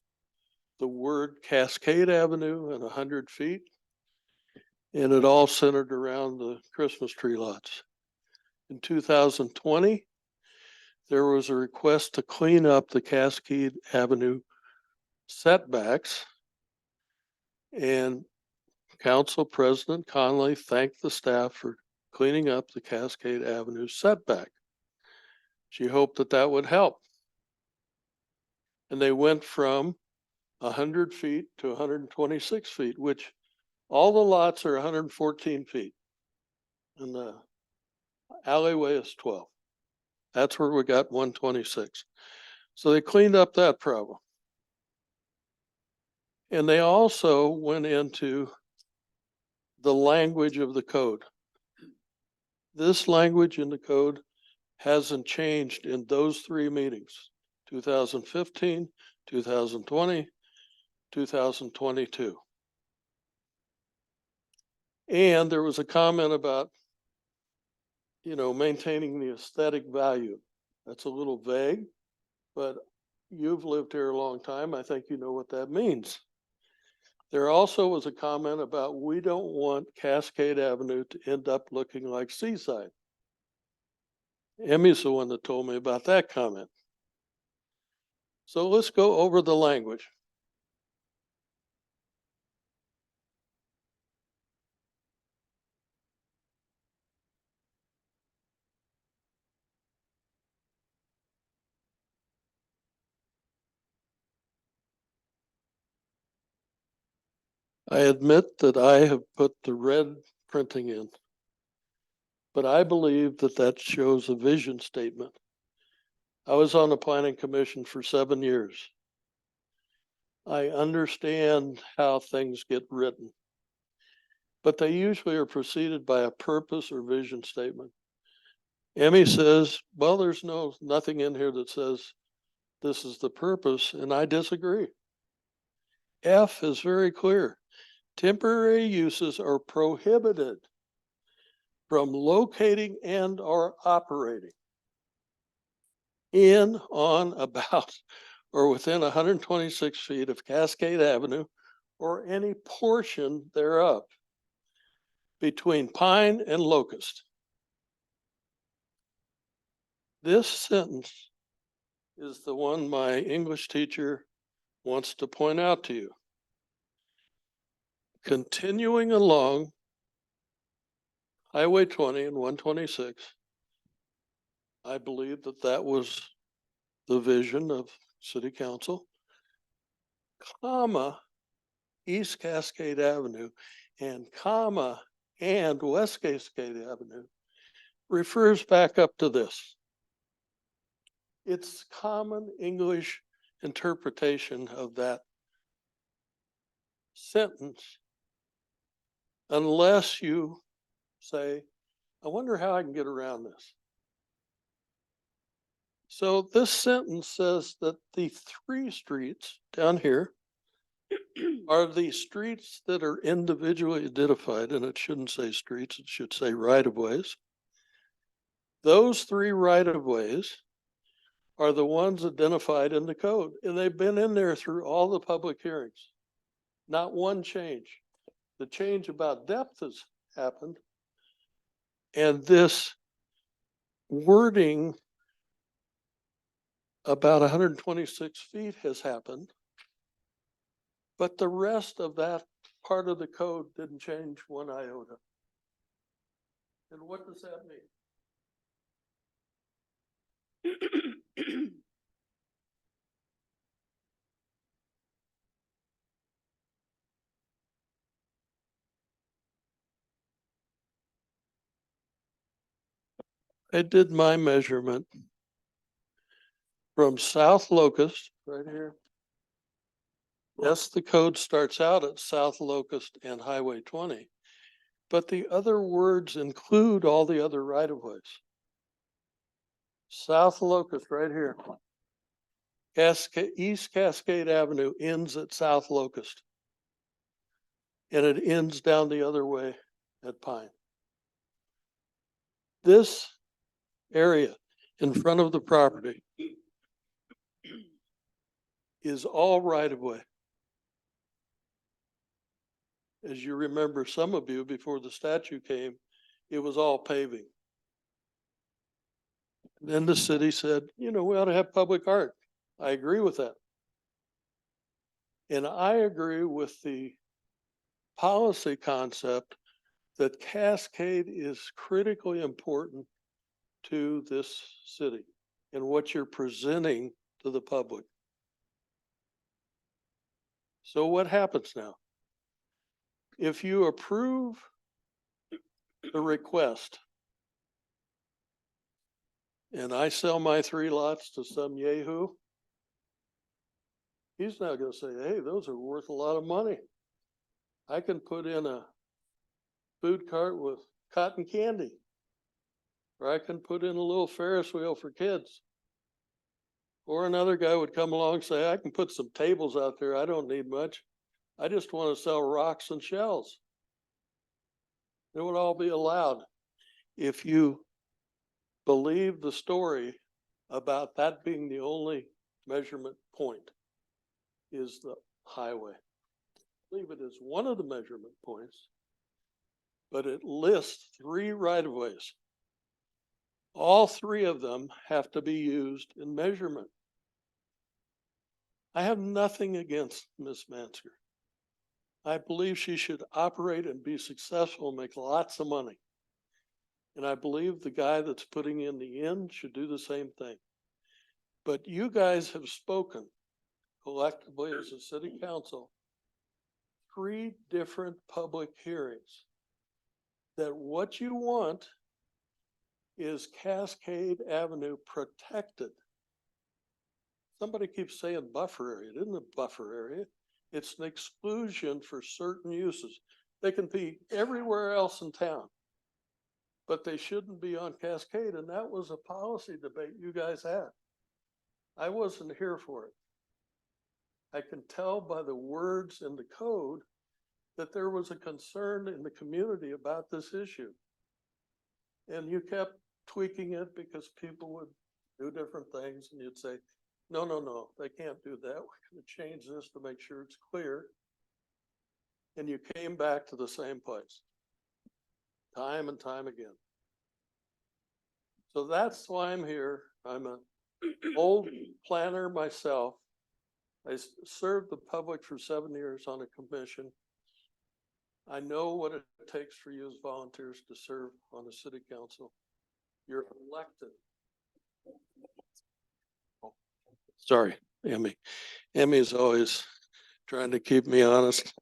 the word Cascade Avenue and 100 feet. And it all centered around the Christmas tree lots. In 2020, there was a request to clean up the Cascade Avenue setbacks. And Council President Conley thanked the staff for cleaning up the Cascade Avenue setback. She hoped that that would help. And they went from 100 feet to 126 feet, which all the lots are 114 feet. And the alleyway is 12. That's where we got 126. So they cleaned up that problem. And they also went into the language of the code. This language in the code hasn't changed in those three meetings, 2015, 2020, 2022. And there was a comment about, maintaining the aesthetic value. That's a little vague, but you've lived here a long time. I think you know what that means. There also was a comment about we don't want Cascade Avenue to end up looking like Seaside. Emmy's the one that told me about that comment. So let's go over the language. I admit that I have put the red printing in, but I believe that that shows a vision statement. I was on the planning commission for 7 years. I understand how things get written, but they usually are preceded by a purpose or vision statement. Emmy says, well, there's nothing in here that says this is the purpose, and I disagree. F is very clear. Temporary uses are prohibited from locating and or operating in, on, about, or within 126 feet of Cascade Avenue or any portion thereof between Pine and Locust. This sentence is the one my English teacher wants to point out to you. Continuing along Highway 20 and 126, I believe that that was the vision of City Council, comma, East Cascade Avenue and comma and West Cascade Avenue refers back up to this. It's common English interpretation of that sentence, unless you say, I wonder how I can get around this. So this sentence says that the three streets down here are the streets that are individually identified, and it shouldn't say streets, it should say right-of-ways. Those three right-of-ways are the ones identified in the code, and they've been in there through all the public hearings. Not one change. The change about depth has happened, and this wording about 126 feet has happened, but the rest of that part of the code didn't change one iota. And what does that mean? I did my measurement from South Locust, right here. Yes, the code starts out at South Locust and Highway 20, but the other words include all the other right-of-ways. South Locust right here. East Cascade Avenue ends at South Locust. And it ends down the other way at Pine. This area in front of the property is all right-of-way. As you remember, some of you, before the statute came, it was all paving. And then the city said, you know, we ought to have public art. I agree with that. And I agree with the policy concept that Cascade is critically important to this city and what you're presenting to the public. So what happens now? If you approve the request and I sell my 3 lots to some yahoo, he's not going to say, hey, those are worth a lot of money. I can put in a food cart with cotton candy, or I can put in a little Ferris wheel for kids. Or another guy would come along and say, I can put some tables out there. I don't need much. I just want to sell rocks and shells. It would all be allowed if you believe the story about that being the only measurement point is the highway. I believe it is one of the measurement points, but it lists 3 right-of-ways. All 3 of them have to be used in measurement. I have nothing against Ms. Mansker. I believe she should operate and be successful, make lots of money. And I believe the guy that's putting in the inn should do the same thing. But you guys have spoken collectively as a city council, 3 different public hearings, that what you want is Cascade Avenue protected. Somebody keeps saying buffer area. It isn't a buffer area. It's an exclusion for certain uses. They can be everywhere else in town, but they shouldn't be on Cascade. And that was a policy debate you guys had. I wasn't here for it. I can tell by the words in the code that there was a concern in the community about this issue. And you kept tweaking it because people would do different things and you'd say, no, no, no, they can't do that. We're going to change this to make sure it's clear. And you came back to the same place, time and time again. So that's why I'm here. I'm an old planner myself. I served the public for 7 years on a commission. I know what it takes for you as volunteers to serve on a city council. You're elected. Sorry, Emmy. Emmy's always trying to keep me honest.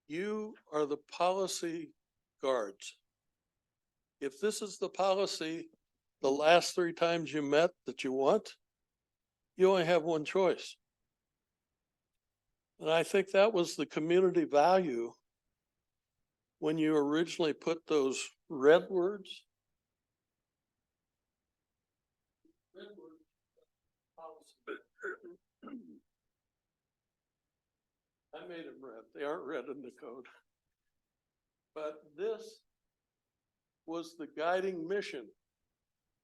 You are the policy guards. If this is the policy, the last 3 times you met that you want, you only have one choice. And I think that was the community value when you originally put those red words. I made them red. They aren't red in the code. But this was the guiding mission.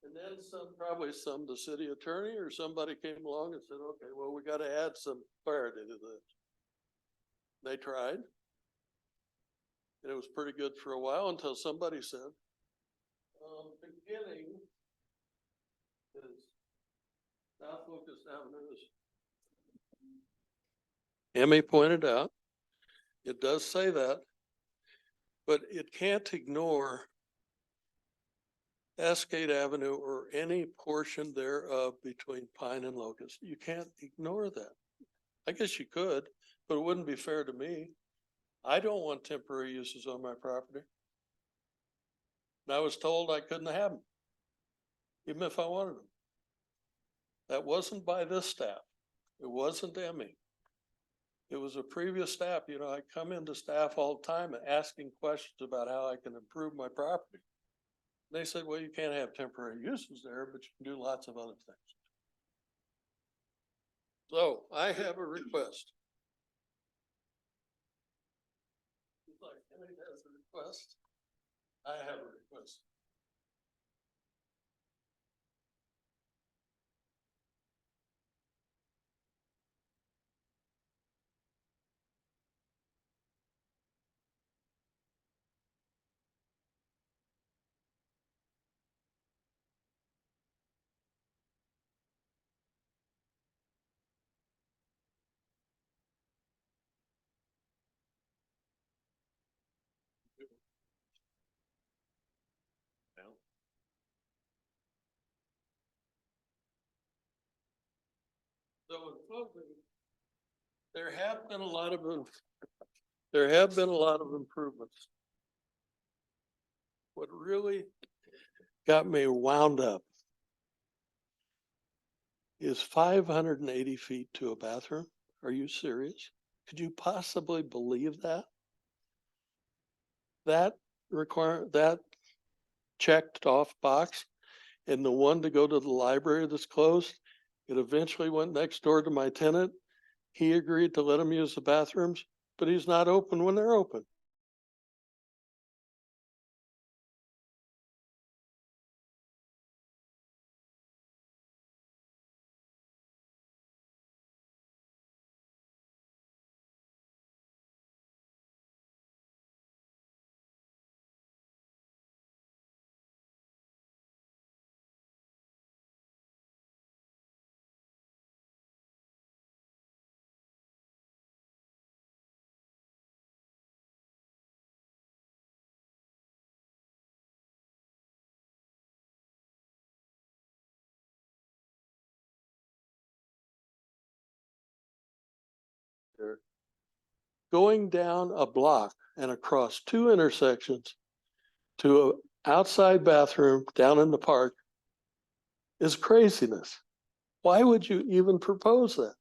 And then probably the city attorney or somebody came along and said, okay, well, we got to add some clarity to this. They tried. And it was pretty good for a while until somebody said, beginning is South Locust Avenue. Emmy pointed out, it does say that, but it can't ignore Cascade Avenue or any portion thereof between Pine and Locust. You can't ignore that. I guess you could, but it wouldn't be fair to me. I don't want temporary uses on my property. And I was told I couldn't have them, even if I wanted them. That wasn't by this staff. It wasn't Emmy. It was a previous staff. You know, I come into staff all the time asking questions about how I can improve my property. They said, well, you can't have temporary uses there, but you can do lots of other things. So I have a request. Like Emmy has a request. I have a request. So in closing, there have been a lot of, there have been a lot of improvements. What really got me wound up is 580 feet to a bathroom. Are you serious? Could you possibly believe that? That that checked off box, and the one to go to the library that's closed, it eventually went next door to my tenant. He agreed to let him use the bathrooms, but he's not open when they're open. Going down a block and across two intersections to an outside bathroom down in the park is craziness. Why would you even propose that?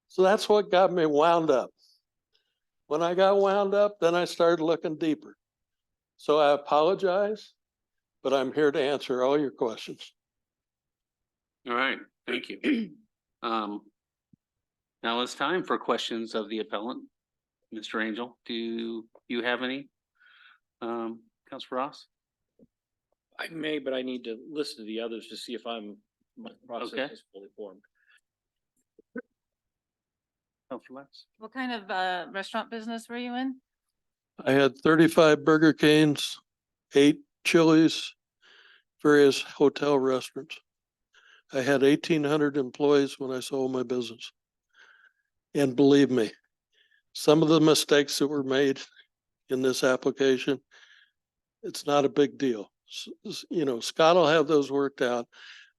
So that's what got me wound up. When I got wound up, then I started looking deeper. So I apologize, but I'm here to answer all your questions. All right, thank you. Now it's time for questions of the appellant. Mr. Angel, do you have any? Councilor Ross? I may, but I need to listen to the others to see if my Okay. process is fully formed. Councilor Letts? What kind of restaurant business were you in? I had 35 Burger Kings, 8 Chili's, various hotel restaurants. I had 1,800 employees when I sold my business. And believe me, some of the mistakes that were made in this application, it's not a big deal. You know, Scott will have those worked out.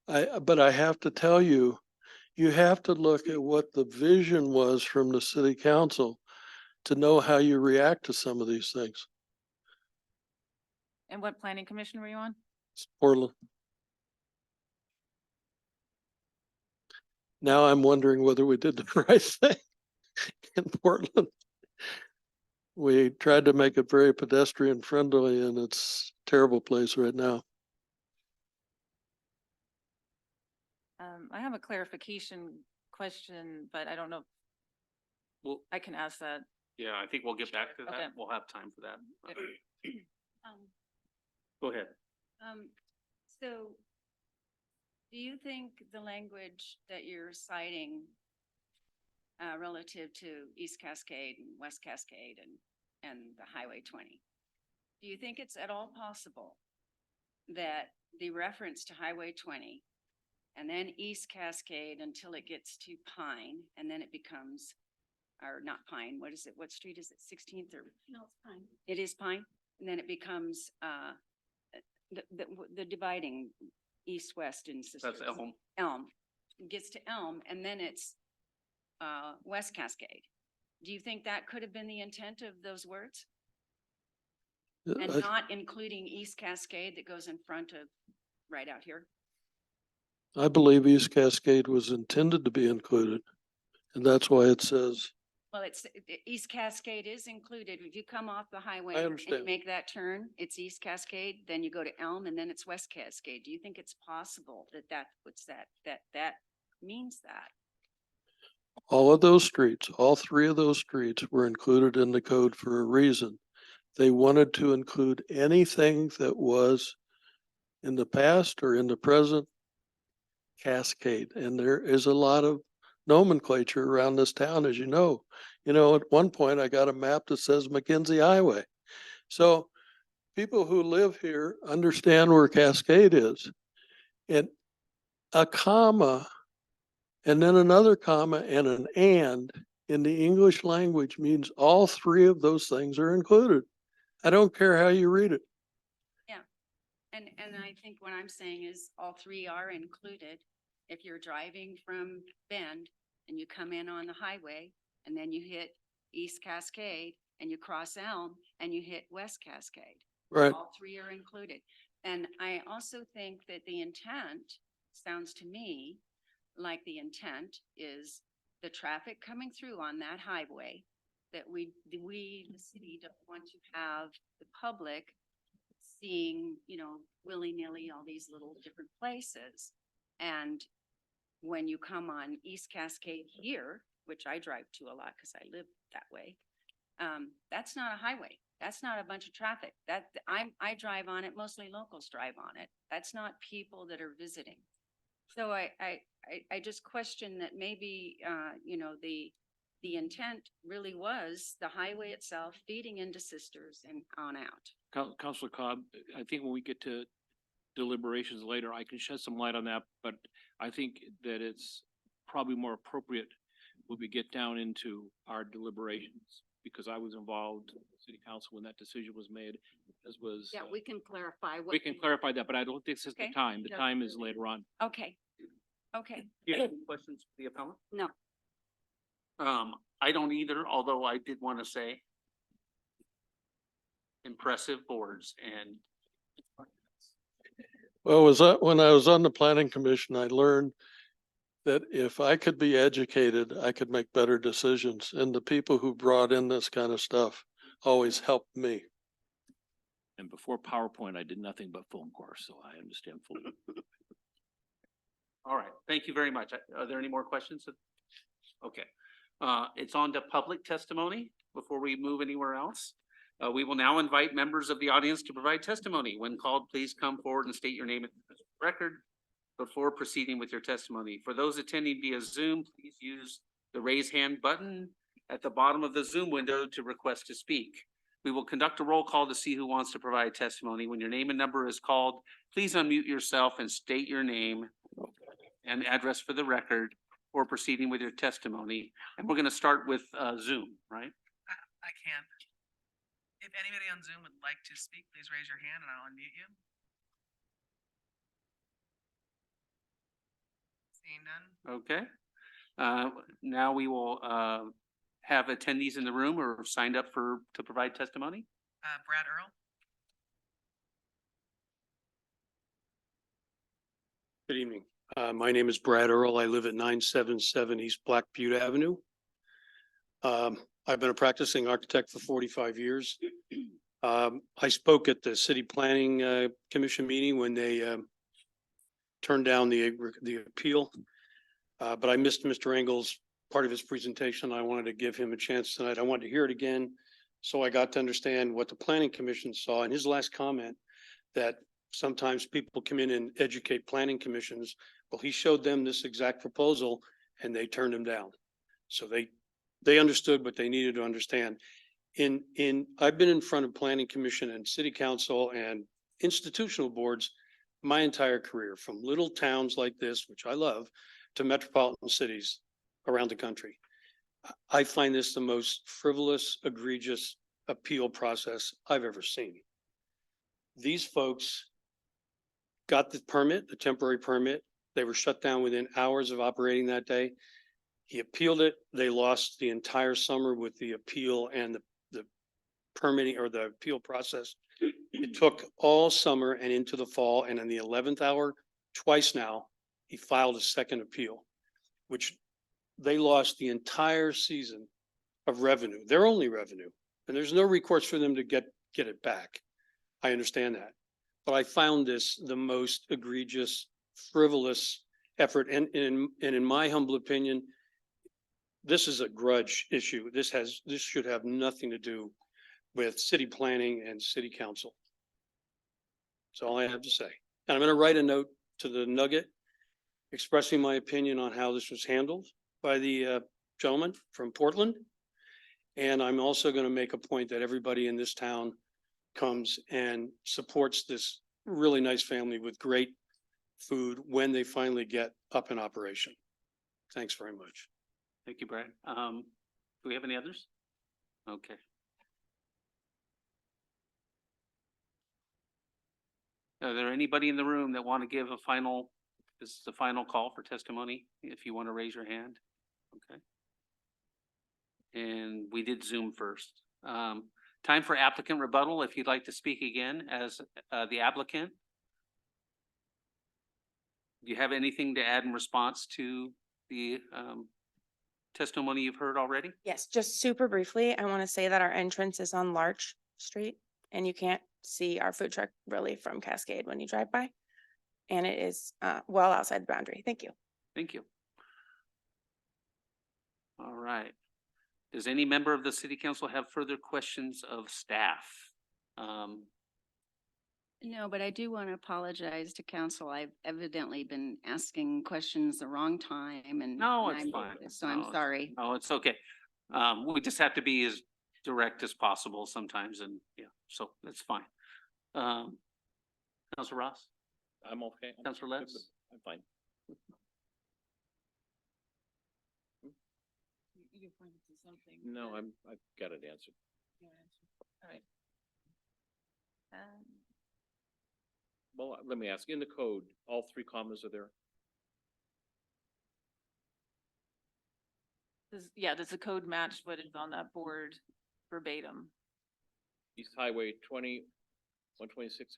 But I have to tell you, you have to look at what the vision was from the city council to know how you react to some of these things. And what planning commission were you on? It's Portland. Now I'm wondering whether we did the right thing in Portland. We tried to make it very pedestrian friendly, and it's a terrible place right now. I have a clarification question, but I don't know. Well, I can ask that. yeah, I think we'll get back to that. Okay. We'll have time for that. Um, Go ahead. So do you think the language that you're citing relative to East Cascade and West Cascade and the Highway 20, do you think it's at all possible that the reference to Highway 20 and then East Cascade until it gets to Pine, and then it becomes, or not Pine, what is it? What street is it? 16th or? No, it's fine. It is Pine, and then it becomes the dividing east-west and That's Elm. Elm. It gets to Elm, and then it's West Cascade. Do you think that could have been the intent of those words? And not including East Cascade that goes in front of right out here? I believe East Cascade was intended to be included, and that's why it says. Well, East Cascade is included. If you come off the highway I and understand. make that turn, it's East Cascade, then you go to Elm, and then it's West Cascade. Do you think it's possible that means that? All of those streets, all 3 of those streets were included in the code for a reason. They wanted to include anything that was in the past or in the present Cascade. And there is a lot of nomenclature around this town, as you know. You know, at one point I got a map that says Mackenzie Highway. So people who live here understand where Cascade is. And a comma and then another comma and an and in the English language means all 3 of those things are included. I don't care how you read it. Yeah. And I think what I'm saying is all 3 are included. If you're driving from Bend and you come in on the highway, and then you hit East Cascade, and you cross Elm, and you hit West Cascade. Right. All three are included. And I also think that the intent sounds to me like the intent is the traffic coming through on that highway, that we, the city, don't want to have the public seeing, willy-nilly all these little different places. And when you come on East Cascade here, which I drive to a lot because I live that way, that's not a highway. That's not a bunch of traffic. I drive on it, mostly locals drive on it. That's not people that are visiting. So I just question that maybe, the intent really was the highway itself feeding into Sisters and on out. Counselor Cobb, I think when we get to deliberations later, I can shed some light on that, but I think that it's probably more appropriate when we get down into our deliberations, because I was involved in city council when that decision was made, as was. Yeah, we can clarify. We can clarify that, but I don't think this is the Okay. time. The time is later on. Okay. Okay. Do you have any questions for the appellant? No. I don't either, although I did want to say impressive boards and Well, when I was on the planning commission, I learned that if I could be educated, I could make better decisions. And the people who brought in this kind of stuff always helped me. And before PowerPoint, I did nothing but phone course, so I understand fully. all right, thank you very much. Are there any more questions? Okay, it's on to public testimony before we move anywhere else. We will now invite members of the audience to provide testimony. When called, please come forward and state your name and record before proceeding with your testimony. For those attending via Zoom, please use the raise hand button at the bottom of the Zoom window to request to speak. We will conduct a roll call to see who wants to provide testimony. When your name and number is called, please unmute yourself and state your name and address for the record for proceeding with your testimony. And we're going to start with Zoom, right? I can. If anybody on Zoom would like to speak, please raise your hand and I'll unmute you. Seeing none. Okay. Now we will have attendees in the room or signed up to provide testimony. Brad Earl. Good evening. My name is Brad Earl. I live at 977 East Black Butte Avenue. I've been a practicing architect for 45 years. I spoke at the City Planning Commission meeting when they turned down the appeal. But I missed Mr. Engel's part of his presentation. I wanted to give him a chance tonight. I wanted to hear it again. So I got to understand what the Planning Commission saw in his last comment, that sometimes people come in and educate planning commissions. Well, he showed them this exact proposal and they turned him down. So they understood what they needed to understand. I've been in front of planning commission and city council and institutional boards my entire career, from little towns like this, which I love, to metropolitan cities around the country. I find this the most frivolous, egregious appeal process I've ever seen. These folks got the permit, the temporary permit. They were shut down within hours of operating that day. He appealed it. They lost the entire summer with the appeal and the permitting or the appeal process. It took all summer and into the fall. And in the 11th hour, twice now, he filed a second appeal, which they lost the entire season of revenue, their only revenue. And there's no recourse for them to get it back. I understand that. But I found this the most egregious, frivolous effort. And in my humble opinion, this is a grudge issue. This should have nothing to do with city planning and city council. That's all I have to say. And I'm going to write a note to the Nugget expressing my opinion on how this was handled by the gentleman from Portland. And I'm also going to make a point that everybody in this town comes and supports this really nice family with great food when they finally get up in operation. Thanks very much. Thank you, Brad. Do we have any others? Okay. Are there anybody in the room that want to give this is the final call for testimony? If you want to raise your hand. Okay. And we did Zoom first. Time for applicant rebuttal, if you'd like to speak again as the applicant. Do you have anything to add in response to the testimony you've heard already? Yes, just super briefly, I want to say that our entrance is on Larch Street and you can't see our food truck really from Cascade when you drive by. And it is well outside the boundary. Thank you. Thank you. All right. Does any member of the city council have further questions of staff? No, but I do want to apologize to council. I've evidently been asking questions the wrong time and. No, and it's fine. So No, I'm it's- sorry. Oh, it's okay. We just have to be as direct as possible sometimes and yeah, so that's fine. Councilor Ross, I'm okay. Councilor Letts? I'm fine. You pointed to something. No, I've got it answered. All right. Well, let me ask, in the code, all 3 commas are there? Does the code match what is on that board verbatim? East Highway 126,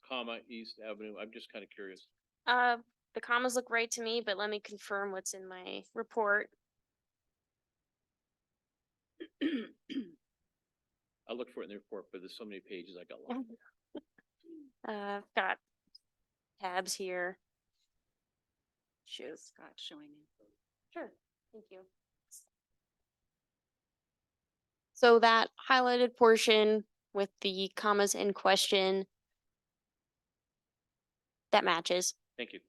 East Avenue. I'm just kind of curious. The commas look right to me, but let me confirm what's in my report. I looked for it in the report, but there's so many pages I got lost. I've got tabs here. Shoot. Scott showing me. Sure, thank you. So that highlighted portion with the commas in question, that matches. Thank you.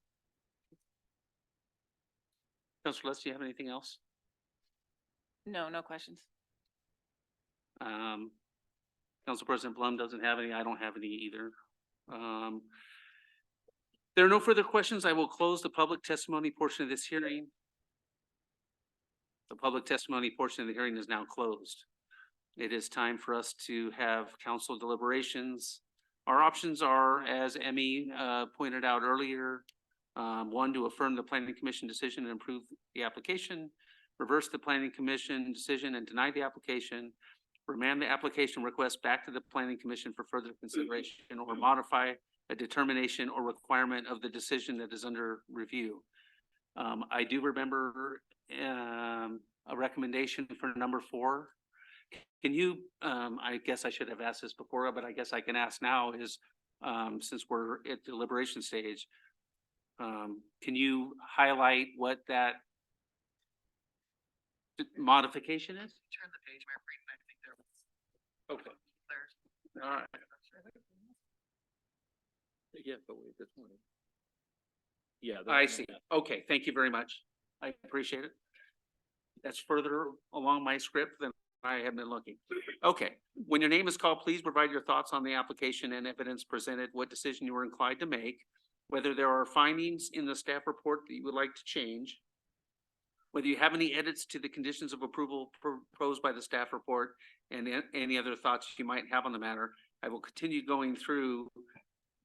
Councilor Letts, do you have anything else? No, no questions. Council President Blum doesn't have any. I don't have any either. There are no further questions. I will close the public testimony portion of this hearing. The public testimony portion of the hearing is now closed. It is time for us to have council deliberations. Our options are, as Emmy pointed out earlier, 1, to affirm the planning commission decision and approve the application, reverse the planning commission decision and deny the application, remand the application request back to the planning commission for further consideration, or modify a determination or requirement of the decision that is under review. I do remember a recommendation for number 4. Can you, I guess I should have asked this before, but I guess I can ask now is, since we're at deliberation stage, can you highlight what that modification is? Turn the page, Mayor Frieden, I think there was. Okay. There's. All right. Yeah, but wait, this morning. Yeah. I see. Okay, thank you very much. I appreciate it. That's further along my script than I have been looking. Okay, when your name is called, please provide your thoughts on the application and evidence presented, what decision you were inclined to make, whether there are findings in the staff report that you would like to change, whether you have any edits to the conditions of approval proposed by the staff report, and any other thoughts you might have on the matter. I will continue going through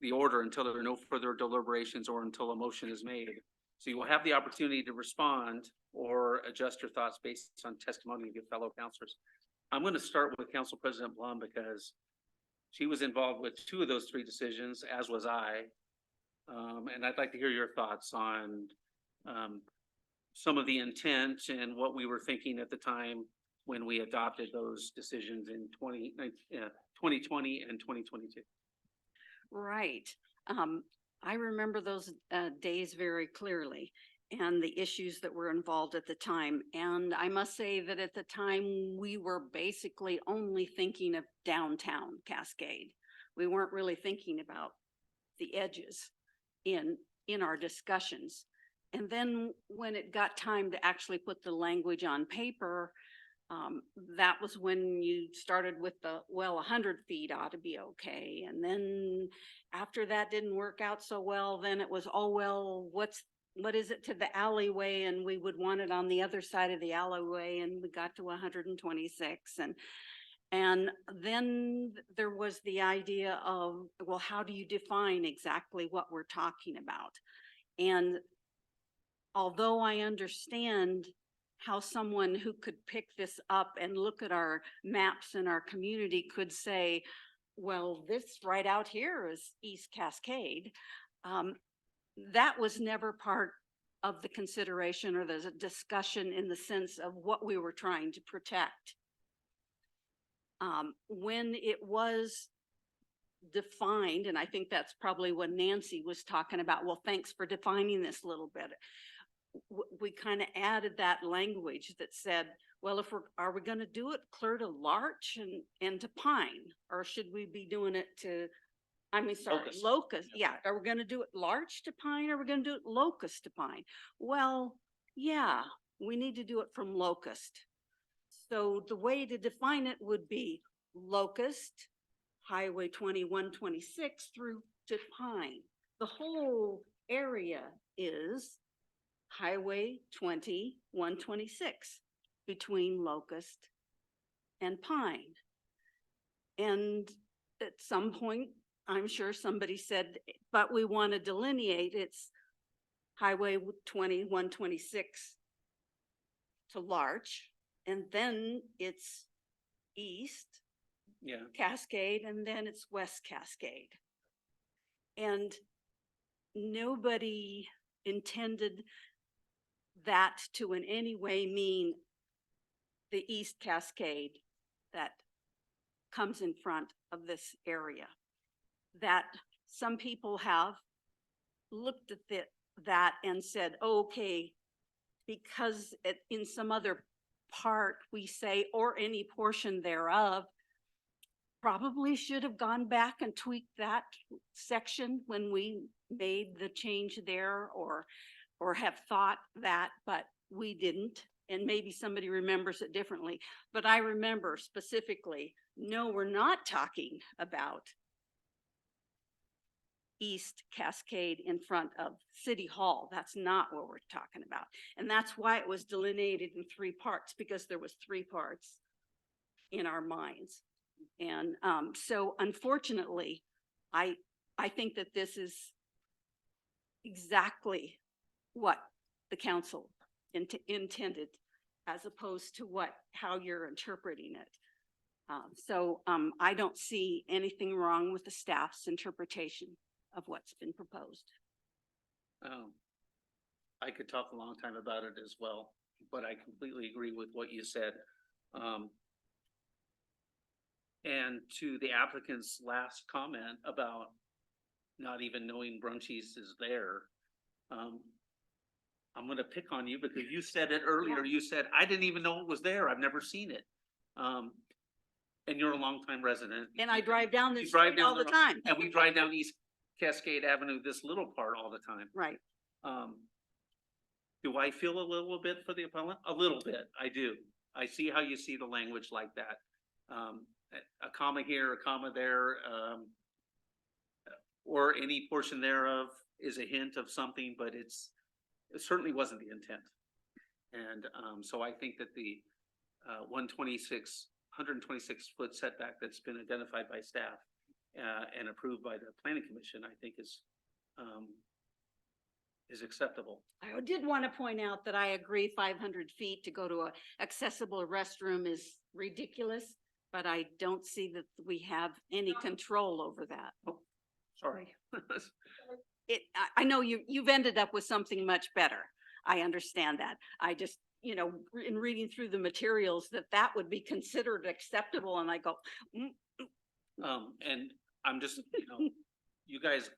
the order until there are no further deliberations or until a motion is made. So you will have the opportunity to respond or adjust your thoughts based on testimony of your fellow counselors. I'm going to start with Council President Blum because she was involved with 2 of those 3 decisions, as was I. And I'd like to hear your thoughts on some of the intent and what we were thinking at the time when we adopted those decisions in 2020 and 2022. Right. I remember those days very clearly and the issues that were involved at the time. And I must say that at the time, we were basically only thinking of downtown Cascade. We weren't really thinking about the edges in our discussions. And then when it got time to actually put the language on paper, that was when you started with the, well, 100 feet ought to be okay. And then after that didn't work out so well, then it was, oh, well, what is it to the alleyway? And we would want it on the other side of the alleyway. And we got to 126. And then there was the idea of, well, how do you define exactly what we're talking about? And although I understand how someone who could pick this up and look at our maps in our community could say, well, this right out here is East Cascade. That was never part of the consideration or the discussion in the sense of what we were trying to protect. When it was defined, and I think that's probably what Nancy was talking about, well, thanks for defining this a little bit. We kind of added that language that said, well, are we going to do it clear to Larch and to Pine, or should we be doing it to, Locust? Yeah. Are we going to do it Larch to Pine? Or are we going to do it Locust to Pine? Well, yeah, we need to do it from Locust. So the way to define it would be Locust, Highway 2126 through to Pine. The whole area is Highway 2126 between Locust and Pine. And at some point, I'm sure somebody said, but we want to delineate it's Highway 2126 to Larch, and then it's East Cascade, and then it's West Cascade. And nobody intended that to in any way mean the East Cascade that comes in front of this area. That some people have looked at that and said, okay, because in some other part we say, or any portion thereof, probably should have gone back and tweaked that section when we made the change there, or have thought that, but we didn't. And maybe somebody remembers it differently, but I remember specifically, no, we're not talking about East Cascade in front of City Hall. That's not what we're talking about. And that's why it was delineated in 3 parts, because there was 3 parts in our minds. And so unfortunately, I think that this is exactly what the council intended, as opposed to how you're interpreting it. So I don't see anything wrong with the staff's interpretation of what's been proposed. I could talk a long time about it as well, but I completely agree with what you said. And to the applicant's last comment about not even knowing Brunchies is there, I'm going to pick on you because you said it earlier. You said, I didn't even know it was there. I've never seen it. And you're a longtime resident. And I drive down this street all the time. And we drive down East Cascade Avenue, this little part, all the time. Right. Do I feel a little bit for the appellant? A little bit, I do. I see how you see the language like that. A comma here, a comma there, or any portion thereof is a hint of something, but it certainly wasn't the intent. And so I think that the 126 foot setback that's been identified by staff and approved by the planning commission, I think is acceptable. I did want to point out that I agree 500 feet to go to an accessible restroom is ridiculous, but I don't see that we have any control over that. Oh, sorry. I know you've ended up with something much better. I understand that. I just, in reading through the materials, that would be considered acceptable, and I go, and I'm just, you guys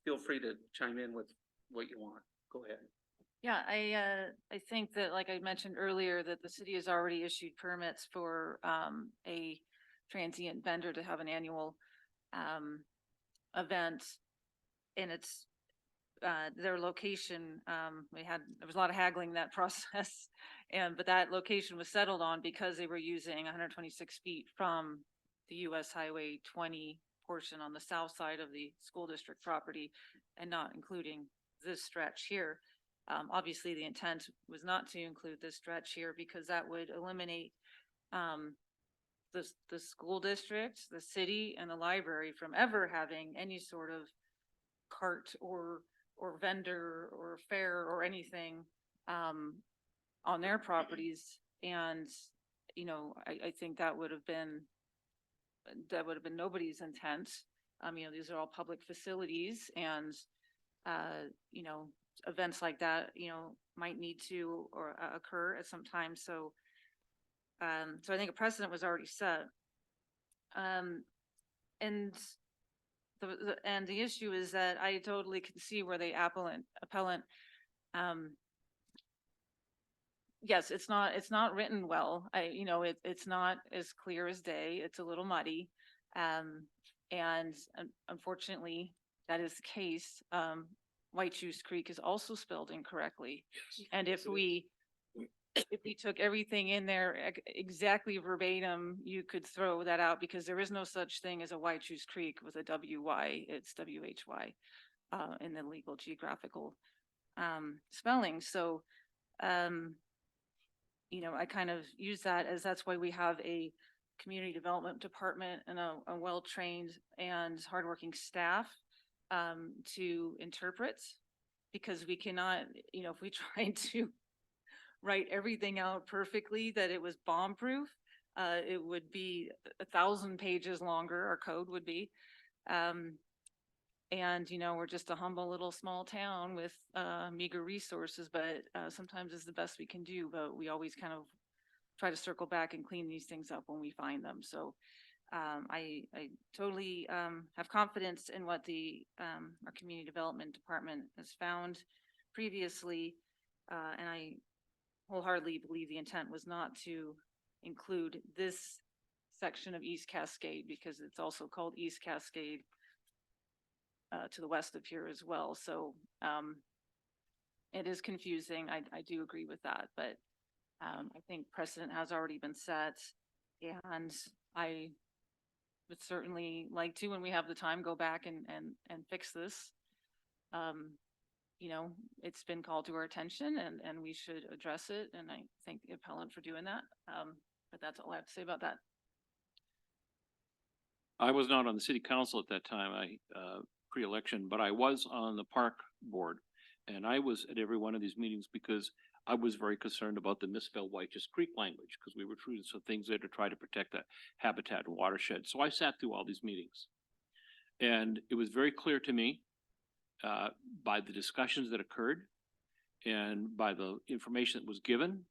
feel free to chime in with what you want. Go ahead. Yeah, I think that, like I mentioned earlier, that the city has already issued permits for a transient vendor to have an annual event, and it's their location. There was a lot of haggling in that process, but that location was settled on because they were using 126 feet from the US Highway 20 portion on the south side of the school district property, and not including this stretch here. Obviously, the intent was not to include this stretch here because that would eliminate the school district, the city, and the library from ever having any sort of cart or vendor or fair or anything on on their properties. And, you know, I think that would have been nobody's intent. You know, these are all public facilities and, you know, events like that, you know, might need to or occur at some time. So, so I think a precedent was already set. And the issue is that I totally can see where the appellant, yes, it's not written well. You know, it's not as clear as day. It's a little muddy. And unfortunately, that is the case. White Juice Creek is also spelled incorrectly. And if we took everything in there exactly verbatim, you could throw that out because there is no such thing as a White Juice Creek with a WY, it's WHY, in the legal geographical, spelling. So, you know, I kind of use that as that's why we have a community development department and a well-trained and hardworking staff, to interpret, because we cannot, you know, if we tried to write everything out perfectly that it was bomb-proof, it would be 1,000 pages longer, our code would be. And, you know, we're just a humble little small town with meager resources, but sometimes it's the best we can do, but we always kind of try to circle back and clean these things up when we find them. So I totally have confidence in what our community development department has found previously. And I wholeheartedly believe the intent was not to include this section of East Cascade because it's also called East Cascade to the west of here as well. So it is confusing. I do agree with that, but I think precedent has already been set, and I would certainly like to, when we have the time, go back and fix this. You know, it's been called to our attention and we should address it. And I thank the appellant for doing that. But that's all I have to say about that. I was not on the city council at that time, pre-election, but I was on the park board. And I was at every one of these meetings because I was very concerned about the misspelled White Juice Creek language because we were treating some things there to try to protect the habitat and watershed. So I sat through all these meetings. And it was very clear to me by the discussions that occurred and by the information that was given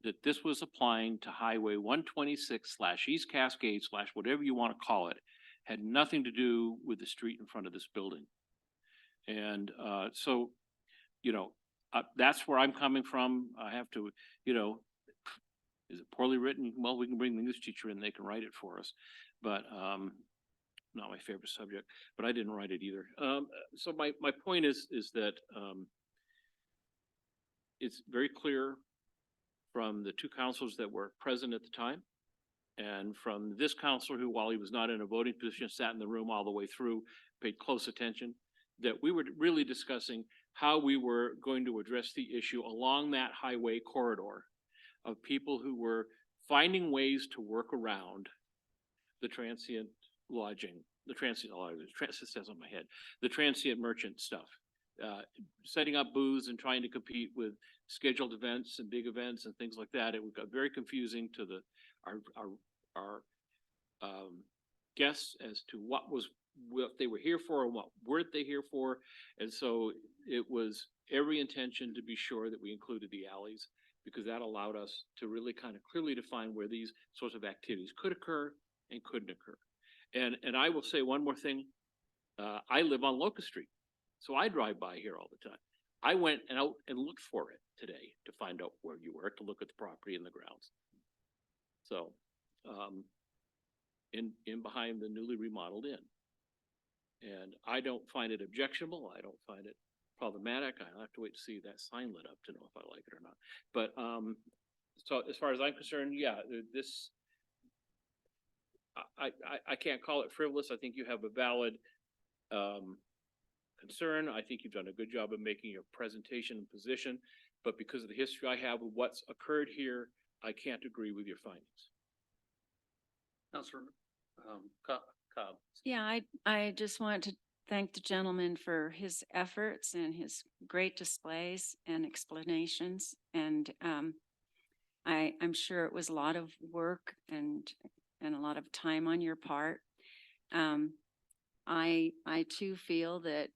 that this was applying to Highway 126 / East Cascade / whatever you want to call it, had nothing to do with the street in front of this building. And so, you know, that's where I'm coming from. I have to, you know, is it poorly written? Well, we can bring the English teacher in, they can write it for us. But not my favorite subject, but I didn't write it either. So my point is that it's very clear from the two counselors that were present at the time and from this counselor who, while he was not in a voting position, sat in the room all the way through, paid close attention, that we were really discussing how we were going to address the issue along that highway corridor of people who were finding ways to work around the transient lodging, the transient merchant stuff, setting up booths and trying to compete with scheduled events and big events and things like that. It got very confusing to our guests as to what they were here for and what weren't they here for. And so it was every intention to be sure that we included the alleys because that allowed us to really kind of clearly define where these sorts of activities could occur and couldn't occur. And I will say one more thing. I live on Locust Street, so I drive by here all the time. I went out and looked for it today to find out where you were, to look at the property and the grounds. So, in behind the newly remodeled inn. And I don't find it objectionable. I don't find it problematic. I'll have to wait to see that sign lit up to know if I like it or not. But, so as far as I'm concerned, yeah, this, I can't call it frivolous. I think you have a valid concern. I think you've done a good job of making your presentation and position, but because of the history I have of what's occurred here, I can't agree with your findings. Councilor Cobb. Yeah, I just want to thank the gentleman for his efforts and his great displays and explanations. And I'm sure it was a lot of work and a lot of time on your part. I too feel that,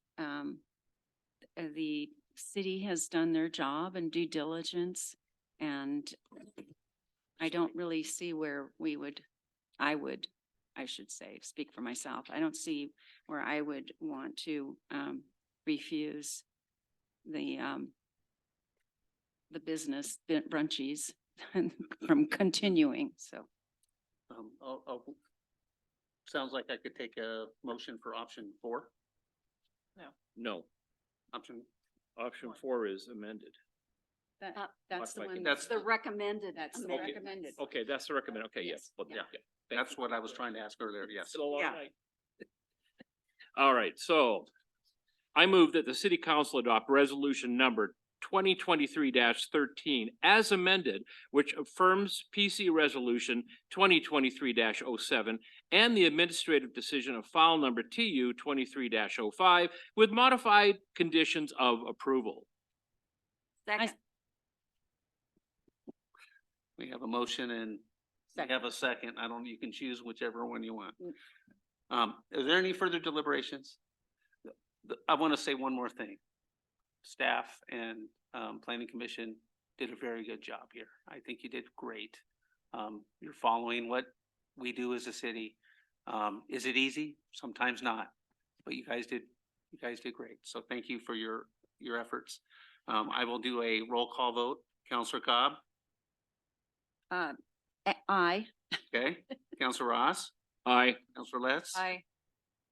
the city has done their job and due diligence, and I don't really see where I should say, speak for myself. I don't see where I would want to, refuse the business brunchies from continuing, so. Sounds like I could take a motion for option 4. No, Option, option 4 is amended. That's the Modified one, condition. that's the recommended, that's the Okay. recommended. Okay, that's the recommend. Okay, yes. Well, Yeah. yeah. that's what I was trying to ask earlier, yes. It's been a long Yeah. night. All right, so I move that the city council adopt resolution number 2023-13 as amended, which affirms PC resolution 2023-07 and the administrative decision of file number TU 23-05 with modified conditions of approval. Second. We have a motion and we have a second. You can choose whichever one you want. Is there any further deliberations? I want to say one more thing. Staff and planning commission did a very good job here. I think you did great. You're following what we do as a city. Is it easy? Sometimes not, but you guys did great. So thank you for your efforts. I will do a roll call vote. Counselor Cobb? Aye. Okay. Counselor Ross? Aye. Counselor Letts? Aye.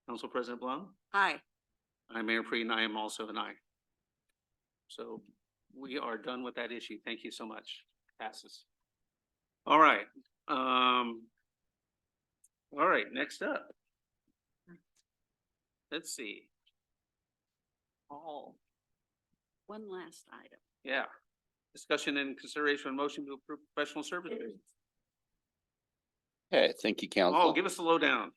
Council President Blum? Aye. I'm Mayor Free and I am also an aye. So we are done with that issue. Thank you so much. Passes. All right. All right, next up. Let's see. One last item. Yeah. Discussion and consideration of motion to approve professional services. Okay, thank you, council. Oh, give us the lowdown.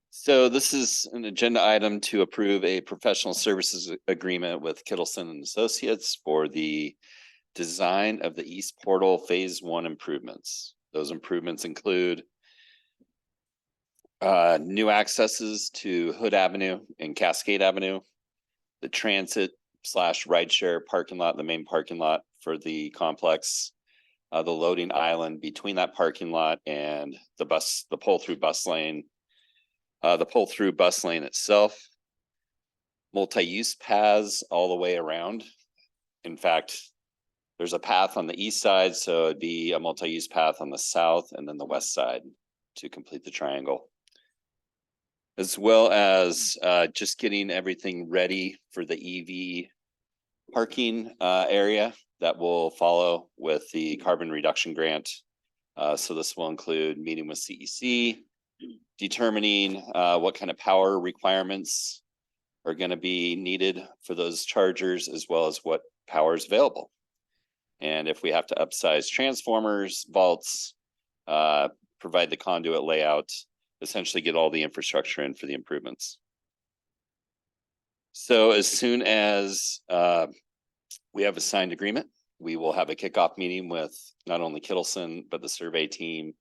So this is an agenda item to approve a professional services agreement with Kittleson and Associates for the design of the East Portal Phase 1 improvements. Those improvements include new accesses to Hood Avenue and Cascade Avenue, the transit / rideshare parking lot, the main parking lot for the complex, the loading island between that parking lot and the pull-through bus lane itself, multi-use paths all the way around. In fact, there's a path on the east side, so it'd be a multi-use path on the south and then the west side to complete the triangle. As well as just getting everything ready for the EV parking area that will follow with the carbon reduction grant. So this will include meeting with CEC, determining what kind of power requirements are going to be needed for those chargers, as well as what power is available. And if we have to upsize transformers, vaults, provide the conduit layout, essentially get all the infrastructure in for the improvements. So as soon as we have a signed agreement, we will have a kickoff meeting with not only Kittleson, but the survey team,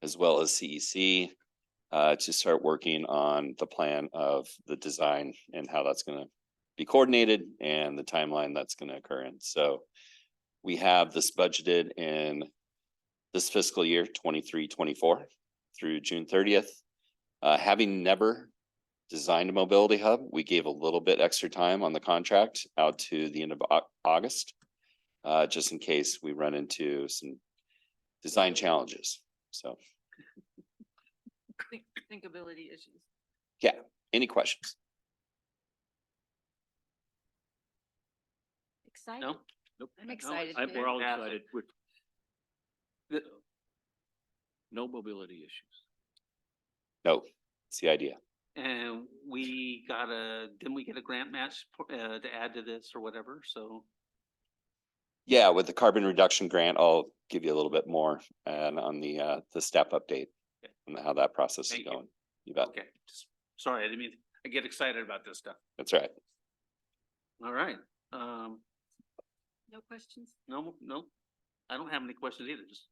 as well as CEC, to start working on the plan of the design and how that's going to be coordinated and the timeline that's going to occur in. So we have this budgeted in this fiscal year, 23-24 through June 30th. Having never designed a mobility hub, we gave a little bit extra time on the contract out to the end of August, just in case we run into some design challenges. So Thinkability issues. yeah, any questions? Excited. No? Nope. I'm excited. We're all Fantastic. excited with no mobility issues. No, it's the idea. And didn't we get a grant match to add to this or whatever? So Yeah, with the carbon reduction grant, I'll give you a little bit more and on the step update and how that process Thank is you. going. You bet. okay, sorry, I didn't mean, I get excited about this stuff. That's right. All right. No questions? No. I don't have any questions either. Just,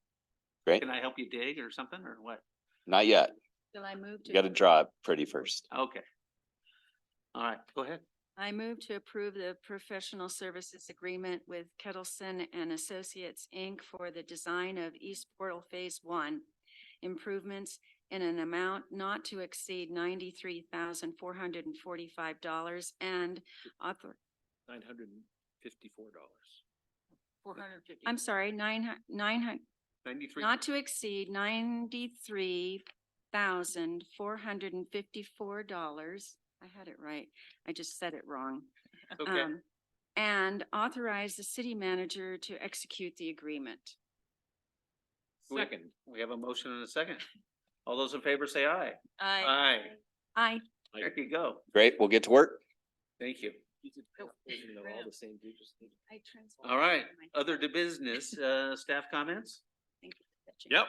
Great. can I help you dig or something or what? Not yet. Shall I move to? You gotta draw it pretty first. Okay. All right, go ahead. I move to approve the professional services agreement with Kettleson and Associates, Inc. for the design of East Portal Phase One improvements in an amount not to exceed $93,445 and author, $954. 450. I'm sorry, nine hundred, 93. not to exceed $93,454. I had it right. I just said it wrong. Okay. And authorize the city manager to execute the agreement. Second, we have a motion and a second. All those in favor say aye. I, Aye. Aye. There you go. Great, we'll get to work. Thank you. I transferred All right, my- other to business, staff comments? Thank you. Yep.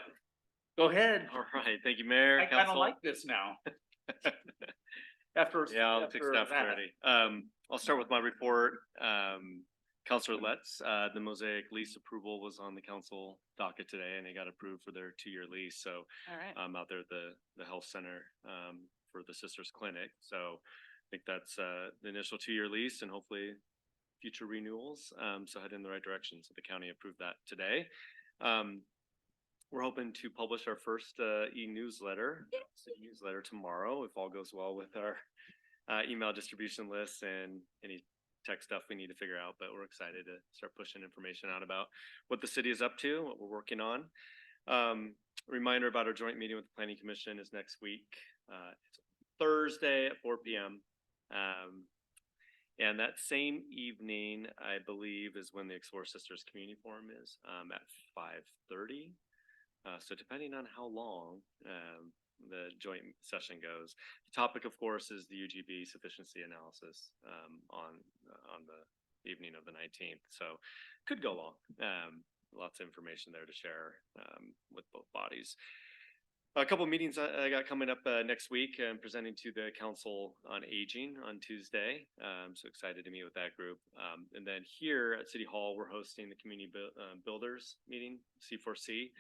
Go ahead. All right, thank you, Mayor. I kind of Council. like this now. After. Yeah, I'll take after staff that. ready. I'll start with my report. Counselor Letts, the Mosaic lease approval was on the council docket today and they got approved for their 2-year lease. So all right. I'm out there at the health center, for the Sisters Clinic. So I think that's, the initial 2-year lease and hopefully future renewals. So head in the right direction. So the county approved that today. We're hoping to publish our first e-newsletter, city newsletter tomorrow, if all goes well with our email distribution lists and any tech stuff we need to figure out. But we're excited to start pushing information out about what the city is up to, what we're working on. Reminder about our joint meeting with the Planning Commission is next week. It's Thursday at 4 p.m. And that same evening, I believe, is when the Explore Sisters Community Forum is at 5:30. So depending on how long the joint session goes, the topic, of course, is the UGB sufficiency analysis on the evening of the 19th. So could go long. Lots of information there to share with both bodies. A couple of meetings I got coming up next week. I'm presenting to the Council on Aging on Tuesday. So excited to meet with that group. And then here at City Hall, we're hosting the Community Builders meeting, C4C.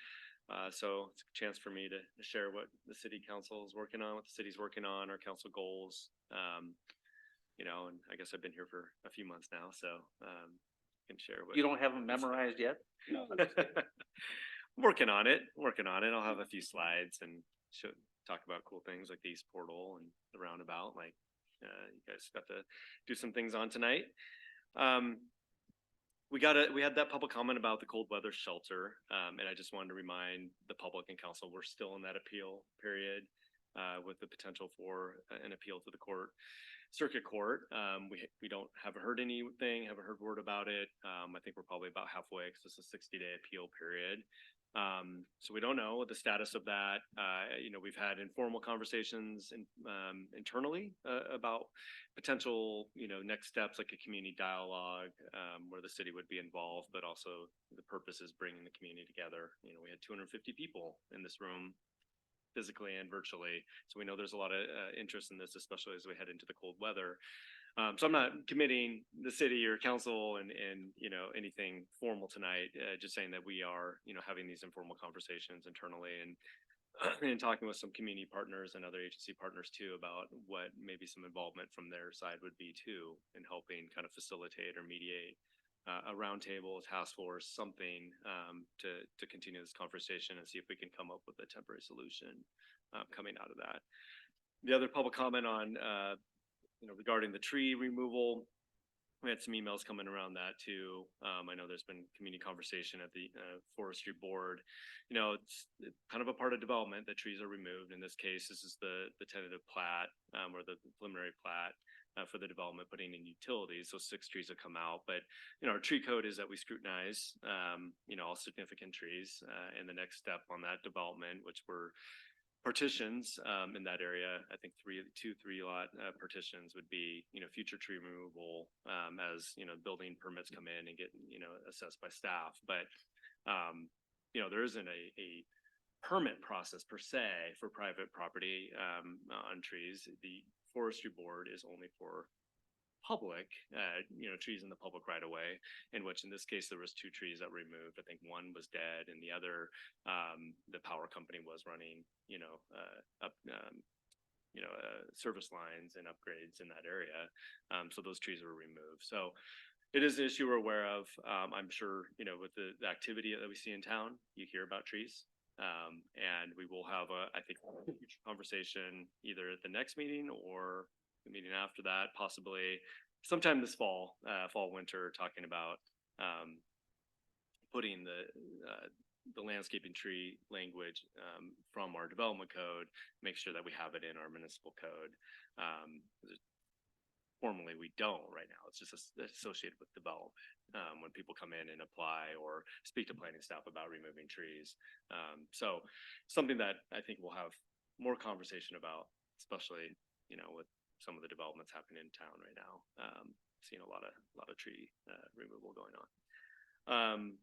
So it's a chance for me to share what the city council is working on, what the city's working on, our council goals. You know, and I guess I've been here for a few months now, so can share what. You don't have them memorized yet? Working on it. I'll have a few slides and talk about cool things like the East Portal and the roundabout. Like you guys got to do some things on tonight. We had that public comment about the cold weather shelter, and I just wanted to remind the public and council we're still in that appeal period with the potential for an appeal to the circuit court. We haven't heard anything, haven't heard word about it. I think we're probably about halfway because it's a 60-day appeal period. So we don't know the status of that. You know, we've had informal conversations internally about potential, you know, next steps like a community dialogue where the city would be involved, but also the purpose is bringing the community together. You know, we had 250 people in this room physically and virtually. So we know there's a lot of interest in this, especially as we head into the cold weather. So I'm not committing the city or council and you know, anything formal tonight, just saying that we are, you know, having these informal conversations internally and talking with some community partners and other agency partners too about what maybe some involvement from their side would be too in helping kind of facilitate or mediate a roundtable, a task force, something to continue this conversation and see if we can come up with a temporary solution coming out of that. The other public comment on you know, regarding the tree removal, we had some emails coming around that too. I know there's been community conversation at the forestry board. You know, it's kind of a part of development that trees are removed. In this case, this is the tentative plat or the preliminary plat for the development, putting in utilities. So 6 trees have come out, but you know, our tree code is that we scrutinize you know, all significant trees. And the next step on that development, which were partitions in that area, I think 2-3 lot partitions would be, you know, future tree removal as, you know, building permits come in and get, you know, assessed by staff. But, you know, there isn't a permit process per se for private property on trees. The forestry board is only for public, trees in the public right away, in which in this case, there was 2 trees that were removed. I think one was dead and the other, the power company was running, service lines and upgrades in that area. So those trees were removed. So it is an issue we're aware of. I'm sure, with the activity that we see in town, you hear about trees. And we will have I think, a future conversation either at the next meeting or the meeting after that, possibly sometime this fall, winter, talking about putting the landscaping tree language from our development code, make sure that we have it in our municipal code. Formally, we don't right now. It's just associated with development. When people come in and apply or speak to planning staff about removing trees. So something that I think we'll have more conversation about, especially, with some of the developments happening in town right now. Seeing a lot of tree removal going on.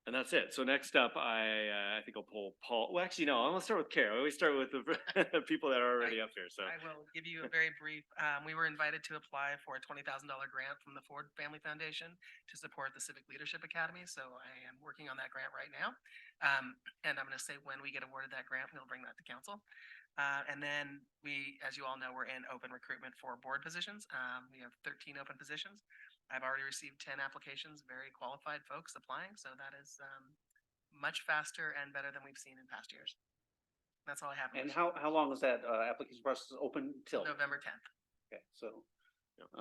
And that's it. So next up, I think I'll pull Paul. Well, actually, no, I'm gonna start with Carol. I always start with the people that are already up here. So I will give you a very brief, we were invited to apply for a $20,000 grant from the Ford Family Foundation to support the Civic Leadership Academy. So I am working on that grant right now. And I'm gonna say when we get awarded that grant, we'll bring that to council. And then we, as you all know, we're in open recruitment for board positions. We have 13 open positions. I've already received 10 applications, very qualified folks applying. So that is much faster and better than we've seen in past years. That's all I have. And how long is that application process open till? November 10th. Okay, so.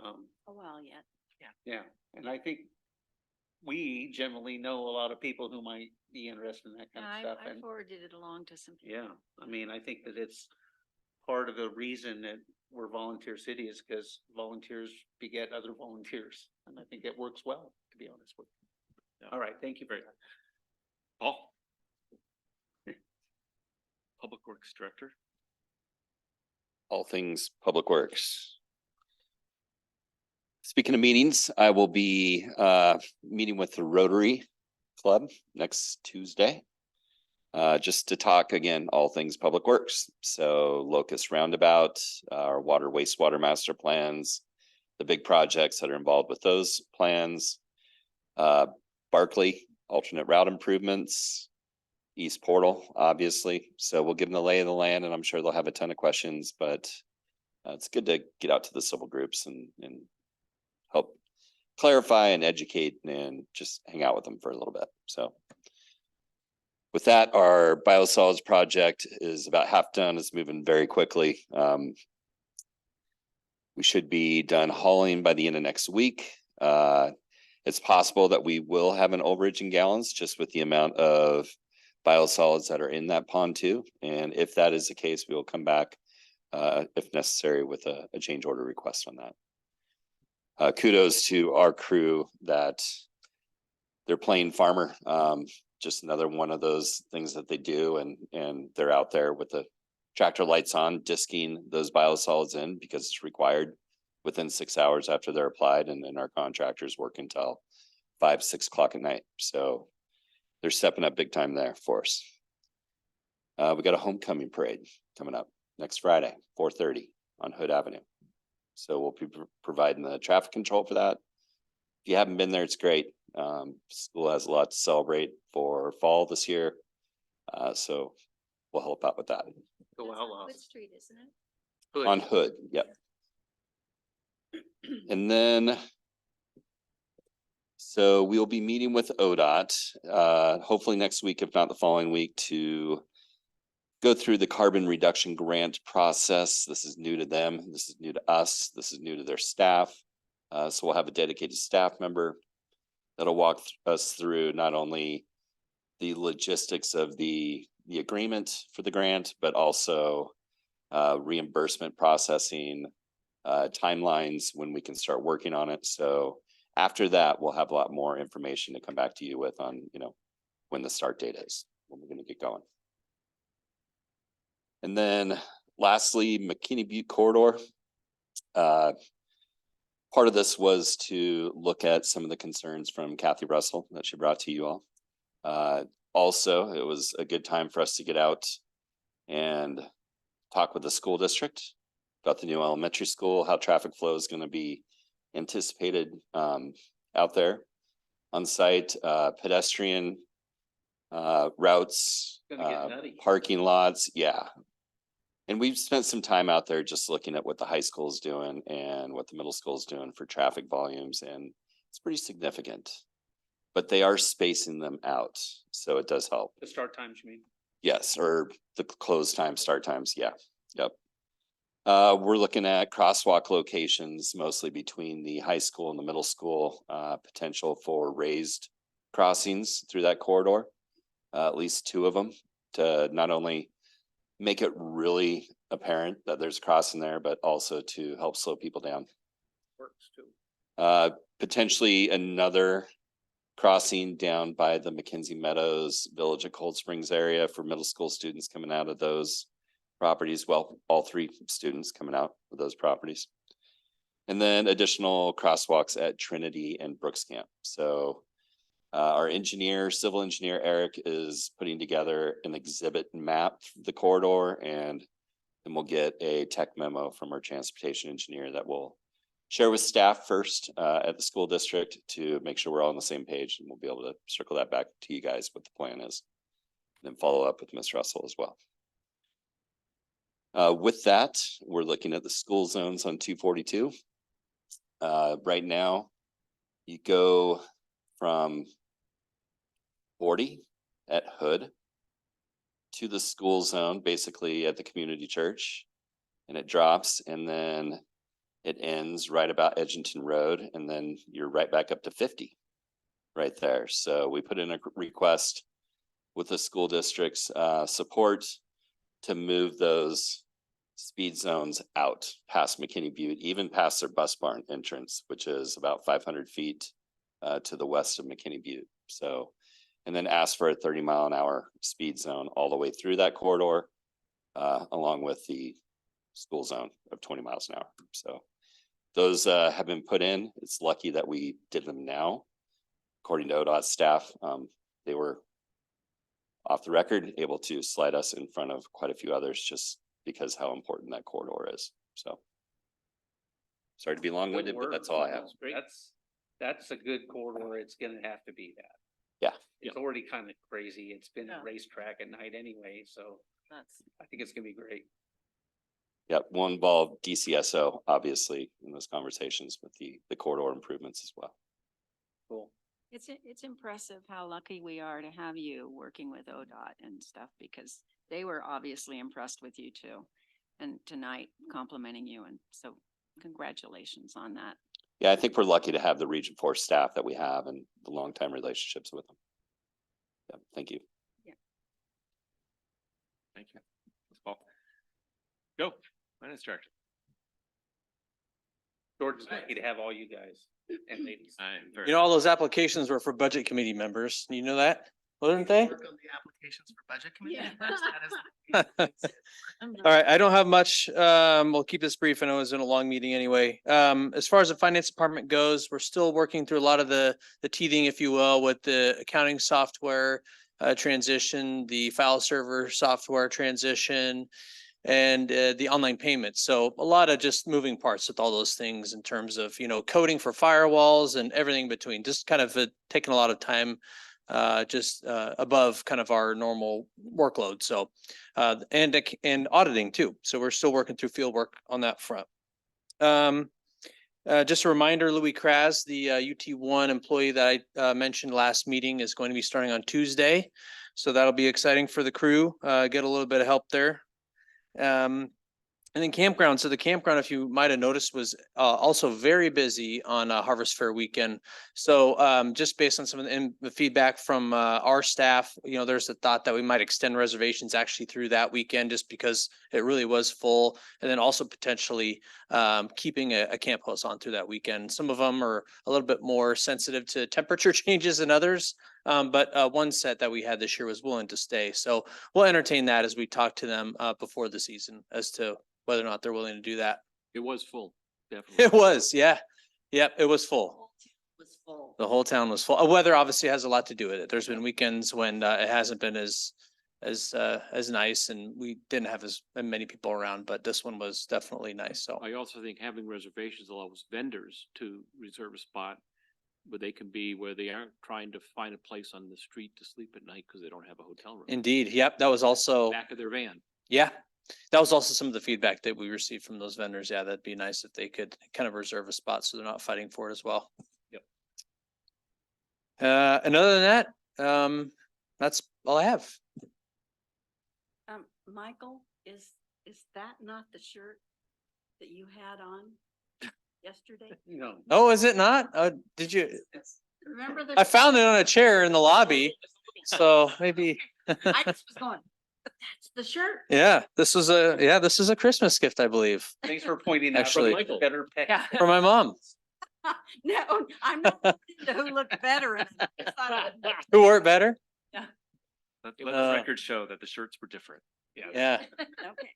A while yet. Yeah, and I think we generally know a lot of people who might be interested in that kind of stuff. I And forwarded it along to some people. yeah, I mean, I think that it's part of the reason that we're volunteer city is because volunteers beget other volunteers. And I think it works well, to be honest with you. All right, thank you. Great. Paul? Public Works Director. All things Public Works. Speaking of meetings, I will be meeting with the Rotary Club next Tuesday. Just to talk again, all things Public Works. So Locust Roundabout, our water wastewater master plans, the big projects that are involved with those plans. Barkley, alternate route improvements, East Portal, obviously. So we'll give them the lay of the land and I'm sure they'll have a ton of questions, but it's good to get out to the civil groups and help clarify and educate and just hang out with them for a little bit. So with that, our biosolids project is about half done. It's moving very quickly. We should be done hauling by the end of next week. It's possible that we will have an overage in gallons just with the amount of biosolids that are in that pond too. And if that is the case, we will come back if necessary with a change order request on that. Kudos to our crew that they're playing farmer. Just another one of those things that they do, and they're out there with the tractor lights on, disking those biosolids in because it's required within 6 hours after they're applied, and then our contractors work until 5, 6 o'clock at night. So they're stepping up big time there for us. We got a homecoming parade coming up next Friday, 4:30 on Hood Avenue. So we'll be providing the traffic control for that. If you haven't been there, it's great. School has a lot to celebrate for fall this year. So we'll help out with that. Go out Wood Street, isn't it? On Hood, yep. And then, so we'll be meeting with ODOT, hopefully next week, if not the following week, to go through the carbon reduction grant process. This is new to them. This is new to us. This is new to their staff. So we'll have a dedicated staff member that'll walk us through not only the logistics of the agreement for the grant, but also reimbursement processing, timelines when we can start working on it. So after that, we'll have a lot more information to come back to you with on, when the start date is, when we're going to get going. And then lastly, McKinney Butte corridor. Part of this was to look at some of the concerns from Kathy Russell that she brought to you all. Also, it was a good time for us to get out and talk with the school district, about the new elementary school, how traffic flow is going to be anticipated out there on site, pedestrian routes, Gonna get nutty. parking lots. Yeah. And we've spent some time out there just looking at what the high school is doing and what the middle school is doing for traffic volumes. And it's pretty significant, but they are spacing them out. So it does help. The start times, you mean? Yes, or the close time, start times. Yeah. Yep. We're looking at crosswalk locations, mostly between the high school and the middle school, potential for raised crossings through that corridor. At least 2 of them to not only make it really apparent that there's a crossing there, but also to help slow people down. Works too. Potentially another crossing down by the McKenzie Meadows Village of Cold Springs area for middle school students coming out of those properties. Well, all 3 students coming out of those properties. And then additional crosswalks at Trinity and Brooks Camp. So our engineer, civil engineer, Eric, is putting together an exhibit map for the corridor, and then we'll get a tech memo from our transportation engineer that will share with staff first at the school district to make sure we're all on the same page, and we'll be able to circle that back to you guys what the plan is. And then follow up with Ms. Russell as well. With that, we're looking at the school zones on 242. Right now, you go from 40 at Hood to the school zone, basically at the community church, and it drops, and then it ends right about Edgerton Road, and then you're right back up to 50 right there. So we put in a request with the school district's support to move those speed zones out past McKinney Butte, even past their bus barn entrance, which is about 500 feet to the west of McKinney Butte. So, and then ask for a 30-mile-an-hour speed zone all the way through that corridor, along with the school zone of 20 miles an hour. So those have been put in. It's lucky that we did them now. According to ODOT staff, they were off the record, able to slide us in front of quite a few others just because how important that corridor is. So sorry to be long-winded, but that's all I have. That's a good corridor. It's gonna have to be that. Yeah. It's already kind of crazy. It's been Yeah. a racetrack at night anyway, so That's I think it's gonna be great. Yep, we'll involve DCSO, obviously, in those conversations with the corridor improvements as well. Cool. It's impressive how lucky we are to have you working with ODOT and stuff, because they were obviously impressed with you too. And tonight complimenting you, and so congratulations on that. Yeah, I think we're lucky to have the Region 4 staff that we have and the longtime relationships with them. Yeah, thank you. Thank you. Ms. Paul. Go, finance director. Jordan's lucky to have all you guys and ladies. You know, all those applications were for budget committee members. You know that, weren't they? Work on the applications for budget committee Yeah. members. That is All right, I don't have much. We'll keep this brief. I know it was in a long meeting anyway. As far as the finance department goes, we're still working through a lot of the teething, if you will, with the accounting software transition, the file server software transition, and the online payments. So a lot of just moving parts with all those things in terms of, you know, coding for firewalls and everything between, just kind of taking a lot of time above kind of our normal workload. So, and auditing too. So we're still working through field work on that front. Just a reminder, Louis Kraz, the UT1 employee that I mentioned last meeting, is going to be starting on Tuesday. So that'll be exciting for the crew, get a little bit of help there. And then campground. So the campground, if you might have noticed, was also very busy on Harvest Fair weekend. So just based on some of the feedback from our staff, you know, there's a thought that we might extend reservations actually through that weekend, just because it really was full. And then also potentially keeping a camp host on through that weekend. Some of them are a little bit more sensitive to temperature changes than others. But one set that we had this year was willing to stay. So we'll entertain that as we talk to them before the season as to whether or not they're willing to do that. It was full, definitely. It was, yeah. Yep, it was full. Was full. The whole town was full. Weather obviously has a lot to do with it. There's been weekends when it hasn't been as as nice, and we didn't have as many people around, but this one was definitely nice. So I also think having reservations allows vendors to reserve a spot where they can be, where they aren't trying to find a place on the street to sleep at night because they don't have a hotel room. indeed, yep, that was also, Back of their van. yeah, that was also some of the feedback that we received from those vendors. Yeah, that'd be nice if they could kind of reserve a spot so they're not fighting for it as well. Yep. And other than that, that's all I have. Michael, is that not the shirt that you had on yesterday? No. Oh, is it not? Did you? Remember the? I found it on a chair in the lobby, so maybe. I just was going, but that's the shirt. Yeah, this is a Christmas gift, I believe, Thanks for pointing out. Actually- Michael. Better pick. Yeah. for my mom. No, I'm not into who looked better. In it. I just thought it was- Who wore it better? Let Uh, the record show that the shirts were different. Yeah. Okay.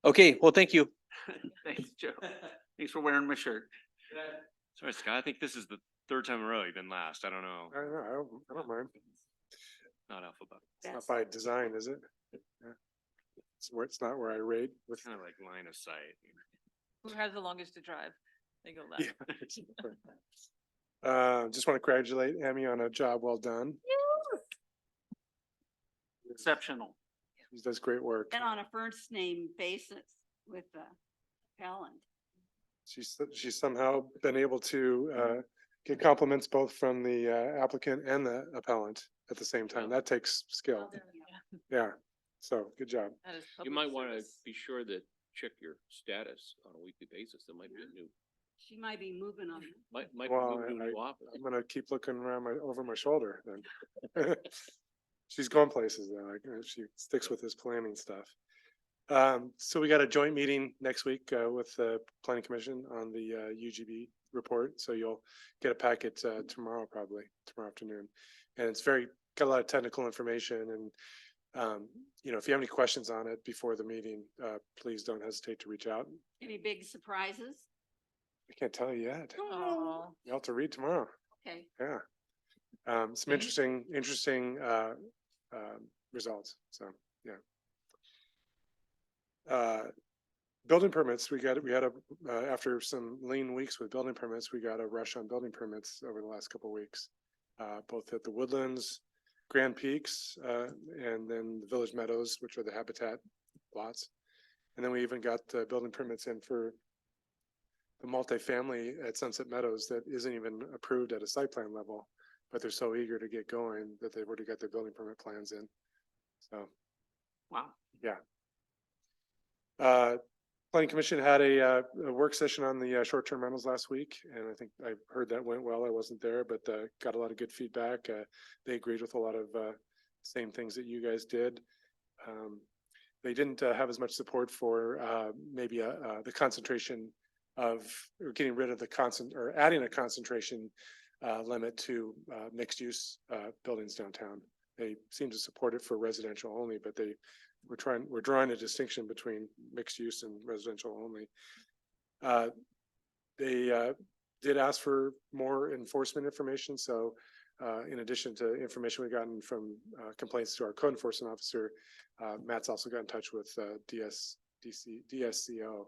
Okay, well, thank you. Thanks, Joe. Thanks for wearing my shirt. Sorry, Scott, I think this is the third time in a row you've been last. I don't know. I don't know, I don't mind. Not alphabet. It's not by design, is it? Yeah. It's not where I rate with. It's kind of like line of sight. Who has the longest to drive? They go left. Yeah. Just want to congratulate Amy on a job well done. Exceptional. She does great work. And on a first name basis with Helen. She's somehow been able to get compliments both from the applicant and the appellant at the same time. That takes skill. Yeah, so good job. That is You public might want to service. be sure that check your status on a weekly basis. There might be a new, She might be moving on. might Well, be a new office. I'm gonna keep looking around over my shoulder then. She's going places though. Like, she sticks with this planning stuff. So we got a joint meeting next week with the planning commission on the UGB report. So you'll get a packet tomorrow, probably tomorrow afternoon. And it's got a lot of technical information. And if you have any questions on it before the meeting, please don't hesitate to reach out. Any big surprises? I can't tell you yet. Oh, You'll have to read tomorrow. Okay. Yeah. Some interesting results. So, yeah. Building permits, after some lean weeks with building permits, we got a rush on building permits over the last couple of weeks. Both at the Woodlands, Grand Peaks, and then the Village Meadows, which are the habitat lots. And then we even got building permits in for the multifamily at Sunset Meadows that isn't even approved at a site plan level, but they're so eager to get going that they've already got their building permit plans in. So, Wow. yeah. Planning Commission had a work session on the short-term rentals last week, and I think I heard that went well. I wasn't there, but got a lot of good feedback. They agreed with a lot of same things that you guys did. They didn't have as much support for maybe the concentration of or getting rid of or adding a concentration limit to mixed-use buildings downtown. They seem to support it for residential only, but we're drawing a distinction between mixed use and residential only. They did ask for more enforcement information. So in addition to information we've gotten from complaints to our code enforcement officer, Matt's also got in touch with DCSO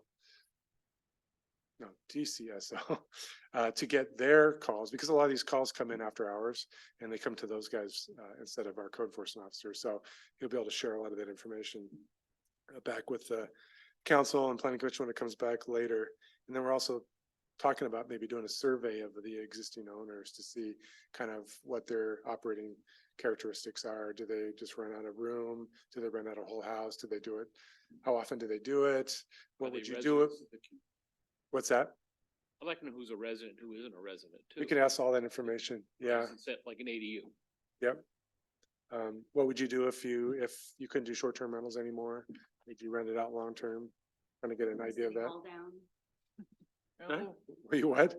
to get their calls, because a lot of these calls come in after hours and they come to those guys instead of our code enforcement officer. So he'll be able to share a lot of that information back with the council and planning commission when it comes back later. And then we're also talking about maybe doing a survey of the existing owners to see kind of what their operating characteristics are. Do they just run out of room? Do they run out of whole house? Do they do it? How often do they do it? What would you do? What's that? I'd like to know who's a resident, who isn't a resident too. We can ask all that information. Yeah. Set like an ADU. Yep. What would you do if you couldn't do short-term rentals anymore? Would you rent it out long-term? Trying to get an idea of that. All down. Huh? Were you what?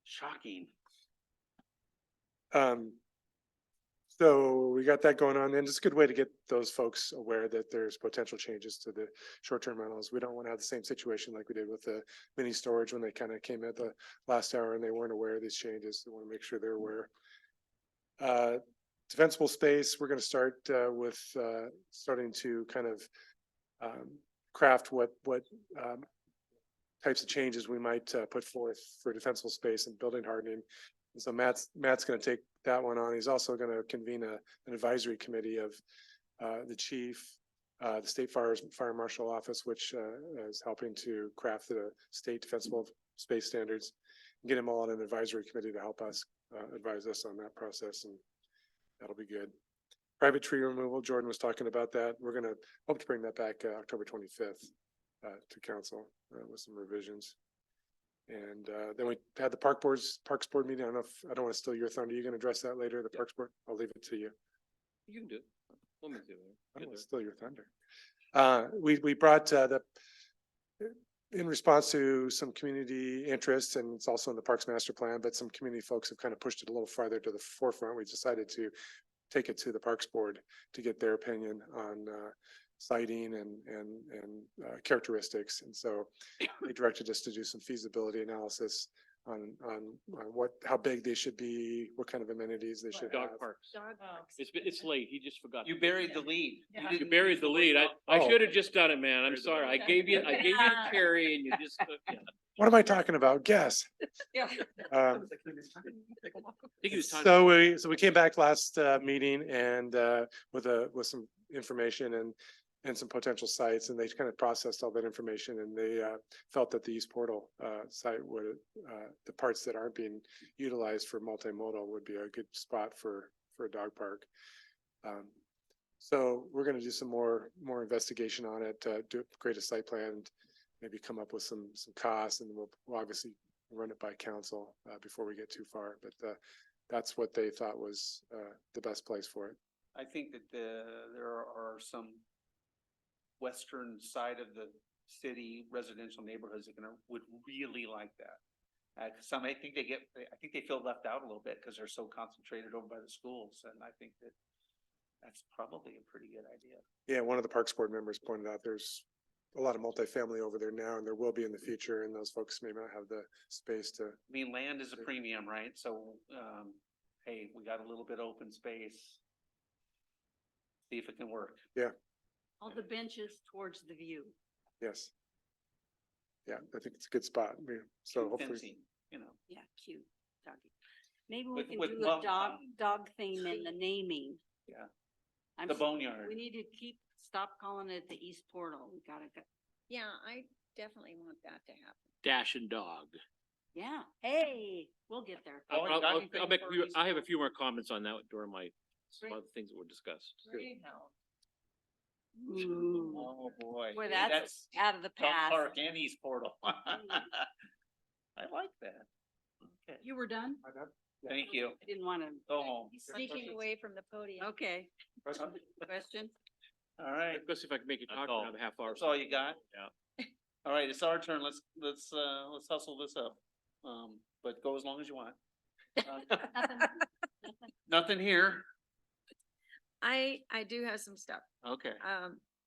Shocking. So we got that going on, and it's a good way to get those folks aware that there's potential changes to the short-term rentals. We don't want to have the same situation like we did with the mini storage when they kind of came at the last hour and they weren't aware of these changes. They want to make sure they're aware. defensible space, we're going to start with starting to kind of craft what types of changes we might put forth for defensible space and building hardening. And so Matt's going to take that one on. He's also going to convene an advisory committee of the chief, the state fire marshal office, which is helping to craft the state defensible space standards, and get them all on an advisory committee to help us advise us on that process, and that'll be good. Private tree removal, Jordan was talking about that. We're going to hope to bring that back October 25th to council with some revisions. And then we had the Parks Board meeting. I don't know if, I don't want to steal your thunder. You're going to address that later, the Parks Board? I'll leave it to you. You can do it. Let me do it. I don't want to steal your thunder. We brought in response to some community interests, and it's also in the Parks Master Plan, but some community folks have kind of pushed it a little farther to the forefront. We decided to take it to the Parks Board to get their opinion on siting and characteristics. And so they directed us to do some feasibility analysis on how big they should be, what kind of amenities they should have. Dog parks. It's late. He just forgot. You buried the lead. You buried the lead. I Oh. should have just done it, man. I'm sorry. I gave you the carry and you just. Yeah. What am I talking about? Guess. Yeah. I think it was time. So we came back last meeting and with some information and some potential sites, and they kind of processed all that information, and they felt that the East Portal site would the parts that aren't being utilized for multimodal would be a good spot for a dog park. So we're going to do some more investigation on it, create a site plan, and maybe come up with some costs, and we'll obviously run it by council before we get too far. But that's what they thought was the best place for it. I think that there are some western side of the city residential neighborhoods that would really like that. Some, I think they feel left out a little bit because they're so concentrated over by the schools, and I think that's probably a pretty good idea. Yeah, one of the Parks Board members pointed out there's a lot of multifamily over there now, and there will be in the future, and those folks may not have the space to. I mean, land is a premium, right? So, hey, we got a little bit of open space. See if it can work. Yeah. All the benches towards the view. Yes. Yeah, I think it's a good spot. So Cute hopefully. fencing, you know. Yeah, cute. Doggy. Maybe we With- can with do a bump- dog theme in the naming. Yeah. I'm The s- boneyard. We need to stop calling it the East Portal. We gotta go. Yeah, I definitely want that to happen. Dash and dog. Yeah, hey, we'll get there. Oh, you got anything I'll make for East I have a Portal? few more comments on that during some Great. other things that were discussed. Ooh. Oh, boy. Boy, Hey, that's out of the Dog past. Park and East Portal. I like that. Okay, You were done? thank you. I didn't want to. Go home. Sneaking away from the podium. Okay. Question? All right, Especially if I can make you talk That's for all. another half hour. that's all you got? Yeah. All right, it's our turn. Let's hustle this up. But go as long as you want. Nothing here. I do have some stuff. Okay.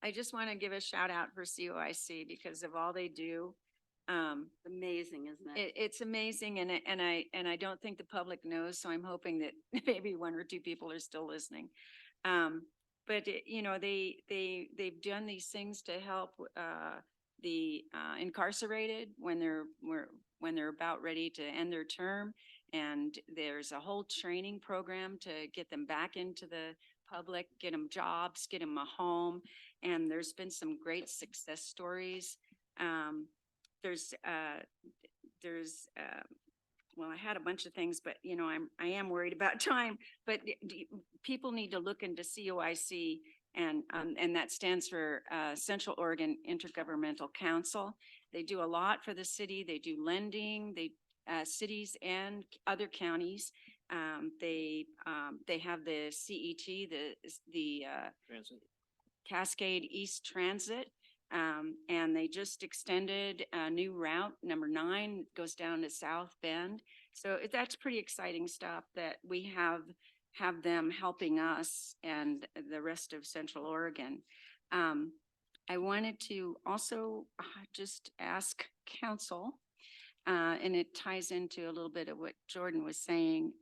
I just want to give a shout out for COIC because of all they do. Amazing, isn't it? It's amazing and I don't think the public knows, so I'm hoping that maybe one or two people are still listening. But they've done these things to help the incarcerated when they're about ready to end their term. And there's a whole training program to get them back into the public, get them jobs, get them a home. And there's been some great success stories. Well, I had a bunch of things, but I am worried about time, but people need to look into COIC and that stands for Central Oregon Intergovernmental Council. They do a lot for the city. They do lending, cities and other counties. They have the CET, the Transit. Cascade East Transit. And they just extended a new route, number 9, goes down to South Bend. So that's pretty exciting stuff that we have them helping us and the rest of Central Oregon. I wanted to also just ask council, and it ties into a little bit of what Jordan was saying.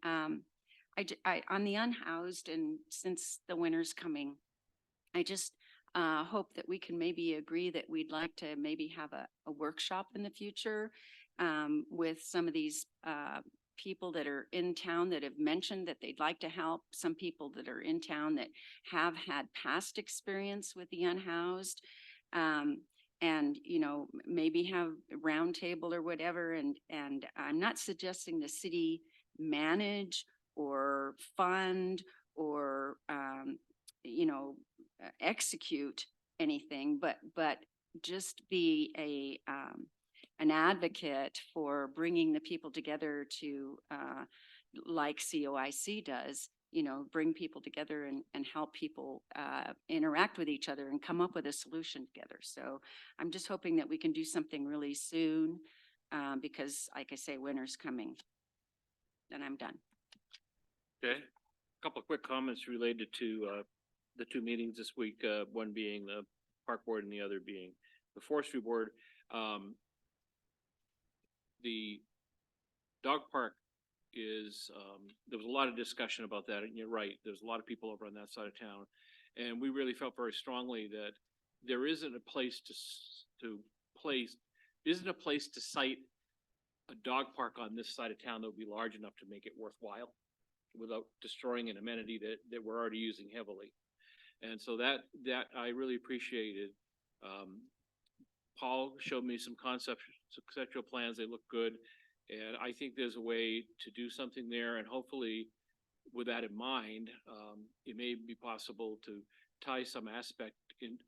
on the unhoused, and since the winter's coming, I just hope that we can maybe agree that we'd like to maybe have a workshop in the future with some of these people that are in town that have mentioned that they'd like to help, some people that are in town that have had past experience with the unhoused. And, you know, maybe have a round table or whatever. And I'm not suggesting the city manage or fund or, you know, execute anything, but just be an advocate for bringing the people together to, like COIC does, you know, bring people together and help people interact with each other and come up with a solution together. So I'm just hoping that we can do something really soon because, like I say, winter's coming. Then I'm done. Okay, a couple of quick comments related to the two meetings this week, one being the park board and the other being the forestry board. The dog park is, there was a lot of discussion about that, and you're right, there's a lot of people over on that side of town. And we really felt very strongly that there isn't a place isn't a place to site a dog park on this side of town that would be large enough to make it worthwhile without destroying an amenity that we're already using heavily. And so that I really appreciated. Paul showed me some conceptual plans. They look good. And I think there's a way to do something there. And hopefully with that in mind, it may be possible to tie some aspect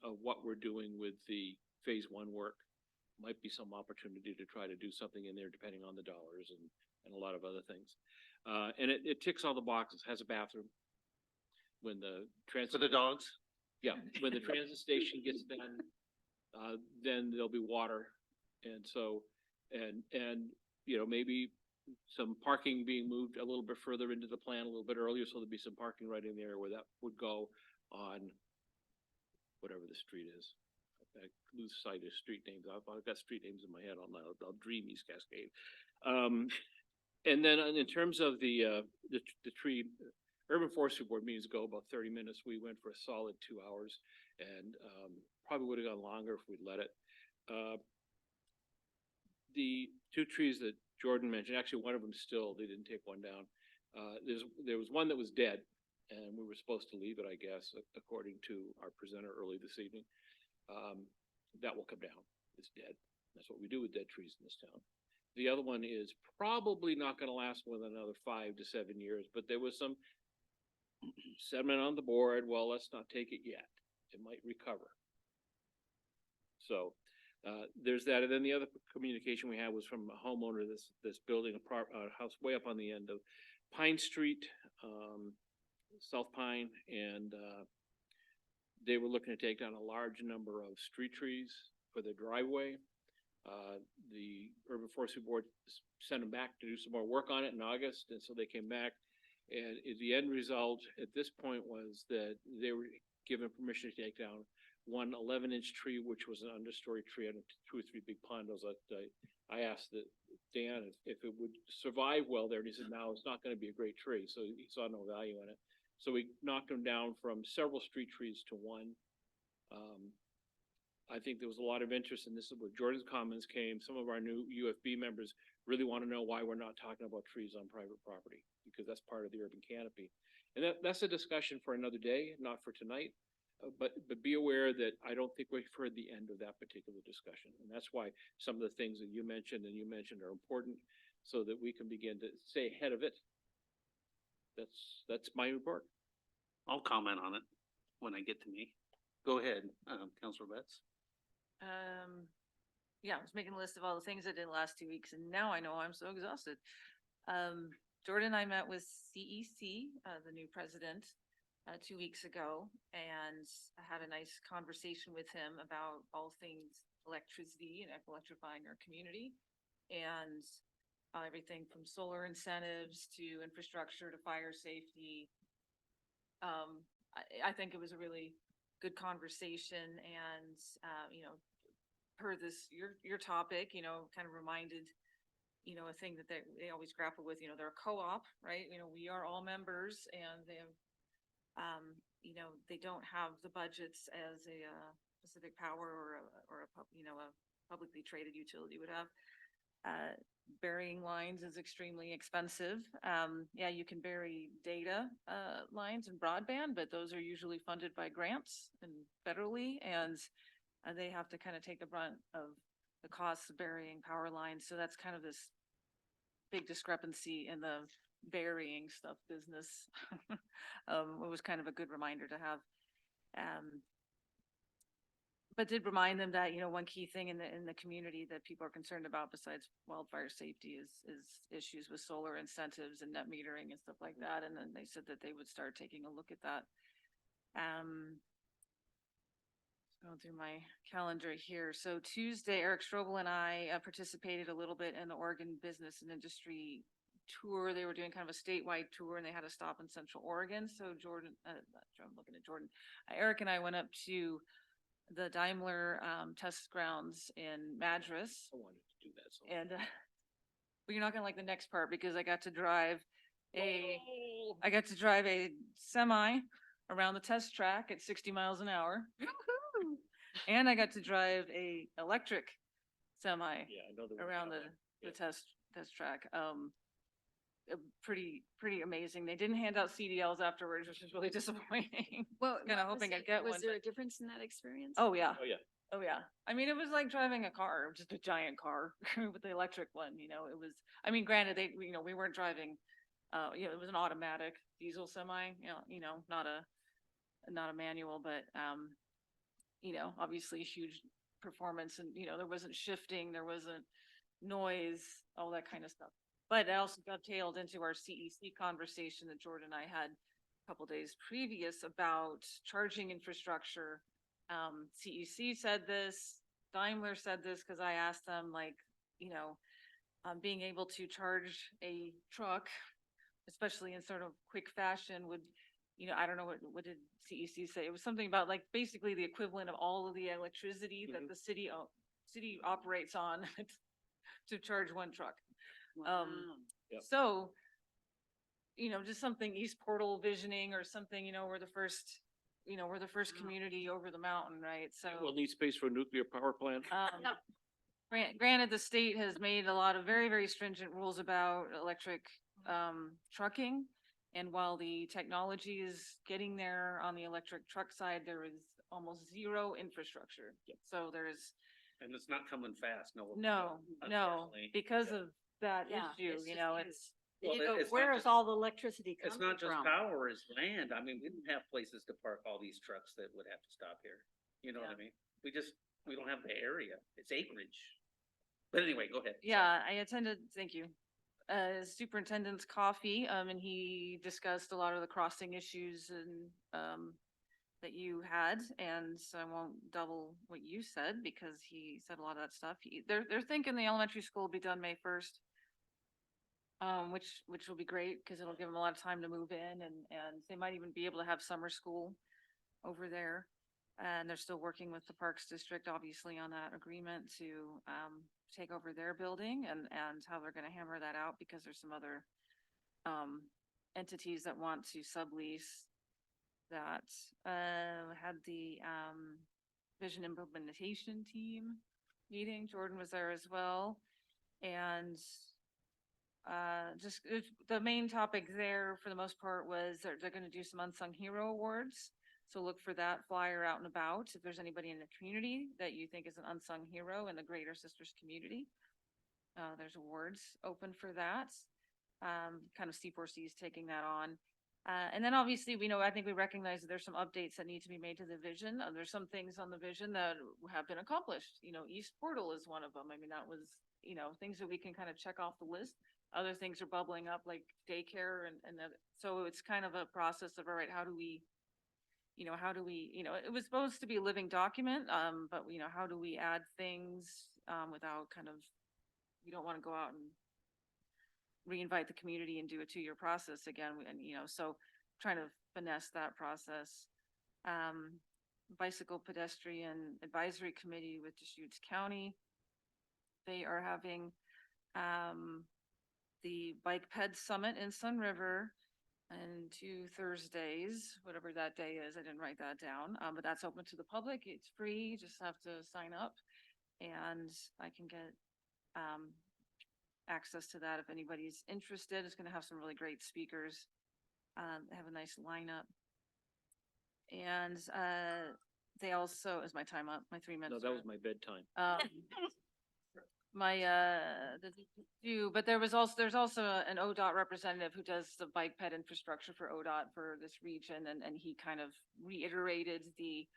of what we're doing with the phase one work. Might be some opportunity to try to do something in there depending on the dollars and a lot of other things. And it ticks all the boxes, has a bathroom. When the transit. For the dogs? Yeah, when the transit station gets done, then there'll be water. And so, and, you know, maybe some parking being moved a little bit further into the plan a little bit earlier. So there'd be some parking right in there where that would go on whatever the street is. I lose sight of street names. I've got street names in my head. I'll dream East Cascade. And then in terms of the tree, Urban Forestry Board meetings go about 30 minutes. We went for a solid 2 hours and probably would have gone longer if we'd let it. The two trees that Jordan mentioned, actually one of them still, they didn't take one down. There was one that was dead and we were supposed to leave it, I guess, according to our presenter early this evening. That will come down. It's dead. That's what we do with dead trees in this town. The other one is probably not going to last more than another 5 to 7 years, but there was some sediment on the board. Well, let's not take it yet. It might recover. So there's that. And then the other communication we had was from a homeowner that's building a house way up on the end of Pine Street, South Pine, and they were looking to take down a large number of street trees for their driveway. The Urban Forestry Board sent them back to do some more work on it in August, and so they came back. And the end result at this point was that they were given permission to take down one 11-inch tree, which was an understory tree on 2 or 3 big condos. I asked Dan if it would survive well there, and he said, no, it's not going to be a great tree. So he saw no value in it. So we knocked them down from several street trees to one. I think there was a lot of interest in this. Where Jordan's comments came, some of our new UFB members really want to know why we're not talking about trees on private property, because that's part of the urban canopy. And that's a discussion for another day, not for tonight. But be aware that I don't think we've heard the end of that particular discussion. And that's why some of the things that you mentioned are important, so that we can begin to stay ahead of it. That's my report. I'll comment on it when I get to me. Go ahead, Councilor Betts. Yeah, I was making a list of all the things I did the last 2 weeks, and now I know I'm so exhausted. Jordan and I met with CEC, the new president, 2 weeks ago, and I had a nice conversation with him about all things electricity and electrifying our community, and everything from solar incentives to infrastructure to fire safety. I think it was a really good conversation, and you know, per this your topic, you know, kind of reminded a thing that they always grapple with, they're a co-op, right? We are all members and they have, they don't have the budgets as a Pacific Power or a publicly traded utility would have. Burying lines is extremely expensive. Yeah, you can bury data lines and broadband, but those are usually funded by grants and federally, and they have to kind of take the brunt of the costs of burying power lines. So that's kind of this big discrepancy in the burying stuff business. It was kind of a good reminder to have. But did remind them that, one key thing in the community that people are concerned about besides wildfire safety is issues with solar incentives and net metering and stuff like that. And then they said that they would start taking a look at that. Going through my calendar here. So Tuesday, Eric Strobel and I participated a little bit in the Oregon Business and Industry tour. They were doing kind of a statewide tour and they had to stop in Central Oregon. So Jordan, I'm looking at Jordan. Eric and I went up to the Daimler test grounds in Madras. I wanted to do that. So. And but you're not gonna like the next part because I got to drive a semi around the test track at 60 miles an hour. And I got to drive a electric semi around the test track. Pretty amazing. They didn't hand out CDLs afterwards, which is really disappointing. Well, kind of hoping I'd get one. Was there a difference in that experience? Oh yeah. Oh yeah. Oh yeah. I mean, it was like driving a car, just a giant car with the electric one, it was, I mean, granted, we weren't driving, it was an automatic diesel semi, not a manual, but, obviously huge performance and, there wasn't shifting, there wasn't noise, all that kind of stuff. But I also dovetailed into our CEC conversation that Jordan and I had a couple days previous about charging infrastructure. CEC said this, Daimler said this, because I asked them being able to charge a truck, especially in sort of quick fashion would, I don't know what did CEC say? It was something about basically the equivalent of all of the electricity that the city operates on to charge one truck. Wow. So, just something East Portal visioning or something, we're the first community over the mountain, right? So We'll need space for a nuclear power plant. granted, the state has made a lot of very, very stringent rules about electric trucking. And while the technology is getting there on the electric truck side, there is almost zero infrastructure. So And it's not coming fast, no. unfortunately, because of that Yeah, issue, it's just it's. Well, You go, it's not where is just- all the electricity coming It's from? not just power, it's land. I mean, we didn't have places to park all these trucks that would have to stop here. You know what I mean? We don't have the area. It's acreage. But anyway, go ahead. Yeah, I attended, thank you, superintendent's coffee, and he discussed a lot of the crossing issues and, that you had, and so I won't double what you said because he said a lot of that stuff. They're thinking the elementary school will be done May 1st. Which will be great because it'll give them a lot of time to move in and they might even be able to have summer school over there. And they're still working with the Parks District, obviously, on that agreement to take over their building and how they're gonna hammer that out because there's some other entities that want to sublease that. Had the vision implementation team meeting. Jordan was there as well. And the main topic there for the most part was they're going to do some unsung hero awards. So look for that flyer out and about. If there's anybody in the community that you think is an unsung hero in the Greater Sisters community, there's awards open for that. Kind of C4C is taking that on. And then obviously I think we recognize that there's some updates that need to be made to the vision. There's some things on the vision that have been accomplished. East Portal is one of them. I mean, that was, things that we can kind of check off the list. Other things are bubbling up like daycare and that. So it's kind of a process of, all right, how do we, it was supposed to be a living document, but how do we add things without we don't want to go out and reinvite the community and do a 2-year process again. And, so trying to finesse that process. Bicycle Pedestrian Advisory Committee with Deschutes County. They are having the Bike Ped Summit in Sun River and 2 Thursdays, whatever that day is. I didn't write that down, but that's open to the public. It's free. You just have to sign up and I can get access to that if anybody's interested. It's going to have some really great speakers. Have a nice lineup. And they also, is my time up? My 3 minutes? No, that are was up? my bedtime. But there's also an ODOT representative who does the bike ped infrastructure for ODOT for this region, and he kind of reiterated the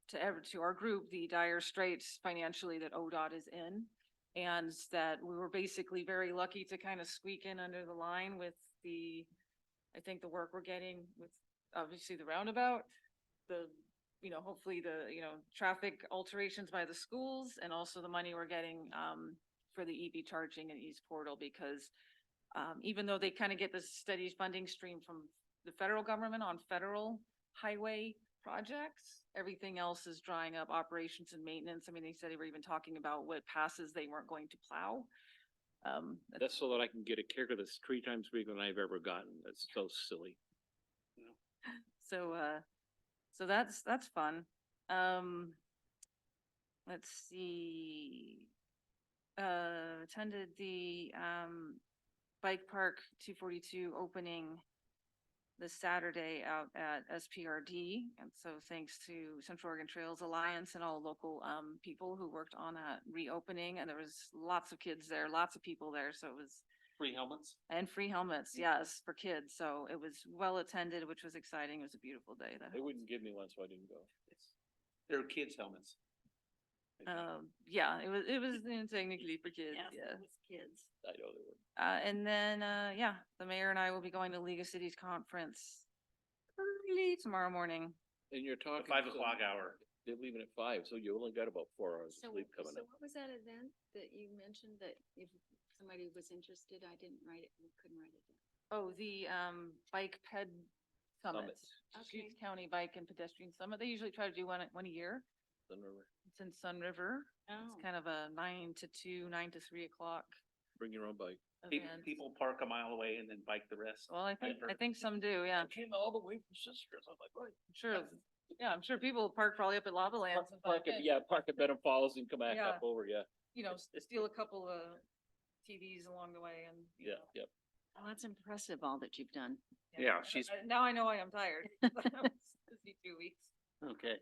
to our group the dire straits financially that ODOT is in, and that we were basically very lucky to kind of squeak in under the line with I think the work we're getting with obviously the roundabout, hopefully traffic alterations by the schools, and also the money we're getting for the EV charging and East Portal, because even though they kind of get this steady funding stream from the federal government on federal highway projects, everything else is drying up, operations and maintenance. I mean, they said they were even talking about what passes they weren't going to plow. That's so that I can get a kicker that's 3 times bigger than I've ever gotten. That's so silly. So that's fun. Let's see. Attended the bike park 242 opening this Saturday out at SPRD, and so thanks to Central Oregon Trails Alliance and all local people who worked on that reopening, and there was lots of kids there, lots of people there, so it was Free helmets? and free helmets, yes, for kids. So it was well attended, which was exciting. It was a beautiful day. They wouldn't give me one, so I didn't go. They're kids' helmets. Yeah, it was technically for kids. Yeah, Kids. I know they were. And then yeah, the mayor and I will be going to League of Cities conference early tomorrow morning. And you're talking. 5 o'clock hour. They're leaving at 5, so you only got about 4 hours of sleep coming up. What was that event that you mentioned that if somebody was interested, I didn't write it, couldn't write it down? Oh, the Bike Ped Summit. Okay. Chiefs County Bike and Pedestrian Summit. They usually try to do one a year. Sun River. It's in Sun River. Oh. It's kind of a 9 to 2, 9 to 3 o'clock Bring your own bike. event. People park a mile away and then bike the rest. Well, I think some do, yeah. Came all the way from Sisters. I'm like, right. Sure. Yeah, I'm sure people park probably up at Lava Lands. and Park bike it, in. yeah, park at Benham Falls and come back Yeah. up over, yeah. Steal a couple of TVs along the way and. Yeah, yep. Oh, that's impressive, all that you've done. Yeah, she's, Now I know I am tired. It's busy 2 weeks. okay.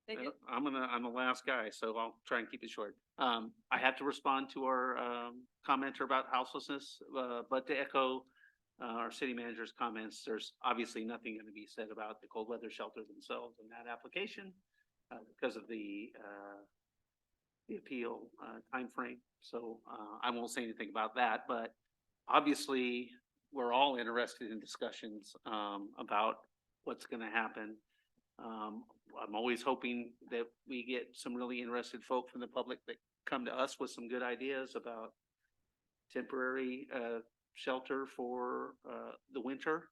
Thank you. I'm the last guy, so I'll try and keep it short. I have to respond to our commenter about houselessness, but to echo our city manager's comments, there's obviously nothing going to be said about the cold weather shelter themselves in that application because of the appeal timeframe. So I won't say anything about that, but obviously we're all interested in discussions about what's going to happen. I'm always hoping that we get some really interested folk from the public that come to us with some good ideas about temporary shelter for the winter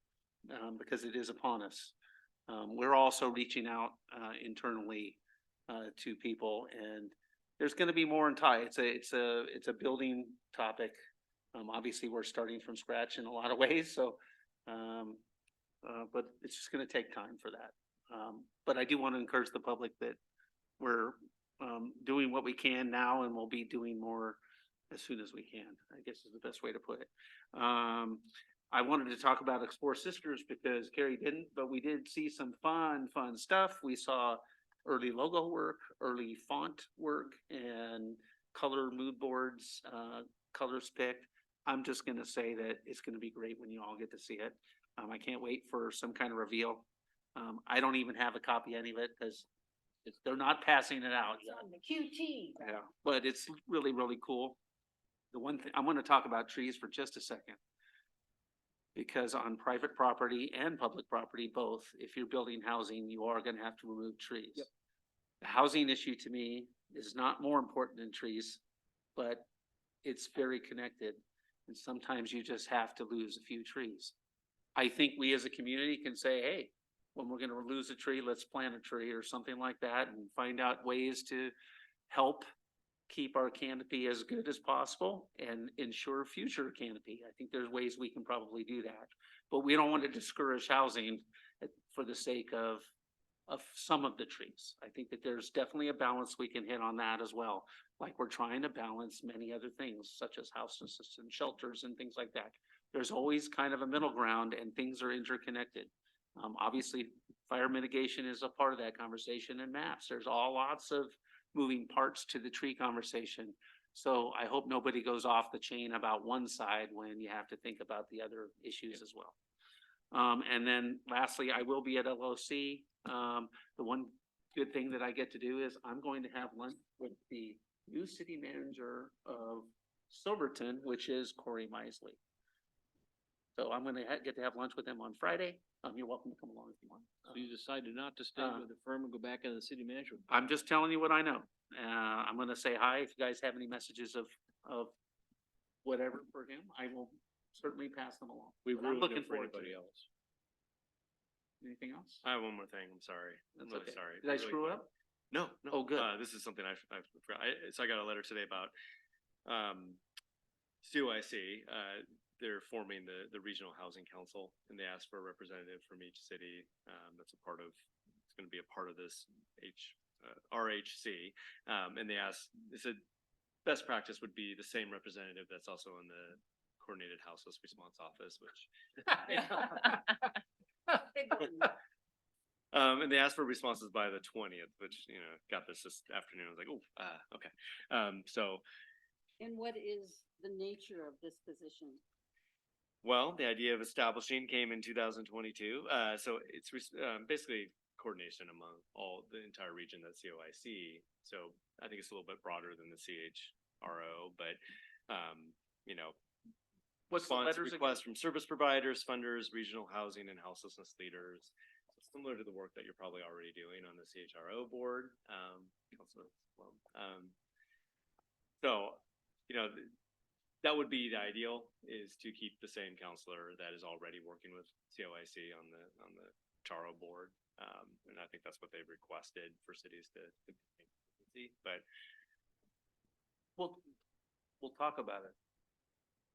because it is upon us. We're also reaching out internally to people, and there's going to be more in tie. It's a building topic. Obviously, we're starting from scratch in a lot of ways, so but it's just going to take time for that. But I do want to encourage the public that we're doing what we can now, and we'll be doing more as soon as we can, I guess is the best way to put it. I wanted to talk about Explore Sisters because Carrie didn't, but we did see some fun stuff. We saw early logo work, early font work, and color mood boards, colors picked. I'm just going to say that it's going to be great when you all get to see it. I can't wait for some kind of reveal. I don't even have a copy of any of it because they're not passing it out yet. On the QT. Yeah, but it's really, really cool. The one thing, I want to talk about trees for just a second. Because on private property and public property, both, if you're building housing, you are going to have to remove trees. Yep. The housing issue to me is not more important than trees, but it's very connected. And sometimes you just have to lose a few trees. I think we as a community can say, hey, when we're going to lose a tree, let's plant a tree or something like that and find out ways to help keep our canopy as good as possible and ensure future canopy. I think there's ways we can probably do that. But we don't want to discourage housing for the sake of some of the trees. I think that there's definitely a balance we can hit on that as well. Like we're trying to balance many other things such as houses and shelters and things like that. There's always kind of a middle ground and things are interconnected. Obviously, fire mitigation is a part of that conversation and maps. There's all lots of moving parts to the tree conversation. So I hope nobody goes off the chain about one side when you have to think about the other issues as well. And then lastly, I will be at LOC. The one good thing that I get to do is I'm going to have lunch with the new city manager of Silverton, which is Corey Misley. So I'm gonna get to have lunch with him on Friday. You're welcome to come along if you want. So you decided not to stay with the firm and go back into the city manager? I'm just telling you what I know. I'm gonna say hi. If you guys have any messages of whatever for him, I will certainly pass them along. We've But I'm ruined looking it for forward to anybody it. else. Anything else? I have one more thing. I'm sorry. I'm That's really okay. sorry. Did I Really screw quick. up? No, no. Oh, good. This is something I forgot. So I got a letter today about, COIC, they're forming the Regional Housing Council, and they asked for a representative from each city, that's a part of, it's gonna be a part of this RHC. And they said, best practice would be the same representative that's also in the Coordinated Houseless Response Office, which. And they asked for responses by the 20th, which, got this afternoon. I was like, oh, okay. So, And what is the nature of this position? well, the idea of establishing came in 2022. So it's basically coordination among the entire region that's COIC. So I think it's a little bit broader than the CHRO, but, What's the response letters again? requests from service providers, funders, regional housing and houselessness leaders. Similar to the work that you're probably already doing on the CHRO board, Councilor. So, that would be the ideal, is to keep the same counselor that is already working with COIC on the CHRO board. And I think that's what they've requested for cities to see, but We'll talk about it.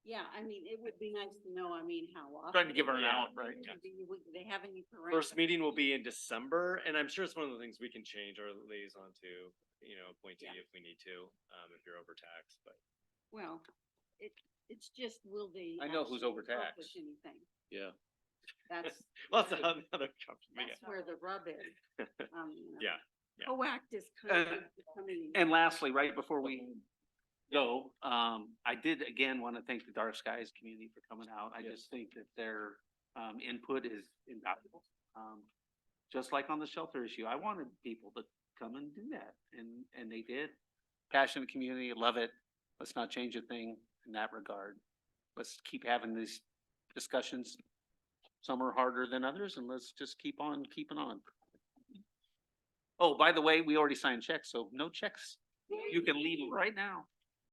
Yeah, I mean, it would be nice to know, how often. Trying to give her an Yeah. out, right? Do they have any parameters? first meeting will be in December, and I'm sure it's one of the things we can change our liaison to, appointee Yeah. if we need to, if you're overtaxed, but. Well, it's just, will they? I know who's actually overtaxed. accomplish anything? Yeah. That's, Well, that's another company. that's where the rub is. Yeah, yeah. Coact is kind of becoming. And lastly, right before we go, I did again want to thank the Dark Skies community for coming out. I just think that their input is invaluable. Just like on the shelter issue, I wanted people to come and do that, and they did. Passionate community, love it. Let's not change a thing in that regard. Let's keep having these discussions. Some are harder than others, and let's just keep on keeping on. Oh, by the way, we already signed checks, so no checks. You can leave right now.